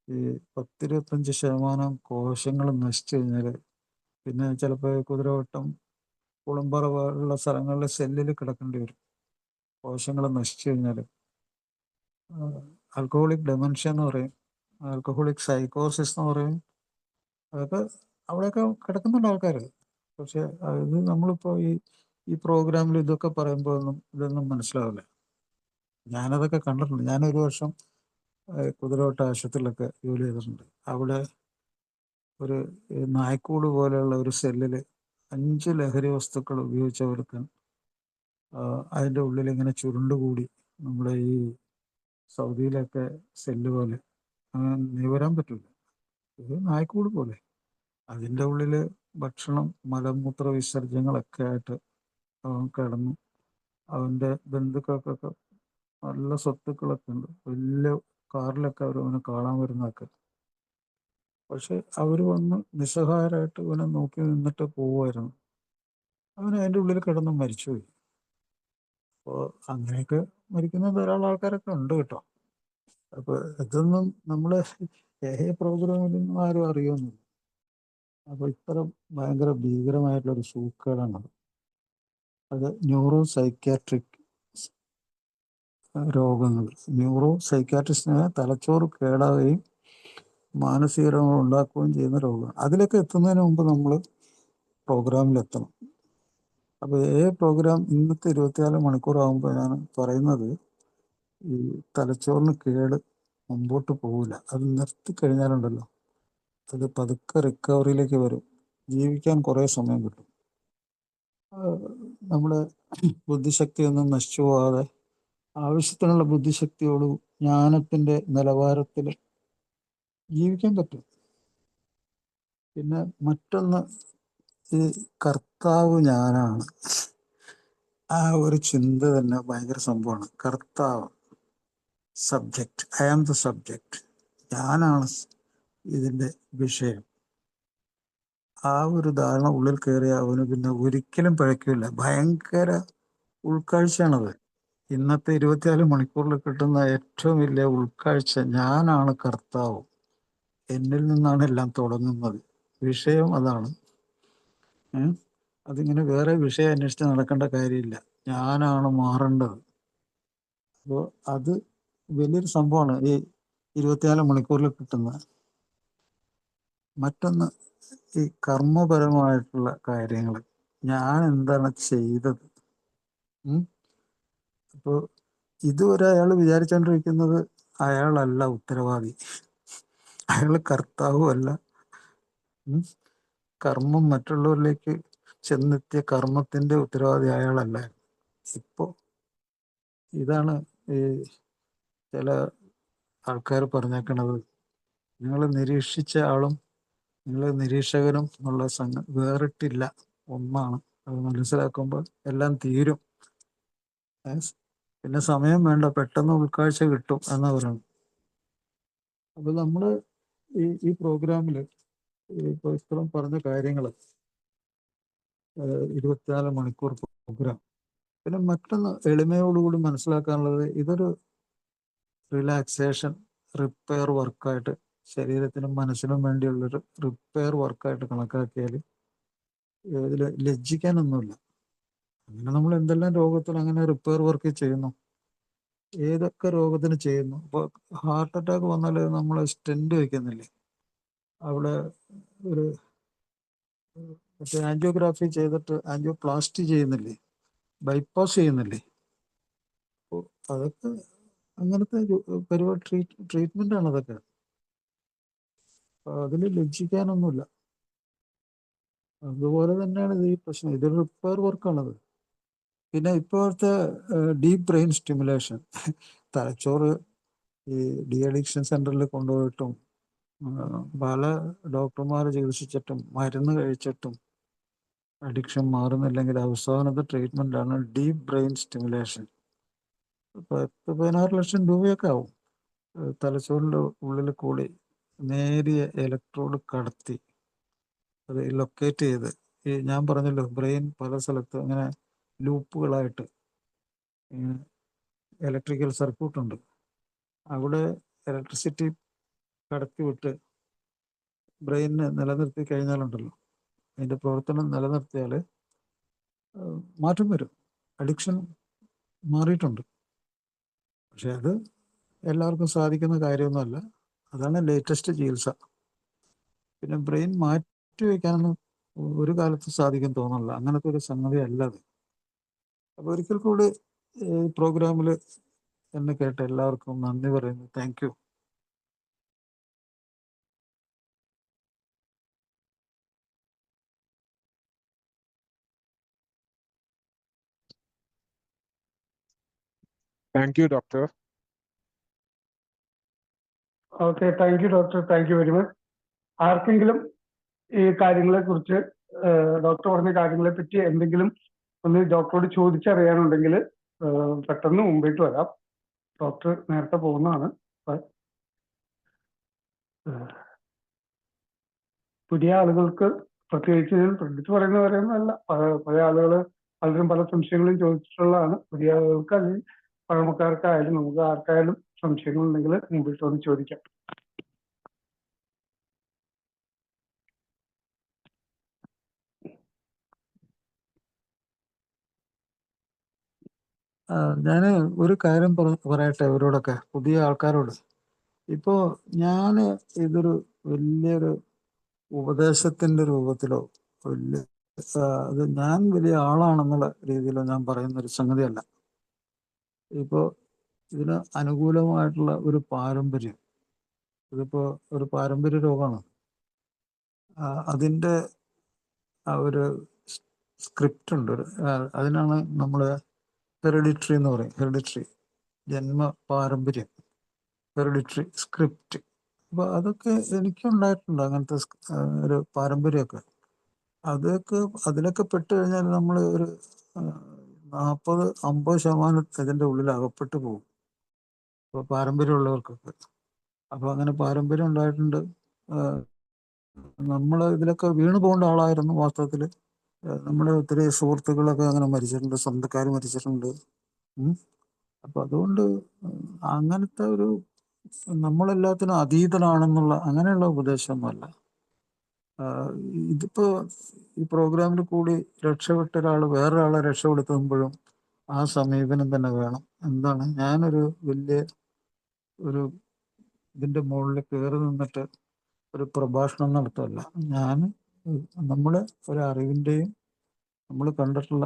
ഈ 10-25% കോശങ്ങൾ നശിച്ചു കഴിഞ്ഞാൽ പിന്നെ ചിലപ്പോൾ കുതിരവട്ടം, കുളമ്പറ പോലുള്ള സ്ഥലങ്ങളിൽ സെല്ലിൽ കിടക്കേണ്ടി വരും. കോശങ്ങൾ നശിച്ചു കഴിഞ്ഞാൽ ആൽക്കഹോളിക് ഡെമൻഷ്യ എന്ന് പറയും, ആൽക്കഹോളിക് സൈക്കോസിസ് എന്ന് പറയും. അതൊക്കെ അവിടെയൊക്കെ കിടക്കുന്നുണ്ട് ആൾക്കാർ. പക്ഷെ ഇത് നമ്മളിപ്പോൾ ഈ പ്രോഗ്രാമിൽ ഇതൊക്കെ പറയുമ്പോൾ ഇതൊന്നും മനസ്സിലാവില്ല. ഞാനതൊക്കെ കണ്ടിട്ടുണ്ട്. ഞാനൊരു വർഷം കുതിരവട്ട ആശുപത്രിയിലൊക്കെ ജോലി ചെയ്തിട്ടുണ്ട്. അവിടെ ഒരു നായ്ക്കൂട് പോലെയുള്ള ഒരു സെല്ലിൽ 5 ലഹരി വസ്തുക്കൾ ഉപയോഗിച്ചവർക്ക് അതിൻ്റെ ഉള്ളിൽ ഇങ്ങനെ ചുരുണ്ടുകൂടി നമ്മുടെ ഈ സൗദിയിലൊക്കെ സെല്ല് പോലെ അങ്ങനെ നിവരാൻ പറ്റില്ല. ഇത് നായ്ക്കൂട് പോലെ അതിൻ്റെ ഉള്ളിൽ ഭക്ഷണം, മലമൂത്ര വിസർജ്യങ്ങളൊക്കെ ആയിട്ട് അവൻ കിടന്നു. അവൻ്റെ ബന്ധുക്കൾക്കൊക്കെ നല്ല സ്വത്തുക്കളൊക്കെ ഉണ്ട്. വലിയ കാറിലൊക്കെ അവർ അവനെ കാണാൻ വരുന്നതൊക്കെ. പക്ഷെ അവർ വന്ന് നിസ്സഹായരായിട്ട് ഇവനെ നോക്കി നിന്നിട്ട് പോവുമായിരുന്നു. അവൻ അതിൻ്റെ ഉള്ളിൽ കിടന്ന് മരിച്ചുപോയി. അപ്പോൾ അങ്ങനെയൊക്കെ മരിക്കുന്ന ധാരാളം ആൾക്കാരൊക്കെ ഉണ്ട് കേട്ടോ. അപ്പോൾ ഇതൊന്നും നമ്മളെ പ്രോഗ്രാമിലൊന്നും ആരും അറിയുന്നില്ല. അപ്പോൾ ഇത്തരം ഭയങ്കര ഭീകരമായിട്ടുള്ളൊരു സൂക്കേടാണത്. അത് ന്യൂറോ സൈക്യാട്രിക് രോഗങ്ങൾ. ന്യൂറോ സൈക്യാട്രിസ്റ്റിനെ തലച്ചോറ് കേടാവുകയും മാനസിക രോഗങ്ങൾ ഉണ്ടാക്കുകയും ചെയ്യുന്ന രോഗമാണ്. അതിലൊക്കെ എത്തുന്നതിന് മുമ്പ് നമ്മൾ പ്രോഗ്രാമിലെത്തണം. അപ്പോൾ പ്രോഗ്രാം ഇന്നത്തെ 24 മണിക്കൂറാകുമ്പോൾ ഞാൻ പറയുന്നത് ഈ തലച്ചോറിന് കേട് മുമ്പോട്ട് പോവില്ല. അത് നിർത്തിക്കഴിഞ്ഞാലുണ്ടല്ലോ അത് പതുക്കെ റിക്കവറിയിലേക്ക് വരും. ജീവിക്കാൻ കുറേ സമയം കിട്ടും. നമ്മുടെ ബുദ്ധിശക്തിയൊന്നും നശിച്ചു പോകാതെ ആവശ്യത്തിനുള്ള ബുദ്ധിശക്തിയോട് ജ്ഞാനത്തിൻ്റെ നിലവാരത്തിൽ ജീവിക്കാൻ പറ്റും. പിന്നെ മറ്റൊന്ന്, ഈ കർത്താവ് ഞാനാണ്, ആ ഒരു ചിന്ത തന്നെ ഭയങ്കര സംഭവമാണ്. കർത്താവ്, subject, I am the subject, ഞാനാണ് ഇതിൻ്റെ വിഷയം. ആ ഒരു ധാരണ ഉള്ളിൽ കയറിയ അവന് പിന്നെ ഒരിക്കലും പിഴയ്ക്കില്ല. ഭയങ്കര ഉൾക്കാഴ്ചയാണത്. ഇന്നത്തെ 24 മണിക്കൂറിൽ കിട്ടുന്ന ഏറ്റവും വലിയ ഉൾക്കാഴ്ച, ഞാനാണ് കർത്താവ്, എന്നിൽ നിന്നാണ് എല്ലാം തുടങ്ങുന്നത്. വിഷയം അതാണ്. അതിങ്ങനെ വേറെ വിഷയം അന്വേഷിച്ച് നടക്കേണ്ട കാര്യമില്ല. ഞാനാണ് മാറേണ്ടത്. അപ്പോൾ അത് വലിയൊരു സംഭവമാണ് ഈ 24 മണിക്കൂറിൽ കിട്ടുന്ന. മറ്റൊന്ന്, ഈ കർമ്മപരമായിട്ടുള്ള കാര്യങ്ങൾ, ഞാൻ എന്താണ് ചെയ്തത്. അപ്പോൾ ഇതുവരെ അയാൾ വിചാരിച്ചുകൊണ്ടിരിക്കുന്നത് അയാളല്ല ഉത്തരവാദി, അയാൾ കർത്താവുമല്ല. കർമ്മം മറ്റുള്ളവരിലേക്ക് ചെന്നെത്തിയ കർമ്മത്തിൻ്റെ ഉത്തരവാദി അയാളല്ല. ഇപ്പോൾ ഇതാണ് ഈ ചില ആൾക്കാർ പറഞ്ഞേക്കണത്, നിങ്ങൾ നിരീക്ഷിച്ച ആളും നിങ്ങൾ നിരീക്ഷകനും എന്നുള്ള വേറിട്ടില്ല, ഒന്നാണ്. അത് മനസ്സിലാക്കുമ്പോൾ എല്ലാം തീരും. പിന്നെ സമയം വേണ്ട, പെട്ടെന്ന് ഉൾക്കാഴ്ച കിട്ടും എന്നാ പറയുന്നത്. അപ്പോൾ നമ്മൾ ഈ പ്രോഗ്രാമിൽ ഇപ്പോൾ ഇത്രയും പറഞ്ഞ കാര്യങ്ങൾ 24 മണിക്കൂർ പ്രോഗ്രാം. പിന്നെ മറ്റൊന്ന് എളിമയോടുകൂടി മനസ്സിലാക്കാനുള്ളത്, ഇതൊരു റിലാക്സേഷൻ, റിപ്പയർ വർക്കായിട്ട്, ശരീരത്തിനും മനസ്സിനും വേണ്ടിയുള്ളൊരു റിപ്പയർ വർക്കായിട്ട് കണക്കാക്കിയാൽ ഇതിൽ ലജ്ജിക്കാനൊന്നുമില്ല. അങ്ങനെ നമ്മൾ എന്തെല്ലാം രോഗത്തിന് അങ്ങനെ റിപ്പയർ വർക്ക് ചെയ്യുന്നു, ഏതൊക്കെ രോഗത്തിന് ചെയ്യുന്നു. ഇപ്പോൾ ഹാർട്ട് അറ്റാക്ക് വന്നാൽ നമ്മൾ സ്റ്റെൻറ്റ് വയ്ക്കുന്നില്ലേ, അവിടെ ഒരു മറ്റേ ആൻജിയോഗ്രാഫി ചെയ്തിട്ട് ആൻജിയോപ്ലാസ്റ്റി ചെയ്യുന്നില്ലേ, ബൈപ്പാസ് ചെയ്യുന്നില്ലേ. അപ്പോൾ അതൊക്കെ അങ്ങനത്തെ പരിപാടി, ട്രീറ്റ്മെൻ്റാണ് അതൊക്കെ. അപ്പോൾ അതിൽ ലജ്ജിക്കാനൊന്നുമില്ല. അതുപോലെ തന്നെയാണ് ഇത് ഈ പ്രശ്നം. ഇതൊരു റിപ്പയർ വർക്കാണത്. പിന്നെ ഇപ്പോഴത്തെ ഡീപ്പ് ബ്രെയിൻ സ്റ്റിമുലേഷൻ തലച്ചോറ് ഈ ഡി അഡിക്ഷൻ സെന്ററിൽ കൊണ്ടുപോയിട്ടും പല ഡോക്ടർമാർ ചികിത്സിച്ചിട്ടും മരുന്ന് കഴിച്ചിട്ടും അഡിക്ഷൻ മാറുന്നില്ലെങ്കിൽ അവസാനത്തെ ട്രീറ്റ്മെന്റാണ് ഡീപ്പ് ബ്രെയിൻ സ്റ്റിമുലേഷൻ. 10-16 ലക്ഷം രൂപയൊക്കെ ആവും. തലച്ചോറിൻ്റെ ഉള്ളിൽ കൂടി നേരിയ ഇലക്ട്രോഡ് കടത്തി അത് ലൊക്കേറ്റ് ചെയ്ത്, ഈ ഞാൻ പറഞ്ഞല്ലോ ബ്രെയിൻ പല സ്ഥലത്ത് ഇങ്ങനെ ലൂപ്പുകളായിട്ട് ഇങ്ങനെ ഇലക്ട്രിക്കൽ സർക്യൂട്ട് ഉണ്ട്. അവിടെ ഇലക്ട്രിസിറ്റി കടത്തി വിട്ട് ബ്രെയിനിനെ നിലനിർത്തി കഴിഞ്ഞാലുണ്ടല്ലോ, അതിൻ്റെ പ്രവർത്തനം നിലനിർത്തിയാൽ മാറ്റം വരും. അഡിക്ഷൻ മാറിയിട്ടുണ്ട്. പക്ഷെ അത് എല്ലാവർക്കും സാധിക്കുന്ന കാര്യമൊന്നുമല്ല. അതാണ് ലേറ്റസ്റ്റ് ചികിത്സ. പിന്നെ ബ്രെയിൻ മാറ്റി വയ്ക്കാനൊന്നും ഒരു കാലത്ത് സാധിക്കും തോന്നുന്നില്ല. അങ്ങനത്തെ ഒരു സംഗതി അല്ല അത്. അപ്പോൾ ഒരിക്കൽ കൂടി ഈ പ്രോഗ്രാമിൽ എന്നെ കേട്ട എല്ലാവർക്കും നന്ദി പറയുന്നു. Thank you. Thank you, Doctor. Okay, thank you doctor, thank you very much. ആർക്കെങ്കിലും ഈ കാര്യങ്ങളെ കുറിച്ച്, ഡോക്ടർ പറഞ്ഞ കാര്യങ്ങളെ പറ്റി എന്തെങ്കിലും ഒന്ന് ഡോക്ടറോട് ചോദിച്ചറിയാനുണ്ടെങ്കിൽ പെട്ടെന്ന് മുമ്പിട്ട് വരാം. ഡോക്ടർ നേരത്തെ പോകുന്നതാണ്. പുതിയ ആളുകൾക്ക് പ്രത്യേകിച്ച് ഞാൻ ശ്രദ്ധിച്ചു പറയുന്നവരെയൊന്നുമല്ല, പഴയ ആളുകൾ പലരും പല സംശയങ്ങളും ചോദിച്ചിട്ടുള്ളതാണ്. പുതിയ ആളുകൾക്ക് അല്ലെങ്കിൽ പഴമക്കാർക്കായാലും നമുക്ക് ആർക്കായാലും സംശയങ്ങളുണ്ടെങ്കിൽ മുമ്പിട്ട് വന്ന് ചോദിക്കാം. ഞാൻ ഒരു കാര്യം പറയട്ടെ ഇവരോടൊക്കെ, പുതിയ ആൾക്കാരോട്. ഇപ്പോൾ ഞാൻ ഇതൊരു വലിയൊരു ഉപദേശത്തിൻ്റെ രൂപത്തിലോ വലിയ അത് ഞാൻ വലിയ ആളാണെന്നുള്ള രീതിയിലോ ഞാൻ പറയുന്നൊരു സംഗതിയല്ല. ഇപ്പോൾ ഇതിന് അനുകൂലമായിട്ടുള്ള ഒരു പാരമ്പര്യം, ഇതിപ്പോൾ ഒരു പാരമ്പര്യ രോഗമാണ്. അതിൻ്റെ ആ ഒരു സ്ക്രിപ്റ്റ് ഉണ്ട്. അതിനാണ് നമ്മൾ ഹെറിഡിറ്ററി എന്ന് പറയും. ഹെറിഡിറ്ററി ജന്മ പാരമ്പര്യം, ഹെറിഡിറ്ററി സ്ക്രിപ്റ്റ്. അപ്പോൾ അതൊക്കെ എനിക്കുണ്ടായിട്ടുണ്ട്, അങ്ങനത്തെ ഒരു പാരമ്പര്യമൊക്കെ. അതിലൊക്കെ പെട്ട് കഴിഞ്ഞാൽ നമ്മൾ ഒരു 40-50% ഇതിൻ്റെ ഉള്ളിൽ അകപ്പെട്ടു പോകും, ഇപ്പോൾ പാരമ്പര്യമുള്ളവർക്കൊക്കെ. അപ്പോൾ അങ്ങനെ പാരമ്പര്യം ഉണ്ടായിട്ടുണ്ട്. നമ്മൾ ഇതിലൊക്കെ വീണു പോകേണ്ട ആളായിരുന്നു വാസ്തവത്തിൽ. നമ്മുടെ ഒത്തിരി സുഹൃത്തുക്കളൊക്കെ അങ്ങനെ മരിച്ചിട്ടുണ്ട്, സ്വന്തക്കാർ മരിച്ചിട്ടുണ്ട്. അപ്പം അതുകൊണ്ട് അങ്ങനത്തെ ഒരു നമ്മളെല്ലാത്തിനും അതീതനാണെന്നുള്ള അങ്ങനെയുള്ള ഉപദേശമൊന്നുമല്ല. ഇതിപ്പോൾ ഈ പ്രോഗ്രാമിൽ കൂടി രക്ഷപ്പെട്ട ഒരാൾ വേറൊരാളെ രക്ഷപ്പെടുത്തുമ്പോഴും ആ സമീപനം തന്നെ വേണം. എന്താണ്, ഞാനൊരു വലിയ ഒരു ഇതിൻ്റെ മുകളിൽ കയറി നിന്നിട്ട് ഒരു പ്രഭാഷണം നടത്തുമല്ല. നമ്മുടെ ഒരു അറിവിൻ്റെയും നമ്മൾ കണ്ടിട്ടുള്ള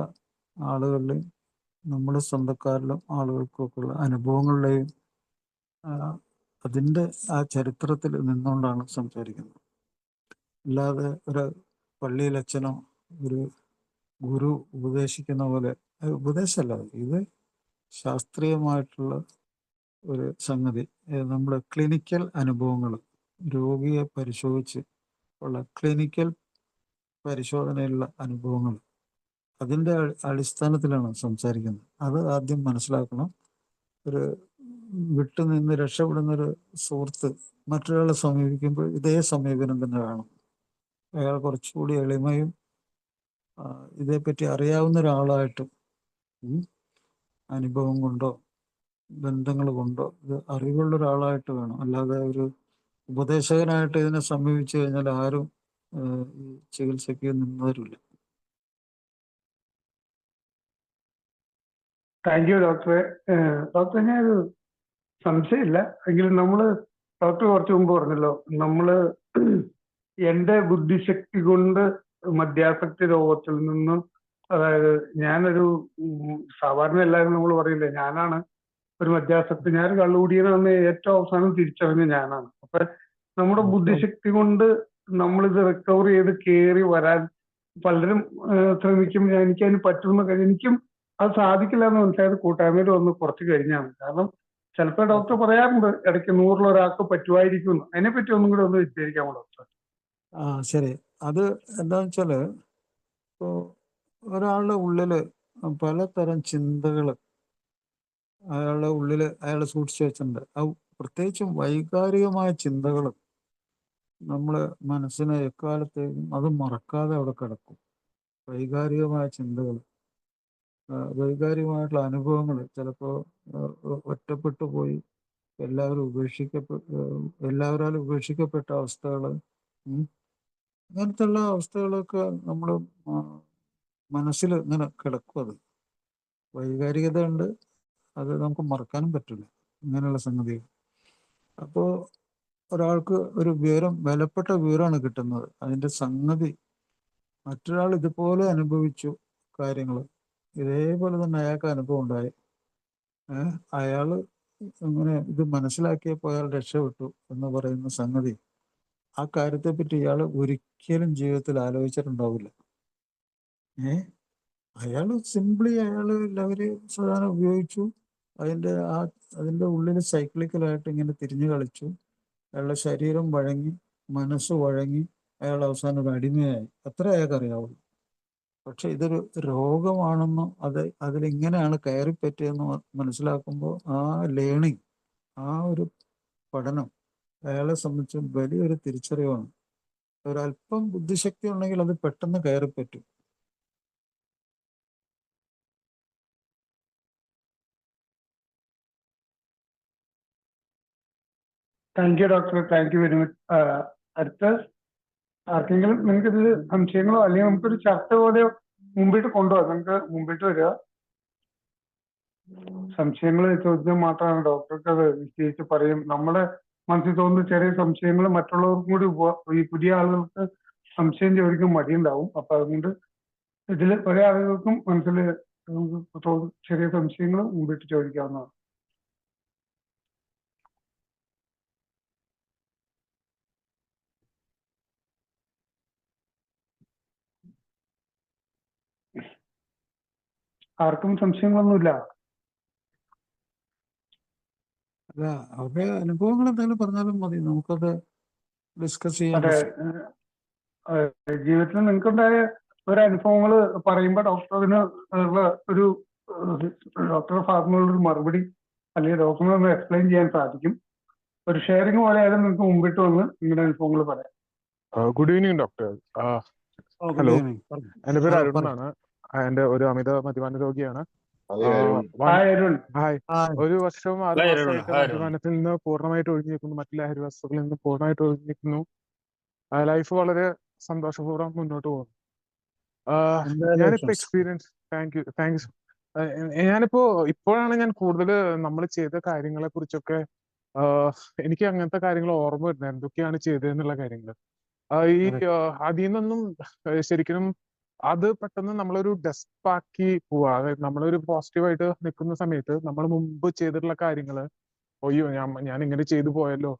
ആളുകളുടെയും നമ്മുടെ സ്വന്തക്കാരിലും ആളുകൾക്കൊക്കെ ഉള്ള അനുഭവങ്ങളുടെയും അതിൻ്റെ ആ ചരിത്രത്തിൽ നിന്നുകൊണ്ടാണ് സംസാരിക്കുന്നത്. അല്ലാതെ ഒരു പള്ളിയിലച്ഛനോ ഒരു ഗുരു ഉപദേശിക്കുന്ന പോലെ ഉപദേശമല്ല. ഇത് ശാസ്ത്രീയമായിട്ടുള്ള ഒരു സംഗതി. നമ്മുടെ ക്ലിനിക്കൽ അനുഭവങ്ങൾ, രോഗിയെ പരിശോധിച്ച് ഉള്ള ക്ലിനിക്കൽ പരിശോധനയിലുള്ള അനുഭവങ്ങൾ, അതിൻ്റെ അടിസ്ഥാനത്തിലാണ് സംസാരിക്കുന്നത്. അത് ആദ്യം മനസ്സിലാക്കണം. ഒരു വിട്ടുനിന്ന് രക്ഷപ്പെടുന്നൊരു സുഹൃത്ത് മറ്റൊരാളെ സമീപിക്കുമ്പോൾ ഇതേ സമീപനം തന്നെ വേണം. അയാൾ കുറച്ചുകൂടി എളിമയും ഇതേപ്പറ്റി അറിയാവുന്ന ഒരാളായിട്ട് അനുഭവം കൊണ്ടോ ബന്ധങ്ങൾ കൊണ്ടോ ഇത് അറിവുള്ള ഒരാളായിട്ട് വേണം. അല്ലാതെ ഒരു ഉപദേശകനായിട്ട് ഇതിനെ സമീപിച്ചു കഴിഞ്ഞാൽ ആരും ഈ ചികിത്സയ്ക്ക് നിന്നവരില്ല. താങ്ക് യു ഡോക്ടറെ. ഡോക്ടറെ, ഞാനൊരു സംശയമില്ല എങ്കിലും ഡോക്ടർ കുറച്ച് മുമ്പ് പറഞ്ഞല്ലോ, എൻ്റെ ബുദ്ധിശക്തി കൊണ്ട് മദ്യാസക്തി രോഗത്തിൽ നിന്നും, അതായത് ഞാനൊരു സാധാരണ എല്ലാവരും നമ്മൾ പറയില്ലേ, ഞാനാണ് ഒരു മദ്യാസക്തി, ഞാൻ കള്ളുകൂടിയതെന്ന് ഏറ്റവും അവസാനം തിരിച്ചറിഞ്ഞ ഞാനാണ്. അപ്പൊ നമ്മുടെ ബുദ്ധിശക്തി കൊണ്ട് നമ്മളിത് റിക്കവർ ചെയ്ത് കയറി വരാൻ പലരും ശ്രമിക്കും. എനിക്കതിന് പറ്റുന്ന കാര്യം, എനിക്കും അത് സാധിക്കില്ല എന്ന് മനസ്സിലായത് കൂട്ടായ്മയിൽ വന്ന് കുറച്ച് കഴിഞ്ഞാണ്. കാരണം ചിലപ്പോൾ ഡോക്ടർ പറയാറുണ്ട് ഇടയ്ക്ക് 100 ഒരാൾക്ക് പറ്റുമായിരിക്കും. അതിനെപ്പറ്റി ഒന്നും കൂടി ഒന്ന് വിശദീകരിക്കാമോ ഡോക്ടർ? ശരി. അത് എന്താന്ന് വെച്ചാല് ഇപ്പോ ഒരാളുടെ ഉള്ളില് പലതരം ചിന്തകൾ അയാളുടെ ഉള്ളില് അയാൾ സൂക്ഷിച്ചു വെച്ചിട്ടുണ്ട്. പ്രത്യേകിച്ചും വൈകാരികമായ ചിന്തകൾ നമ്മള് മനസ്സിനെ എക്കാലത്തേക്കും അത് മറക്കാതെ അവിടെ കിടക്കും. വൈകാരികമായ ചിന്തകൾ, വൈകാരികമായിട്ടുള്ള അനുഭവങ്ങൾ, ചിലപ്പോൾ ഒറ്റപ്പെട്ടു പോയി എല്ലാവരാലും ഉപേക്ഷിക്കപ്പെട്ട അവസ്ഥകൾ, അങ്ങനത്തെ അവസ്ഥകളൊക്കെ നമ്മൾ മനസ്സിൽ ഇങ്ങനെ കിടക്കും. അത് വൈകാരികത ഉണ്ട്, അത് നമുക്ക് മറക്കാനും പറ്റില്ല ഇങ്ങനെയുള്ള സംഗതികൾ. അപ്പോൾ ഒരാൾക്ക് ഒരു വിലപ്പെട്ട വിവരമാണ് കിട്ടുന്നത്. അതിൻ്റെ സംഗതി മറ്റൊരാൾ ഇതുപോലെ അനുഭവിച്ചു കാര്യങ്ങൾ, ഇതേപോലെ തന്നെ അയാൾക്ക് അനുഭവം ഉണ്ടായി, അയാൾ ഇങ്ങനെ ഇത് മനസ്സിലാക്കിയപ്പോൾ അയാൾ രക്ഷപ്പെട്ടു എന്ന് പറയുന്ന സംഗതി, ആ കാര്യത്തെപ്പറ്റി ഇയാൾ ഒരിക്കലും ജീവിതത്തിൽ ആലോചിച്ചിട്ടുണ്ടാവില്ല. അയാൾ സിംപ്ലി ലഹരി സാധാരണ ഉപയോഗിച്ചു, അതിൻ്റെ ഉള്ളിൽ സൈക്ലിക്കലായിട്ട് ഇങ്ങനെ തിരിഞ്ഞു കളിച്ചു, അയാളുടെ ശരീരം വഴങ്ങി, മനസ്സ് വഴങ്ങി, അയാൾ അവസാനം ഒരു അടിമയായി. അത്ര അയാൾക്ക് അറിയാവുള്ളൂ. പക്ഷെ ഇതൊരു രോഗമാണെന്നും അതിലിങ്ങനെയാണ് കയറിപ്പറ്റിയെന്ന് മനസ്സിലാക്കുമ്പോൾ ആ ലേണിങ്, ആ ഒരു പഠനം അയാളെ സംബന്ധിച്ച് വലിയൊരു തിരിച്ചറിവാണ്. ഒരല്പം ബുദ്ധിശക്തി ഉണ്ടെങ്കിൽ അത് പെട്ടെന്ന് കയറിപ്പറ്റും. Thank you doctor, thank you very much. അടുത്ത ആർക്കെങ്കിലും നിങ്ങൾക്ക് ഇതിൽ സംശയങ്ങളോ അല്ലെങ്കിൽ നമുക്കൊരു ചർച്ച പോലെ മുമ്പിട്ട് കൊണ്ടുപോകാം. നമുക്ക് മുമ്പിട്ട് വരിക. സംശയങ്ങൾ ചോദിച്ചാൽ മാത്രമാണ് ഡോക്ടർക്ക് അത് വിശദീകരിച്ച് പറയും. നമ്മുടെ മനസ്സിൽ തോന്നുന്ന ചെറിയ സംശയങ്ങൾ മറ്റുള്ളവർക്കും കൂടി ഈ പുതിയ ആളുകൾക്ക് സംശയം ചോദിക്കാൻ മടിയുണ്ടാവും. അപ്പൊ അതുകൊണ്ട് ഇതിൽ പല ആളുകൾക്കും മനസ്സിൽ ചെറിയ സംശയങ്ങൾ മുമ്പിട്ട് ചോദിക്കാവുന്നതാണ്. ആർക്കും സംശയങ്ങളൊന്നുമില്ല. അല്ല, അവരുടെ അനുഭവങ്ങൾ എന്തെങ്കിലും പറഞ്ഞാലും മതി, നമുക്കത് ഡിസ്കസ് ചെയ്യാൻ അതെ, പറ്റും. ജീവിതത്തിൽ നിങ്ങൾക്കുണ്ടായ ഒരു അനുഭവങ്ങൾ പറയുമ്പോൾ ഡോക്ടർ അതിന് ഉള്ള ഒരു ഡോക്ടറുടെ ഭാഗത്തുനിന്നുള്ള ഒരു മറുപടി അല്ലെങ്കിൽ ഡോക്ടറിന് ഒന്ന് എക്സ്പ്ലെയിൻ ചെയ്യാൻ സാധിക്കും. ഒരു ഷെയറിംഗ് പോലെ ആയാലും നിങ്ങൾക്ക് മുമ്പിട്ട് വന്ന് നിങ്ങളുടെ അനുഭവങ്ങൾ പറയാം. Good evening doctor. Good hello, evening. എൻ്റെ പേര് അരുൺ പറ. എന്നാണ്. എൻ്റെ ഒരു അമിത മദ്യപാന രോഗിയാണ്. ഹായ് അരുൺ. ഹായ്. ഹായ്. 1 വർഷം 6 മാസമായിട്ട് മദ്യപാനത്തിൽ നിന്ന് പൂർണ്ണമായിട്ട് ഒഴിഞ്ഞു നിൽക്കുന്നു, മറ്റു ലഹരി വസ്തുക്കളിൽ നിന്ന് പൂർണ്ണമായിട്ട് ഒഴിഞ്ഞു നിൽക്കുന്നു. ലൈഫ് വളരെ സന്തോഷപൂർവ്വം മുന്നോട്ട് പോകുന്നു. ഞാനിപ്പോ എക്സ്പീരിയൻസ് താങ്ക്സ്. ഇപ്പോഴാണ് ഞാൻ കൂടുതൽ നമ്മൾ ചെയ്ത കാര്യങ്ങളെ കുറിച്ചൊക്കെ എനിക്ക് അങ്ങനത്തെ കാര്യങ്ങൾ ഓർമ്മ വരുന്നത്, എന്തൊക്കെയാണ് ചെയ്തതെന്നുള്ള കാര്യങ്ങൾ. അതിൽ നിന്നൊന്നും ശരിക്കും അത് പെട്ടെന്ന് നമ്മളൊരു ഡെസ്പാക്കി പോവാ. അതായത് നമ്മളൊരു പോസിറ്റീവായിട്ട് നിൽക്കുന്ന സമയത്ത് നമ്മൾ മുമ്പ് ചെയ്തിട്ടുള്ള കാര്യങ്ങള്, അയ്യോ ഞാൻ ഇങ്ങനെ ചെയ്തു പോയല്ലോ.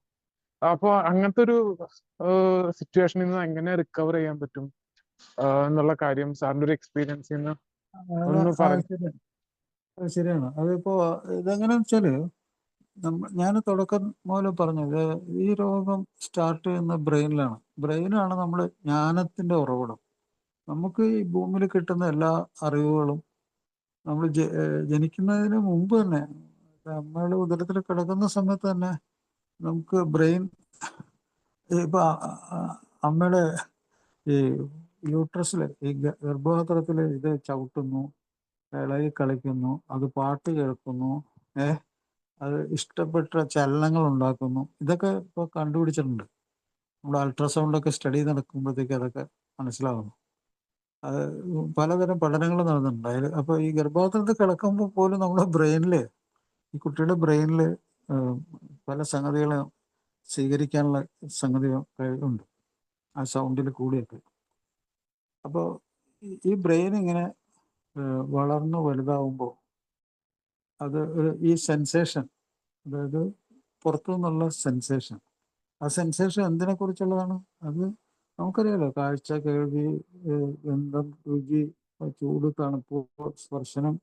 അപ്പൊ അങ്ങനത്തെ ഒരു സിറ്റുവേഷനിൽ നിന്ന് എങ്ങനെ റിക്കവർ ചെയ്യാൻ പറ്റും എന്നുള്ള കാര്യം സാറിന്റെ ഒരു എക്സ്പീരിയൻസിൽ നിന്ന് ഒന്ന് പറഞ്ഞു. ശരിയാണ്. അതിപ്പോ ഇതെങ്ങനെയാന്ന് വെച്ചാല്, ഞാൻ തുടക്കം മുതൽ പറഞ്ഞത്, ഈ രോഗം സ്റ്റാർട്ട് ചെയ്യുന്ന ബ്രെയിനാണ് നമ്മുടെ ജ്ഞാനത്തിന്റെ ഉറവിടം. നമുക്ക് ഈ ഭൂമിയിൽ കിട്ടുന്ന എല്ലാ അറിവുകളും നമ്മൾ ജനിക്കുന്നതിന് മുമ്പ് തന്നെ, അമ്മയുടെ ഉദരത്തിൽ കിടക്കുന്ന സമയത്ത് തന്നെ നമുക്ക് ബ്രെയിൻ, ഇപ്പൊ അമ്മയുടെ ഈ യൂട്രസില്, ഈ ഗർഭപാത്രത്തില് ഇത് ചവിട്ടുന്നു, ഇളകി കളിക്കുന്നു, അത് പാട്ട് കേൾക്കുന്നു, അത് ഇഷ്ടപ്പെട്ട ചലനങ്ങൾ ഉണ്ടാക്കുന്നു. ഇതൊക്കെ ഇപ്പോൾ കണ്ടുപിടിച്ചിട്ടുണ്ട്. നമ്മൾ അൾട്രാസൗണ്ടൊക്കെ സ്റ്റഡി നടക്കുമ്പോഴത്തേക്ക് അതൊക്കെ മനസ്സിലാകുന്നു. അത് പലതരം പഠനങ്ങൾ നടന്നിട്ടുണ്ട് അതിൽ. അപ്പോൾ ഈ ഗർഭപാത്രത്തിൽ കിടക്കുമ്പോൾ പോലും നമ്മുടെ ബ്രെയിനിൽ, ഈ കുട്ടിയുടെ ബ്രെയിനിൽ പല സംഗതികളും സ്വീകരിക്കാനുള്ള സംഗതികൾ ഉണ്ട്, ആ സൗണ്ടിൽ കൂടിയൊക്കെ. അപ്പോൾ ഈ ബ്രെയിൻ ഇങ്ങനെ വളർന്ന് വലുതാവുമ്പോൾ അത് ഈ സെൻസേഷൻ, അതായത് പുറത്തു നിന്നുള്ള സെൻസേഷൻ, ആ സെൻസേഷൻ എന്തിനെ കുറിച്ചുള്ളതാണ്? അത് നമുക്കറിയാലോ, കാഴ്ച, കേൾവി, ഗന്ധം, രുചി, ചൂട്, തണുപ്പ്, സ്പർശനം,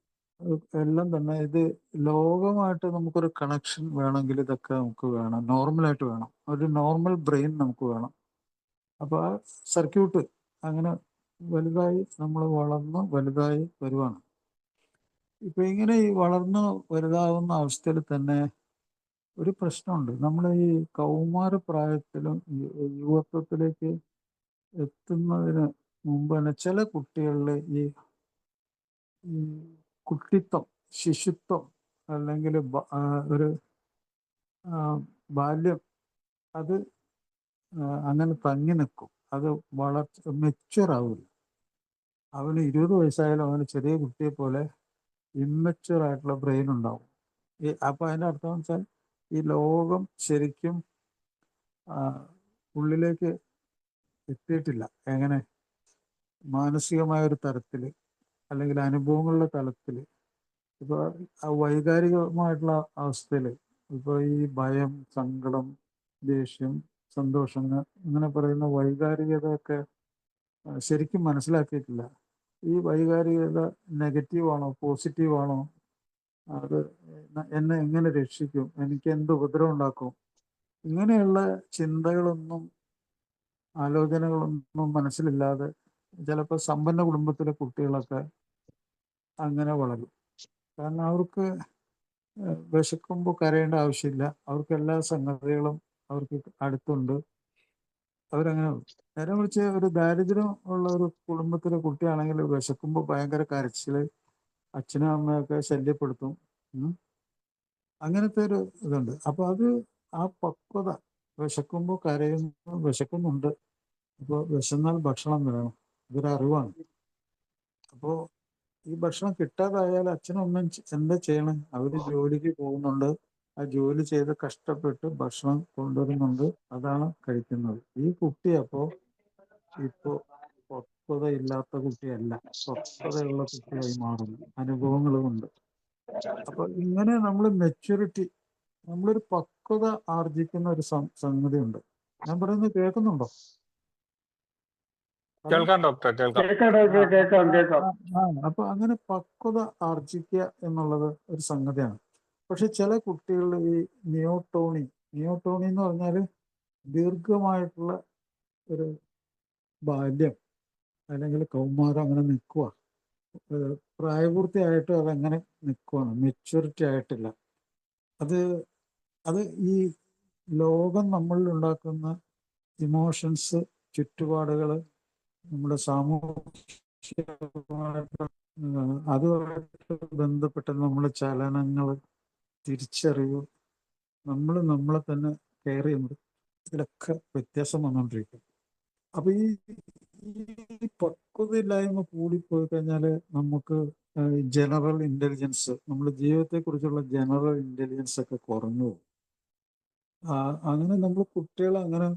എല്ലാം തന്നെ ഇത് ലോകമായിട്ട് നമുക്കൊരു കണക്ഷൻ വേണമെങ്കിൽ ഇതൊക്കെ നമുക്ക് വേണം, നോർമലായിട്ട് വേണം, ഒരു നോർമൽ ബ്രെയിൻ നമുക്ക് വേണം. അപ്പോൾ ആ സർക്യൂട്ട് അങ്ങനെ വലുതായി നമ്മൾ വളർന്ന് വലുതായി വരുവാണ്. ഇപ്പൊ ഇങ്ങനെ ഈ വളർന്ന് വലുതാവുന്ന അവസ്ഥയിൽ തന്നെ ഒരു പ്രശ്നമുണ്ട്. നമ്മൾ ഈ കൗമാര പ്രായത്തിലും യുവത്വത്തിലേക്ക് എത്തുന്നതിന് മുമ്പ് തന്നെ ചില കുട്ടികളിൽ ഈ ഈ കുട്ടിത്വം, ശിശുത്വം അല്ലെങ്കിൽ ഒരു ആ, ബാല്യം അത് അങ്ങനെ തങ്ങി നിൽക്കും. അത് വളർച്ച മെച്യൂർ ആവില്ല. അവന് 20 വയസ്സായാലും അവന് ചെറിയ കുട്ടിയെ പോലെ ഇമ്മച്യൂർ ആയിട്ടുള്ള ബ്രെയിൻ ഉണ്ടാവും. അപ്പൊ അതിന്റെ അർത്ഥം വെച്ചാൽ ഈ ലോകം ശരിക്കും ഉള്ളിലേക്ക് എത്തിയിട്ടില്ല. എങ്ങനെ മാനസികമായ ഒരു തലത്തിൽ അല്ലെങ്കിൽ അനുഭവങ്ങളുടെ തലത്തിൽ. ഇപ്പൊ വൈകാരികമായിട്ടുള്ള അവസ്ഥയിൽ ഇപ്പൊ ഈ ഭയം, സങ്കടം, ദേഷ്യം, സന്തോഷങ്ങൾ ഇങ്ങനെ പറയുന്ന വൈകാരികതയൊക്കെ ശരിക്കും മനസ്സിലാക്കിയിട്ടില്ല. ഈ വൈകാരികത നെഗറ്റീവാണോ പോസിറ്റീവാണോ, അത് എന്നെ എങ്ങനെ രക്ഷിക്കും, എനിക്ക് എന്ത് ഉപദ്രവം ഉണ്ടാക്കും, ഇങ്ങനെയുള്ള ചിന്തകളൊന്നും ആലോചനകളൊന്നും മനസ്സിലില്ലാതെ ചിലപ്പോൾ സമ്പന്ന കുടുംബത്തിലെ കുട്ടികളൊക്കെ അങ്ങനെ വളരും. കാരണം അവർക്ക് വിശക്കുമ്പോൾ കരയേണ്ട ആവശ്യമില്ല, അവർക്ക് എല്ലാ സംഗതികളും അവർക്ക് അടുത്തുണ്ട്, അവരങ്ങനെ. നേരെ വിളിച്ച് ഒരു ദാരിദ്ര്യം ഉള്ള ഒരു കുടുംബത്തിലെ കുട്ടിയാണെങ്കിൽ വിശക്കുമ്പോൾ ഭയങ്കര കരച്ചില്, അച്ഛനും അമ്മയൊക്കെ ശല്യപ്പെടുത്തും. അങ്ങനത്തെ ഒരു ഇതുണ്ട്. അപ്പൊ അത് ആ പക്വത, വിശക്കുമ്പോൾ കരയുന്നു, വിശക്കുന്നുണ്ട്, അപ്പോൾ വിശന്നാൽ ഭക്ഷണം വേണം, ഇതൊരു അറിവാണ്. അപ്പോൾ ഈ ഭക്ഷണം കിട്ടാതായാൽ അച്ഛനും അമ്മയും എന്താ ചെയ്യണം? അവര് ജോലിക്ക് പോകുന്നുണ്ട്, ആ ജോലി ചെയ്ത് കഷ്ടപ്പെട്ട് ഭക്ഷണം കൊണ്ടുവരുന്നുണ്ട്, അതാണ് കഴിക്കുന്നത്. ഈ കുട്ടി അപ്പോ ഇപ്പോ പക്വത ഇല്ലാത്ത കുട്ടിയല്ല, പക്വതയുള്ള കുട്ടിയായി മാറുന്നു, അനുഭവങ്ങളുമുണ്ട്. അപ്പൊ ഇങ്ങനെ നമ്മൾ മെച്യൂരിറ്റി, നമ്മളൊരു പക്വത ആർജിക്കുന്ന ഒരു സംഗതി ഉണ്ട്. ഞാൻ പറയുന്നത് കേൾക്കുന്നുണ്ടോ? കേൾക്കാം ഡോക്ടർ, കേൾക്കാം. കേൾക്കാം. അപ്പൊ അങ്ങനെ പക്വത ആർജിക്കുക എന്നുള്ളത് ഒരു സംഗതിയാണ്. പക്ഷെ ചില കുട്ടികളിൽ ഈ നിയോട്ടോണി എന്ന് പറഞ്ഞാല് ദീർഘമായിട്ടുള്ള ഒരു ബാല്യം അല്ലെങ്കിൽ കൗമാരം അങ്ങനെ നിൽക്കുക, പ്രായപൂർത്തിയായിട്ട് അതങ്ങനെ നിൽക്കുവാണ്, മെച്യൂരിറ്റി ആയിട്ടില്ല. അത് അത് ഈ ലോകം നമ്മളിൽ ഉണ്ടാക്കുന്ന ഇമോഷൻസ്, ചുറ്റുപാടുകൾ, നമ്മുടെ സാമൂഹികമായിട്ട് അതുമായിട്ട് ബന്ധപ്പെട്ട നമ്മുടെ ചലനങ്ങൾ, തിരിച്ചറിവ്, നമ്മളെ തന്നെ കെയർ ചെയ്യുന്നത്, ഇതിലൊക്കെ വ്യത്യാസം വന്നുകൊണ്ടിരിക്കും. അപ്പൊ ഈ പക്വതയില്ലായ്മ കൂടിപ്പോയി കഴിഞ്ഞാല് നമുക്ക് ജനറൽ ഇന്റലിജൻസ്, നമ്മുടെ ജീവിതത്തെ കുറിച്ചുള്ള ജനറൽ ഇന്റലിജൻസ് ഒക്കെ കുറഞ്ഞു പോകും. അങ്ങനെ നമ്മൾ കുട്ടികൾ അങ്ങനെ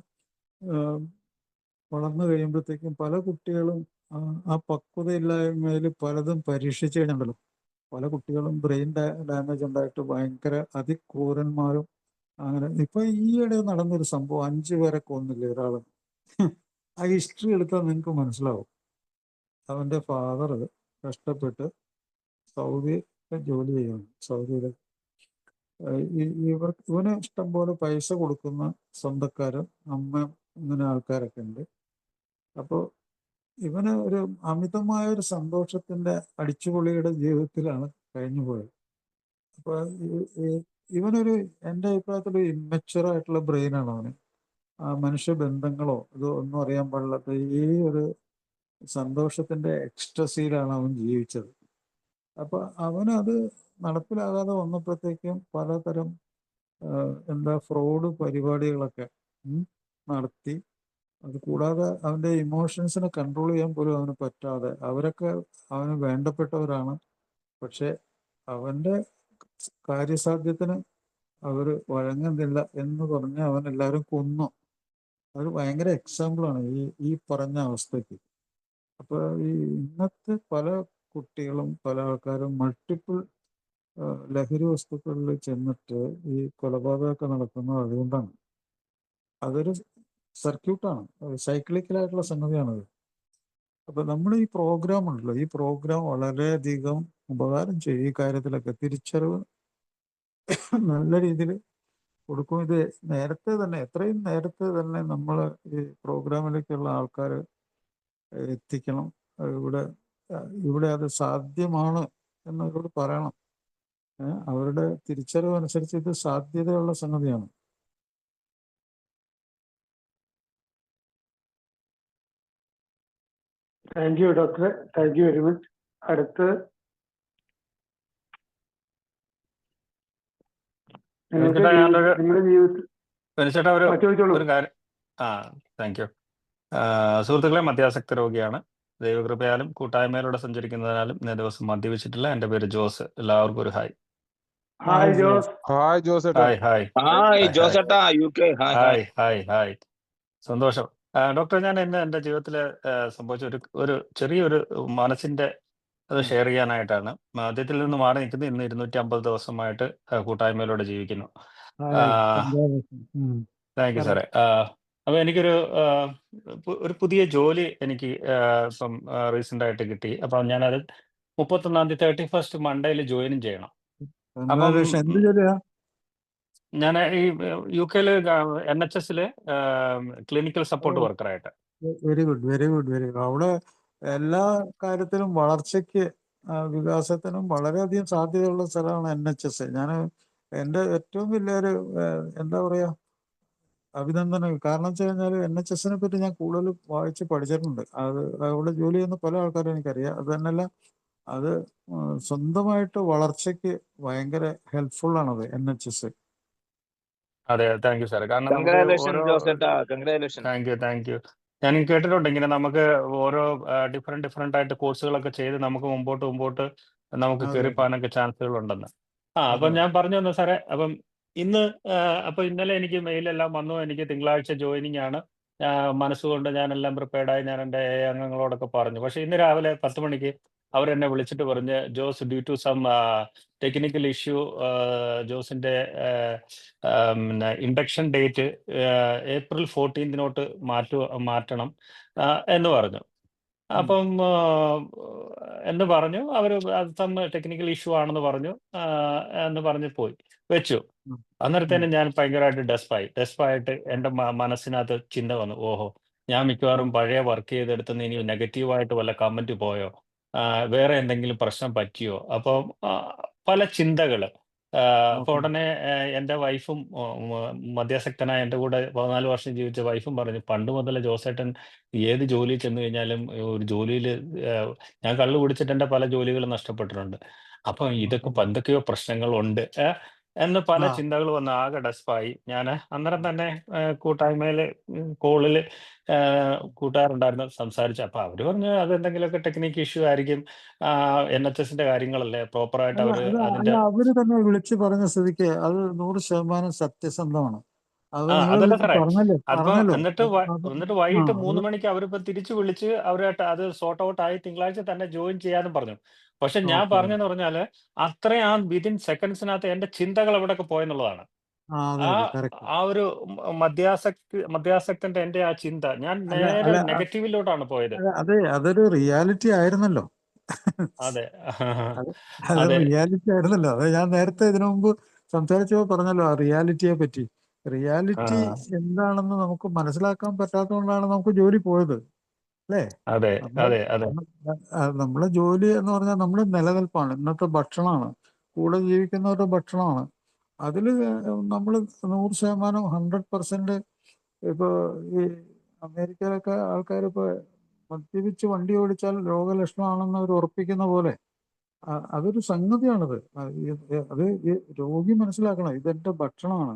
വളർന്നു കഴിയുമ്പോഴത്തേക്കും പല കുട്ടികളും ആ പക്വതയില്ലായ്മയിൽ പലതും പരീക്ഷിച്ചു കഴിഞ്ഞുണ്ടല്ലോ, പല കുട്ടികളും ബ്രെയിൻ ഡാമേജ് ഉണ്ടായിട്ട് ഭയങ്കര അതിക്രൂരന്മാരും. അങ്ങനെ ഇപ്പൊ ഈയിടെ നടന്നൊരു സംഭവം, 5 പേരെ കൊന്നില്ലേ ഒരാള്. ആ ഹിസ്റ്ററി എടുത്താൽ നിങ്ങൾക്ക് മനസ്സിലാവും. അവന്റെ ഫാദർ കഷ്ടപ്പെട്ട് സൗദിയിൽ ജോലി ചെയ്യുന്നു. സൗദിയിൽ ഇവന് ഇഷ്ടംപോലെ പൈസ കൊടുക്കുന്ന സ്വന്തക്കാരും അമ്മ ഇങ്ങനെ ആൾക്കാരൊക്കെ ഉണ്ട്. അപ്പോൾ ഇവന് ഒരു അമിതമായ ഒരു സന്തോഷത്തിന്റെ അടിച്ചുപൊളിയുടെ ജീവിതത്തിലാണ് കഴിഞ്ഞു പോയത്. അപ്പൊ ഇവനൊരു, എൻ്റെ അഭിപ്രായത്തിൽ ഇമ്മച്വർ ആയിട്ടുള്ള ബ്രെയിനാണ് അവന്. മനുഷ്യബന്ധങ്ങളോ ഇതോ ഒന്നും അറിയാൻ പാടില്ലാത്ത ഈ ഒരു സന്തോഷത്തിന്റെ എക്സ്ട്രസിയിലാണ് അവൻ ജീവിച്ചത്. അപ്പൊ അവനത് നടപ്പിലാകാതെ വന്നപ്പോഴത്തേക്കും പലതരം ഫ്രോഡ് പരിപാടികളൊക്കെ നടത്തി. അത് കൂടാതെ അവന്റെ ഇമോഷൻസിനെ കൺട്രോൾ ചെയ്യാൻ പോലും അവന് പറ്റാതെ, അവരൊക്കെ അവന് വേണ്ടപ്പെട്ടവരാണ്, പക്ഷെ അവന്റെ കാര്യസാധ്യത്തിന് അവർ വഴങ്ങുന്നില്ല എന്ന് പറഞ്ഞ് അവൻ എല്ലാവരും കൊന്നു. അത് ഭയങ്കര എക്സാമ്പിളാണ് ഈ പറഞ്ഞ അവസ്ഥയ്ക്ക്. അപ്പൊ ഈ ഇന്നത്തെ പല കുട്ടികളും പല ആൾക്കാരും മൾട്ടിപ്പിൾ ലഹരി വസ്തുക്കളിൽ ചെന്നിട്ട് ഈ കൊലപാതകമൊക്കെ നടക്കുന്നത് അതുകൊണ്ടാണ്. അതൊരു സർക്യൂട്ടാണ്, സൈക്ലിക്കലായിട്ടുള്ള സംഗതിയാണത്. അപ്പൊ നമ്മൾ ഈ പ്രോഗ്രാം ഉണ്ടല്ലോ, ഈ പ്രോഗ്രാം വളരെയധികം ഉപകാരം ചെയ്യും ഈ കാര്യത്തിലൊക്കെ. തിരിച്ചറിവ് നല്ല രീതിയിൽ കൊടുക്കും. ഇത് നേരത്തെ തന്നെ, എത്രയും നേരത്തെ തന്നെ നമ്മൾ ഈ പ്രോഗ്രാമിലേക്കുള്ള ആൾക്കാർ എത്തിക്കണം. ഇവിടെ ഇവിടെ അത് സാധ്യമാണ് എന്നവരോട് പറയണം. അവരുടെ തിരിച്ചറിവ് അനുസരിച്ച് ഇത് സാധ്യതയുള്ള സംഗതിയാണ്. താങ്ക് യു ഡോക്ടറെ, താങ്ക് യു വെരി മച്ച്. അടുത്ത് ചേട്ടാ, ഞാനൊരു നിങ്ങളുടെ ജീവിതത്തിൽ ചേട്ടാ ചോദിച്ചോളൂ. ഒരു കാര്യം. Thank you. സുഹൃത്തുക്കളെ, മദ്യാസക്ത രോഗിയാണ്. ദൈവകൃപയാലും കൂട്ടായ്മയിലൂടെ സഞ്ചരിക്കുന്നതിനാലും ഇന്നേ ദിവസം മദ്യപിച്ചിട്ടില്ല. എൻ്റെ പേര് ജോസ്. എല്ലാവർക്കും ഒരു ഹായ്. ഹായ് ജോസ്. ഹായ് ജോസേട്ടാ. ഹായ് ഹായ് ഹായ് ജോസേട്ടാ, UK. Hi hi. Hi hi hi. സന്തോഷം. ഡോക്ടർ, ഞാൻ ഇന്ന് എൻ്റെ ജീവിതത്തിൽ സംഭവിച്ച ഒരു ചെറിയൊരു മനസ്സിൻ്റെ അത് ഷെയർ ചെയ്യാനായിട്ടാണ്. മദ്യത്തിൽ നിന്ന് മാറി നിൽക്കുന്നത്. ഇന്ന് 250 ദിവസമായിട്ട് കൂട്ടായ്മയിലൂടെ ജീവിക്കുന്നു. താങ്ക് യു സാറേ. അപ്പോൾ എനിക്കൊരു ഒരു പുതിയ ജോലി എനിക്ക് ഇപ്പം റീസെൻ്റ് ആയിട്ട് കിട്ടി. അപ്പം ഞാനത് 31 31 മൺഡേയിൽ ജോയിൻ ചെയ്യണം. അപ്പം എന്ത് ജോലിയാ? ഞാൻ ഈ UK NHS ക്ലിനിക്കൽ സപ്പോർട്ട് വർക്കറായിട്ട്. Very good, very good, very good. അവിടെ എല്ലാ കാര്യത്തിലും വളർച്ചയ്ക്ക് വികാസത്തിനും വളരെയധികം സാധ്യതയുള്ള സ്ഥലമാണ് NHS. ഞാൻ എൻ്റെ ഏറ്റവും വലിയൊരു എന്താ പറയുക അഭിനന്ദനം. കാരണം വെച്ച് കഴിഞ്ഞാൽ NHSനെ പറ്റി ഞാൻ കൂടുതൽ വായിച്ച് പഠിച്ചിട്ടുണ്ട്. അത് അവിടെ ജോലി ചെയ്യുന്ന പല ആൾക്കാരും എനിക്കറിയാം. അത് തന്നെയല്ല, അത് സ്വന്തമായിട്ട് വളർച്ചയ്ക്ക് ഭയങ്കര ഹെൽപ്ഫുൾ ആണത് NHS. അതെ, താങ്ക് യു സാർ. കാരണം നമുക്ക് കൺഗ്രാലേഷൻ ഓരോ ജോസേട്ടാ, കൺഗ്രാലേഷൻ. Thank you. ഞാൻ കേട്ടിട്ടുണ്ട് ഇങ്ങനെ നമുക്ക് ഓരോ ഡിഫറെന്റ് ആയിട്ട് കോഴ്സുകളൊക്കെ ചെയ്ത് നമുക്ക് മുമ്പോട്ട് നമുക്ക് അതെ, കയറിപ്പോകാനൊക്കെ ചാൻസുകൾ ഉണ്ടെന്ന്. അപ്പം അതെ. ഞാൻ പറഞ്ഞു തന്നു സാറേ. അപ്പം ഇന്ന് അപ്പൊ ഇന്നലെ എനിക്ക് മെയിലെല്ലാം വന്നു. എനിക്ക് തിങ്കളാഴ്ച ജോയിനിങ് ആണ്. മനസ്സുകൊണ്ട് ഞാനെല്ലാം പ്രിപ്പയർഡായി ഞാൻ എൻ്റെ അംഗങ്ങളോടൊക്കെ പറഞ്ഞു. പക്ഷെ ഇന്ന് രാവിലെ 10 മണിക്ക് അവരെന്നെ വിളിച്ചിട്ട് പറഞ്ഞ്, Jose, due to some technical issue, ജോസിന്റെ പിന്നെ ഇൻഡക്ഷൻ ഡേറ്റ് April 14 മാറ്റണം എന്ന് പറഞ്ഞു. അപ്പം എന്ന് പറഞ്ഞു. അവർ സം ടെക്നിക്കൽ ഇഷ്യൂ ആണെന്ന് പറഞ്ഞു എന്ന് പറഞ്ഞ് വെച്ചു. അന്നേരത്തേനും ഞാൻ ഭയങ്കരമായിട്ട് ഡെസ്പായിട്ട് എൻ്റെ മനസ്സിനകത്ത് ചിന്ത വന്നു. ഓഹോ, ഞാൻ മിക്കവാറും പഴയ വർക്ക് ചെയ്തെടുത്തുനിന്ന് ഇനി നെഗറ്റീവായിട്ട് വല്ല കമന്റ് പോയോ, വേറെ എന്തെങ്കിലും പ്രശ്നം പറ്റിയോ? അപ്പോൾ പല ചിന്തകൾ. അപ്പോൾ ഉടനെ എൻ്റെ വൈഫും മദ്യാസക്തനായ എൻ്റെ കൂടെ 14 വർഷം ജീവിച്ച വൈഫും പറഞ്ഞു, പണ്ട് മുതലേ ജോസേട്ടൻ ഏത് ജോലി ചെന്ന് കഴിഞ്ഞാലും ഒരു ജോലിയിൽ ഞാൻ കള്ളു കുടിച്ചിട്ട് എൻ്റെ പല ജോലികളും നഷ്ടപ്പെട്ടിട്ടുണ്ട്. അപ്പം ഇതൊക്കെ എന്തൊക്കെയോ പ്രശ്നങ്ങളുണ്ട് എന്ന് പല ചിന്തകൾ വന്ന് ആകെ ഡെസ്പായി. ഞാൻ അന്നേരം തന്നെ കൂട്ടായ്മയിൽ കോളിൽ കൂട്ടുകാരുണ്ടായിരുന്നു, സംസാരിച്ചു. അപ്പൊ അവര് പറഞ്ഞു അതെന്തെങ്കിലുമൊക്കെ ടെക്നിക്ക് ഇഷ്യൂ ആയിരിക്കും, NHSന്റെ കാര്യങ്ങളല്ലേ, പ്രോപ്പറായിട്ട് അല്ല അവര് അല്ല അതിന്റെ അല്ല അവര് തന്നെ വിളിച്ചു പറഞ്ഞ സ്ഥിതിക്ക് അത് 100% സത്യസന്ധമാണ്. അത് നിങ്ങൾ അതല്ല സാറേ. പറഞ്ഞല്ലോ അതിപ്പോ എന്നിട്ട് അത് എന്നിട്ട് ആ വൈകിട്ട് അത് 3 മണിക്ക് അവരിപ്പോ തിരിച്ചു വിളിച്ച് അവരായിട്ട് അത് സോർട്ട് ഔട്ട് ആയി തിങ്കളാഴ്ച തന്നെ ജോയിൻ ചെയ്യാനും പറഞ്ഞു. പക്ഷെ ഞാൻ ഓക്കെ. പറഞ്ഞെന്ന് പറഞ്ഞാല് അത്രയും വിതിൻ സെക്കൻഡ്സിനകത്ത് എന്റെ ചിന്തകൾ എവിടെയൊക്കെ പോയെന്നുള്ളതാണ്. അതെ ആ അതെ കറക്റ്റ്. ആ ഒരു മദ്യാസക്തന്റെ എന്റെ ആ ചിന്ത ഞാൻ അല്ല നേരെ അല്ല നെഗറ്റീവിലോട്ടാണ് പോയത്. അതെ, അതൊരു റിയാലിറ്റി ആയിരുന്നല്ലോ. അതെ. അത് അത് അതെ. റിയാലിറ്റി ആയിരുന്നല്ലോ. അത് ഞാൻ നേരത്തെ ഇതിനു മുമ്പ് സംസാരിച്ചപ്പോൾ പറഞ്ഞല്ലോ ആ റിയാലിറ്റിയെ പറ്റി. ആ, റിയാലിറ്റി എന്താണെന്ന് നമുക്ക് മനസ്സിലാക്കാൻ പറ്റാത്തതുകൊണ്ടാണ് നമുക്ക് ജോലി പോയത്, അല്ലേ? അതെ നമ്മള് അതെ അതെ നമ്മളെ ജോലി എന്ന് പറഞ്ഞാൽ നമ്മുടെ നിലനിൽപ്പാണ്, ഇന്നത്തെ ഭക്ഷണമാണ്, കൂടെ ജീവിക്കുന്നവരുടെ ഭക്ഷണമാണ്. അതിൽ നമ്മൾ 100% 100% ഇപ്പോൾ ഈ അമേരിക്കയിലൊക്കെ ആൾക്കാർ ഇപ്പോൾ മദ്യപിച്ച് വണ്ടി ഓടിച്ചാൽ രോഗലക്ഷണമാണെന്ന് അവർ ഉറപ്പിക്കുന്ന പോലെ അതൊരു സംഗതിയാണത്. അത് ഈ രോഗി മനസ്സിലാക്കണം, ഇതെന്റെ ഭക്ഷണമാണ്,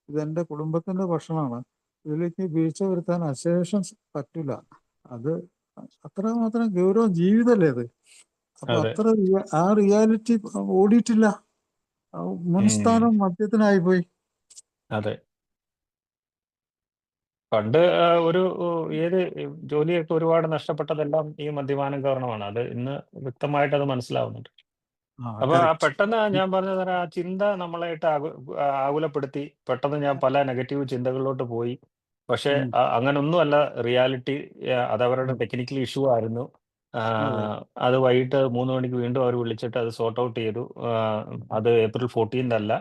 ഇതെന്റെ കുടുംബത്തിന്റെ ഭക്ഷണമാണ്, ഇതിലേക്ക് വീഴ്ച വരുത്താൻ അശേഷം പറ്റില്ല. അത് അത്രമാത്രം ഗൗരവം ജീവിതമല്ലേ അത്. അപ്പൊ അതെ ആ റിയാലിറ്റി ഓടിയിട്ടില്ല. മുൻസ്ഥാനം മദ്യത്തിനായിപ്പോയി. അതെ. പണ്ട് ഒരു ഏത് ജോലിയൊക്കെ ഒരുപാട് നഷ്ടപ്പെട്ടതെല്ലാം ഈ മദ്യപാനം കാരണമാണ്. അത് ഇന്ന് വ്യക്തമായിട്ട് അത് മനസ്സിലാവുന്നുണ്ട്. അപ്പൊ കറക്റ്റ്. പെട്ടെന്ന് ഞാൻ പറഞ്ഞ തരാം, ആ ചിന്ത നമ്മളായിട്ട് ആകുലപ്പെടുത്തി. പെട്ടെന്ന് ഞാൻ പല നെഗറ്റീവ് ചിന്തകളിലോട്ട് പോയി. പക്ഷെ ഉം. അങ്ങനൊന്നുമല്ല റിയാലിറ്റി. അതവരുടെ ഉം. ടെക്നിക്കൽ ഇഷ്യൂ ആയിരുന്നു. അതെ. അത് വൈകിട്ട് 3 മണിക്ക് വീണ്ടും അവർ വിളിച്ചിട്ട് അത് സോർട്ട് ഔട്ട് ചെയ്തു. അത് April 14 അല്ല,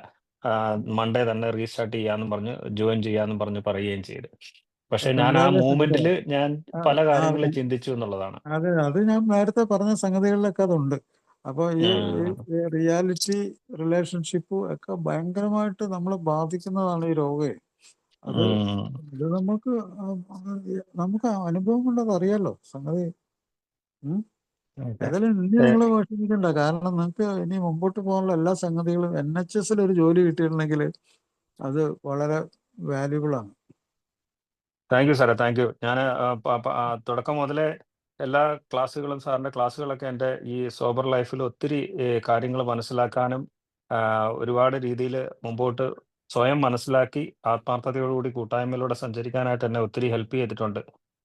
മൺഡേ തന്നെ റീസ്റ്റാർട്ട് ചെയ്യാന്നും പറഞ്ഞ് ജോയിൻ ചെയ്യാന്നും പറഞ്ഞ് പറയുകയും ചെയ്തു. പക്ഷെ ഞാൻ ആ കൺഗ്രാജുലേഷൻ. മൂമെന്റിൽ ഞാൻ ആ, പല ആ, കാര്യങ്ങളും ചിന്തിച്ചു എന്നുള്ളതാണ്. അതെ, അത് ഞാൻ നേരത്തെ പറഞ്ഞ സംഗതികളിലൊക്കെ അതുണ്ട്. അപ്പോൾ ഈ ഉം. റിയാലിറ്റി റിലേഷൻഷിപ്പ് ഒക്കെ ഭയങ്കരമായിട്ട് നമ്മളെ ബാധിക്കുന്നതാണ് ഈ രോഗേ. അത് ഉം. ഇത് നമുക്ക് അനുഭവം കൊണ്ടത് അറിയാലോ സംഗതി. ഉം. Okay. ഏതായാലും ഇനി നിങ്ങൾ വിഷമിക്കണ്ട. കാരണം നിങ്ങൾക്ക് ഇനി മുമ്പോട്ട് പോകാനുള്ള എല്ലാ സംഗതികളും NHS ഒരു ജോലി കിട്ടിയിട്ടുണ്ടെങ്കിൽ അത് വളരെ വാല്യുബിൾ ആണ്. താങ്ക് യു സാറേ, താങ്ക് യു. ഞാൻ തുടക്കം മുതലേ എല്ലാ ക്ലാസ്സുകളും, സാറിൻ്റെ ക്ലാസ്സുകളൊക്കെ എൻ്റെ ഈ സോബർ ലൈഫിൽ ഒത്തിരി കാര്യങ്ങൾ മനസ്സിലാക്കാനും ഒരുപാട് രീതിയിൽ മുമ്പോട്ട് സ്വയം മനസ്സിലാക്കി ആത്മാർത്ഥതയോടുകൂടി കൂട്ടായ്മയിലൂടെ സഞ്ചരിക്കാനായിട്ട് എന്നെ ഒത്തിരി ഹെൽപ്പ് ചെയ്തിട്ടുണ്ട്.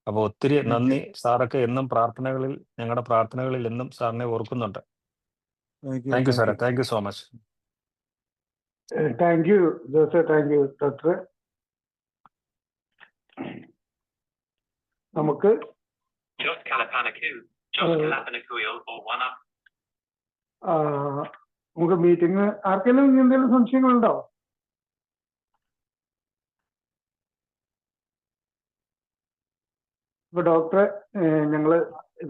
അപ്പോൾ ഒത്തിരി താങ്ക് യു. നന്ദി. സാറൊക്കെ എന്നും പ്രാർത്ഥനകളിൽ, ഞങ്ങളുടെ പ്രാർത്ഥനകളിൽ എന്നും സാറിനെ ഓർക്കുന്നുണ്ട്. Thank you. Thank you thank സാറേ, you. Thank you so much. Thank you Jose, thank you doctor. നമുക്ക് നമുക്ക് മീറ്റിംഗ്, ആർക്കെങ്കിലും എന്തെങ്കിലും സംശയങ്ങളുണ്ടോ? ഇപ്പൊ ഡോക്ടറെ ഞങ്ങള്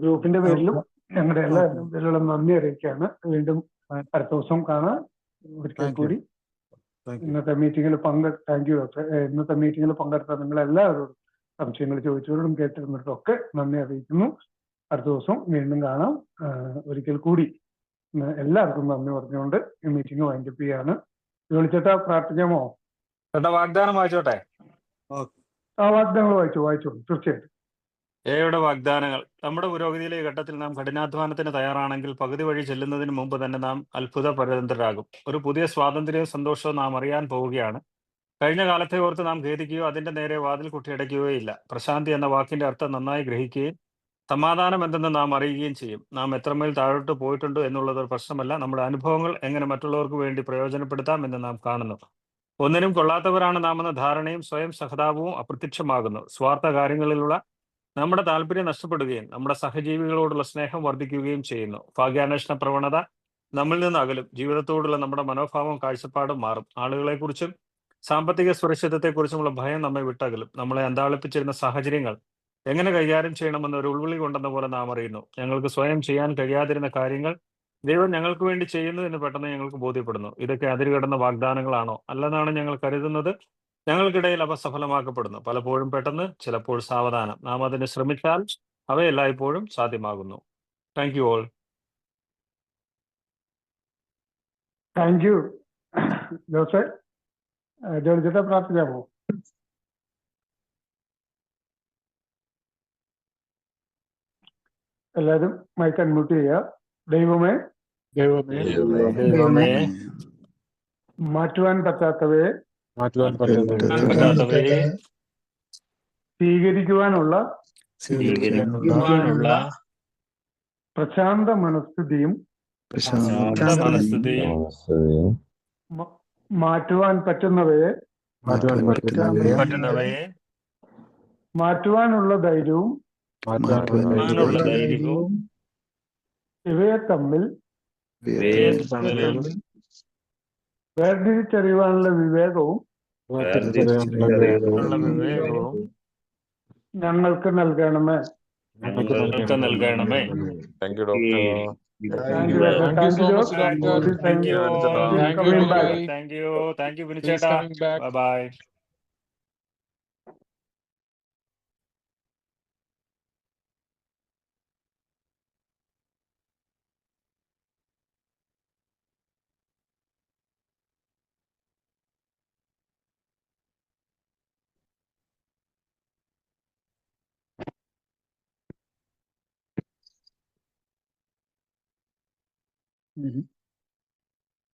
ഗ്രൂപ്പിന്റെ പേരിലും ഞങ്ങളുടെ എല്ലാ പേരിലുള്ള നന്ദി അറിയിക്കുകയാണ്. വീണ്ടും അടുത്ത ദിവസം കാണാം. ഒരിക്കൽ താങ്ക് യു. കൂടി താങ്ക് യു. ഇന്നത്തെ മീറ്റിംഗിൽ താങ്ക് യു ഡോക്ടർ. ഇന്നത്തെ മീറ്റിംഗിൽ പങ്കെടുത്ത നിങ്ങളെല്ലാവരോടും, സംശയങ്ങൾ ചോദിച്ചവരോടും കേട്ടിരുന്നിട്ടും ഒക്കെ നന്ദി അറിയിക്കുന്നു. അടുത്ത ദിവസം വീണ്ടും കാണാം. ഒരിക്കൽ കൂടി എല്ലാവർക്കും നന്ദി പറഞ്ഞുകൊണ്ട് ഈ മീറ്റിംഗ് വൈൻഡപ്പ് ചെയ്യാണ്. വിളിച്ചിട്ടാ പ്രാർത്ഥിക്കാമോ? ചേട്ടാ, വാഗ്ദാനം വായിച്ചോട്ടെ? ആ വാഗ്ദാനങ്ങൾ വായിച്ചോളൂ തീർച്ചയായിട്ടും. ഏയുടെ വാഗ്ദാനങ്ങൾ. നമ്മുടെ പുരോഗതിയിലെ ഈ ഘട്ടത്തിൽ നാം കഠിനാധ്വാനത്തിന് തയ്യാറാണെങ്കിൽ പകുതി വഴി ചെല്ലുന്നതിന് മുമ്പ് തന്നെ നാം അത്ഭുത പരതന്ത്രരാകും. ഒരു പുതിയ സ്വാതന്ത്ര്യവും സന്തോഷവും നാം അറിയാൻ പോവുകയാണ്. കഴിഞ്ഞ കാലത്തെ ഓർത്ത് നാം ഖേദിക്കുകയോ അതിന്റെ നേരെ വാതിൽ കുട്ടിയടയ്ക്കുകയോ ഇല്ല. പ്രശാന്തി എന്ന വാക്കിന്റെ അർത്ഥം നന്നായി ഗ്രഹിക്കുകയും സമാധാനം എന്തെന്ന് നാം അറിയുകയും ചെയ്യും. നാം എത്രമേൽ താഴോട്ട് പോയിട്ടുണ്ട് എന്നുള്ളത് ഒരു പ്രശ്നമല്ല. നമ്മുടെ അനുഭവങ്ങൾ എങ്ങനെ മറ്റുള്ളവർക്ക് വേണ്ടി പ്രയോജനപ്പെടുത്താം എന്ന് നാം കാണുന്നു. ഒന്നിനും കൊള്ളാത്തവരാണ് നാം എന്ന ധാരണയും സ്വയം സഹതാപവും അപ്രത്യക്ഷമാകുന്നു. സ്വാർത്ഥ കാര്യങ്ങളിലുള്ള നമ്മുടെ താല്പര്യം നഷ്ടപ്പെടുകയും നമ്മുടെ സഹജീവികളോടുള്ള സ്നേഹം വർദ്ധിക്കുകയും ചെയ്യുന്നു. ഭാഗ്യാന്വേഷണ പ്രവണത നമ്മിൽ നിന്ന് അകലും. ജീവിതത്തോടുള്ള നമ്മുടെ മനോഭാവം, കാഴ്ചപ്പാടും മാറും. ആളുകളെക്കുറിച്ചും സാമ്പത്തിക സുരക്ഷിതത്തെക്കുറിച്ചുമുള്ള ഭയം നമ്മെ വിട്ടകലും. നമ്മളെ അന്താളിപ്പിച്ചിരുന്ന സാഹചര്യങ്ങൾ എങ്ങനെ കൈകാര്യം ചെയ്യണമെന്ന് ഒരു ഉൾവിളി കൊണ്ടെന്ന പോലെ നാം അറിയുന്നു. ഞങ്ങൾക്ക് സ്വയം ചെയ്യാൻ കഴിയാതിരുന്ന കാര്യങ്ങൾ ദൈവം ഞങ്ങൾക്ക് വേണ്ടി ചെയ്യുന്നു എന്ന് പെട്ടെന്ന് ഞങ്ങൾക്ക് ബോധ്യപ്പെടുന്നു. ഇതൊക്കെ അതിരുകടന്ന വാഗ്ദാനങ്ങളാണോ? അല്ലെന്നാണ് ഞങ്ങൾ കരുതുന്നത്. ഞങ്ങൾക്കിടയിൽ അവ സഫലമാക്കപ്പെടുന്നു. പലപ്പോഴും പെട്ടെന്ന്, ചിലപ്പോൾ സാവധാനം. നാം അതിന് ശ്രമിച്ചാൽ അവയെല്ലായ്പ്പോഴും സാധ്യമാകുന്നു. Thank you all. Thank you Jose. ജോലിച്ചിട്ട് പ്രാർത്ഥിക്കാമോ? എല്ലാവരും മൈക്ക് അൺമ്യൂട്ട് ചെയ്യുക. ദൈവമേ, ദൈവമേ, മാറ്റുവാൻ പറ്റാത്തവയെ പറ്റാത്തവയെ സ്വീകരിക്കുവാനുള്ള സ്വീകരിക്കുവാനുള്ള പ്രശാന്ത മനസ്ഥിതിയും മനസ്ഥിതിയും മാറ്റുവാൻ പറ്റുന്നവയെ പറ്റുന്നവയെ മാറ്റുവാനുള്ള ധൈര്യവും ഇവയെ തമ്മിൽ വേർതിരിച്ചറിയുവാനുള്ള വിവേകവും ഞങ്ങൾക്ക് നൽകണമേ. നൽകണമേ. Thank you, doctor. Thank you, doctor. Thank you, Josh. Thank you. Coming back. Thank you. Thank you, Vinicheta. Bye bye. Mhm.